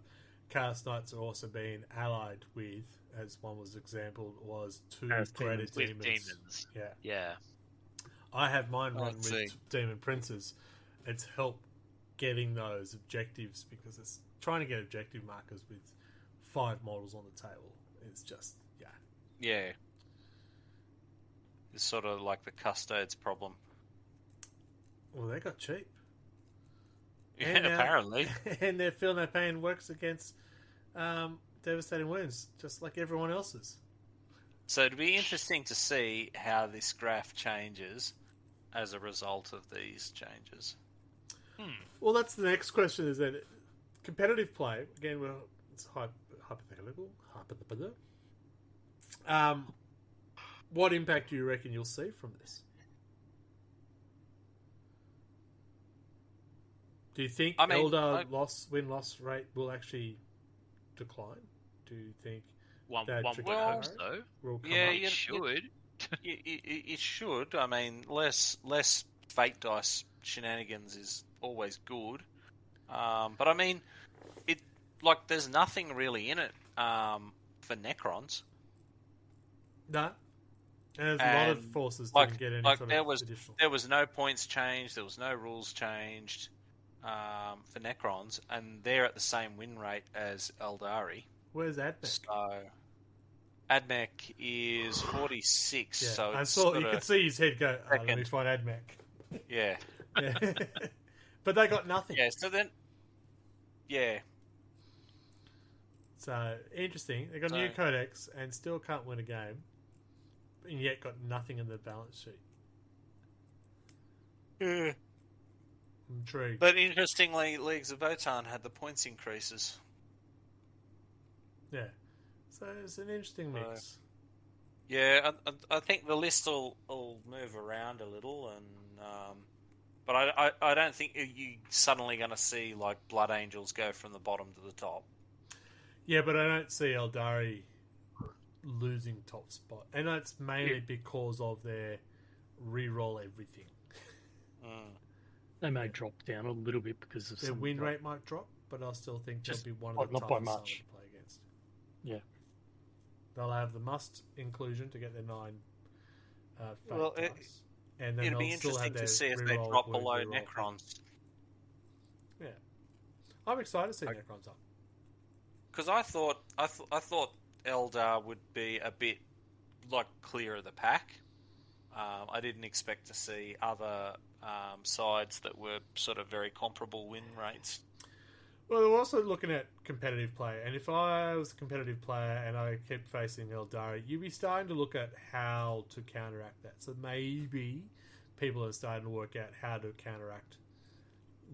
Speaker 1: Chaos Knights are also being allied with, as one was example, was 2 greater
Speaker 3: With demons.
Speaker 1: Yeah.
Speaker 3: Yeah.
Speaker 1: I have mine run
Speaker 4: Let's
Speaker 1: with
Speaker 4: see.
Speaker 1: Demon Princes. It's helped getting those objectives because it's trying to get objective markers with 5 models on the table. It's just, yeah.
Speaker 4: Yeah. It's sort of like the Custodes problem.
Speaker 1: Well, they got cheap.
Speaker 4: Yeah,
Speaker 1: And,
Speaker 4: apparently.
Speaker 1: And their Feel No Pain works against devastating wounds, just like everyone else's.
Speaker 4: So it'd be interesting to see how this graph changes as a result of these changes.
Speaker 1: Well, that's the next question, is that competitive play, again, well, it's hypothetical. What impact do you reckon you'll see from this? Do you think Eldar win-loss rate will actually decline? Do you think
Speaker 3: One
Speaker 1: that
Speaker 3: would hope so.
Speaker 1: will come
Speaker 4: Yeah,
Speaker 1: up?
Speaker 3: It should.
Speaker 4: It should. I mean, less fate dice shenanigans is always good. But I mean, there's nothing really in it for Necrons.
Speaker 1: No. And there's a lot of forces didn't get any sort of additional.
Speaker 4: There was no points changed. There was no rules changed for Necrons, and they're at the same win rate as Aeldari.
Speaker 1: Where's Admech?
Speaker 4: So Admech is 46.
Speaker 1: Yeah,
Speaker 4: so
Speaker 1: I saw you could see his head go. Oh, let me find Admech.
Speaker 4: Yeah.
Speaker 1: But they got nothing.
Speaker 4: Yeah. So then, yeah.
Speaker 1: So interesting. They got a new codex and still can't win a game, and yet got nothing in the balance sheet.
Speaker 4: Yeah.
Speaker 1: I'm intrigued.
Speaker 4: But interestingly, Leagues of Votann had the points increases.
Speaker 1: Yeah. So it's an interesting mix.
Speaker 4: Yeah, I think the list will move around a little, and but I don't think you're suddenly going to see like Blood Angels go from the bottom to the top.
Speaker 1: Yeah, but I don't see Aeldari losing top spot, and that's mainly because of their re-roll everything.
Speaker 2: They may drop down a little bit because of
Speaker 1: their win rate might drop, but I still think they'll be one of the
Speaker 2: not by
Speaker 1: toughest
Speaker 2: much
Speaker 1: to play against.
Speaker 2: Yeah,
Speaker 1: they'll have the must inclusion to get their 9.
Speaker 4: Well,
Speaker 1: and then
Speaker 4: it'll be interesting to see if they drop below Necrons.
Speaker 1: Yeah, I'm excited to see Necrons up.
Speaker 4: Because I thought Eldar would be a bit like clear of the pack. I didn't expect to see other sides that were sort of very comparable win rates.
Speaker 1: Well, we're also looking at competitive play, and if I was a competitive player and I kept facing Aeldari, you'd be starting to look at how to counteract that. So maybe people are starting to work out how to counteract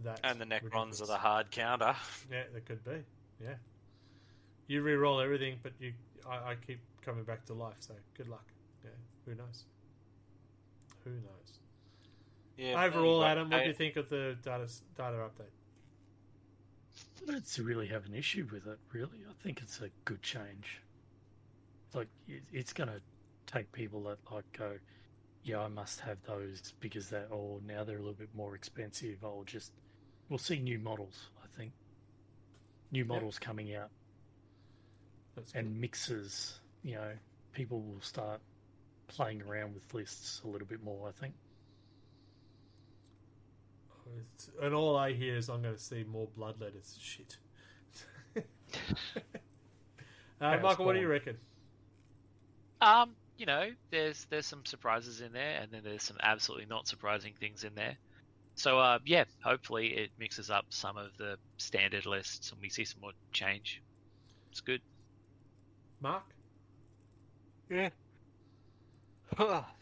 Speaker 1: that.
Speaker 4: And the Necrons are the hard counter.
Speaker 1: Yeah, that could be. Yeah. You re-roll everything, but I keep coming back to life, so good luck. Yeah, who knows? Who knows? Yeah. Overall, Adam, what do you think of the data update?
Speaker 2: I don't really have an issue with it, really. I think it's a good change. Like, it's going to take people that like go, yeah, I must have those because now they're a little bit more expensive. We'll see new models, I think. New models coming out. And mixes, people will start playing around with lists a little bit more, I think.
Speaker 1: And all I hear is I'm going to see more bloodletters. Shit. Michael, what do you reckon?
Speaker 3: There's some surprises in there, and then there's some absolutely not surprising things in there. So, hopefully it mixes up some of the standard lists and we see some more change. It's good.
Speaker 1: Mark?
Speaker 4: Yeah.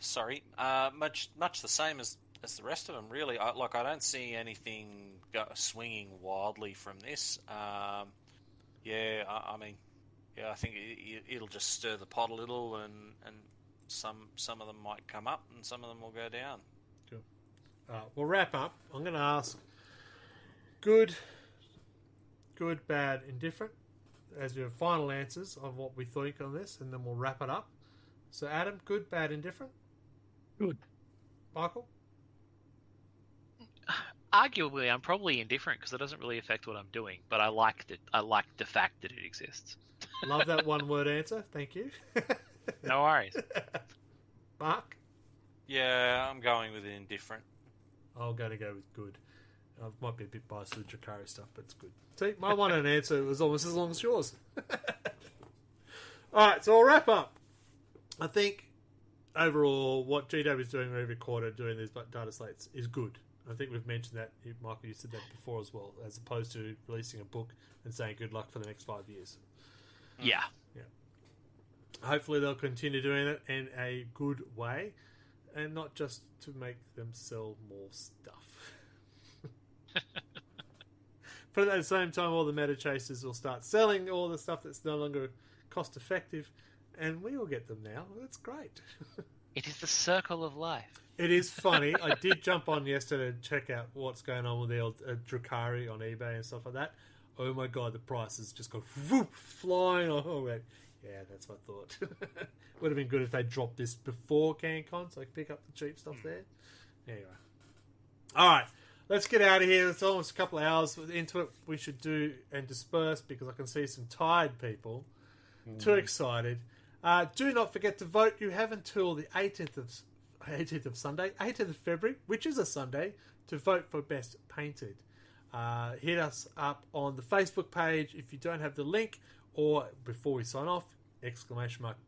Speaker 4: Sorry. Much the same as the rest of them, really. I don't see anything swinging wildly from this. I think it'll just stir the pot a little, and some of them might come up, and some of them will go down.
Speaker 1: Cool. We'll wrap up. I'm going to ask good, bad, indifferent as your final answers of what we think on this, and then we'll wrap it up. So, Adam, good, bad, indifferent?
Speaker 2: Good.
Speaker 1: Michael?
Speaker 3: Arguably, I'm probably indifferent because it doesn't really affect what I'm doing, but I like the fact that it exists.
Speaker 1: Love that one-word answer. Thank you.
Speaker 3: No worries.
Speaker 1: Mark?
Speaker 4: Yeah, I'm going with indifferent.
Speaker 1: I'm going to go with good. I might be a bit biased with the Drukhari stuff, but it's good. See, my one and answer was almost as long as yours. Alright, so I'll wrap up. I think, overall, what GW is doing every quarter, doing these data slates, is good. I think we've mentioned that. Michael, you said that before as well, as opposed to releasing a book and saying good luck for the next 5 years.
Speaker 3: Yeah.
Speaker 1: Hopefully they'll continue doing it in a good way, and not just to make them sell more stuff. But at the same time, all the meta chasers will start selling all the stuff that's no longer cost effective, and we all get them now. That's great.
Speaker 3: It is the circle of life.
Speaker 1: It is funny. I did jump on yesterday to check out what's going on with the Drukhari on eBay and stuff like that. Oh my god, the prices just go whoop, flying. Oh, wait. Yeah, that's what I thought. Would have been good if they dropped this before CanCon, so I could pick up the cheap stuff there. Anyway. Alright, let's get out of here. It's almost a couple of hours into it. We should do and disperse because I can see some tired people. Too excited. Do not forget to vote. You have until the 18th of February, which is a Sunday, to vote for Best Painted. Hit us up on the Facebook page if you don't have the link, or before we sign off,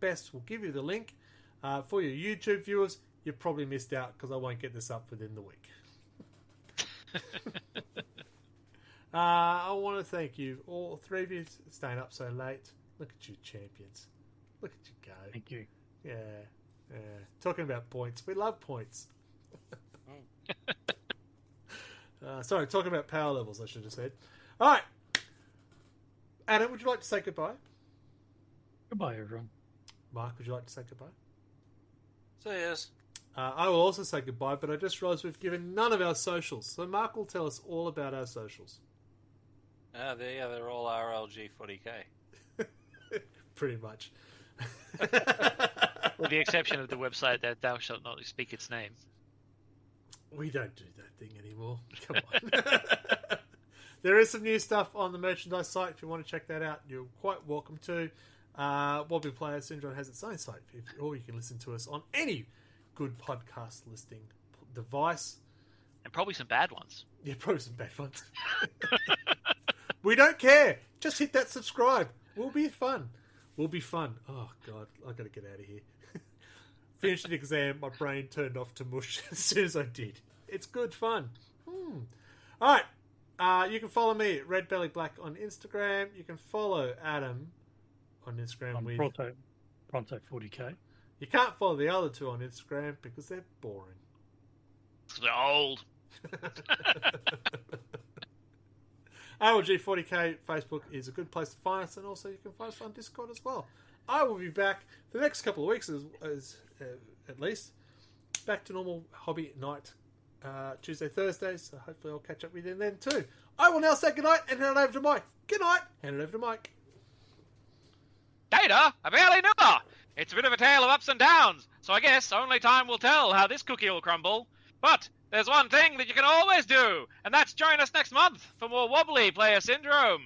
Speaker 1: !best will give you the link. For your YouTube viewers, you probably missed out because I won't get this up within the week. I want to thank you, all three of you, staying up so late. Look at you, champions. Look at you go.
Speaker 2: Thank you.
Speaker 1: Yeah. Talking about points. We love points. Sorry, talking about power levels, I should have said. All right. Adam, would you like to say goodbye?
Speaker 2: Goodbye, everyone.
Speaker 1: Mark, would you like to say goodbye?
Speaker 4: So yes.
Speaker 1: I will also say goodbye, but I just realised we've given none of our socials. So Mark will tell us all about our socials.
Speaker 4: They're all RLG40K.
Speaker 1: Pretty much.
Speaker 3: With the exception of the website that thou shalt not speak its name.
Speaker 1: We don't do that thing anymore. Come on. There is some new stuff on the merchandise site. If you want to check that out, you're quite welcome to. Wobbly Player Syndrome has its own site, or you can listen to us on any good podcast listing device.
Speaker 3: And probably some bad ones.
Speaker 1: Yeah, probably some bad ones. We don't care. Just hit that subscribe. We'll be fun. Oh, God. I've got to get out of here. Finished an exam. My brain turned off to mush as soon as I did. It's good fun. All right. You can follow me at RedBellyBlack on Instagram. You can follow Adam on Instagram with
Speaker 2: Pronto40K.
Speaker 1: You can't follow the other two on Instagram because they're boring.
Speaker 3: They're old.
Speaker 1: RLG40K Facebook is a good place to find us, and also you can find us on Discord as well. I will be back for the next couple of weeks, as at least. Back to normal hobby night, Tuesday, Thursdays, so hopefully I'll catch up with you then too. I will now say goodnight and hand it over to Mike. Good night. Hand it over to Mike.
Speaker 3: Data? I barely knew her. It's a bit of a tale of ups and downs, so I guess only time will tell how this cookie will crumble. But there's one thing that you can always do, and that's join us next month for more Wobbly Player Syndrome.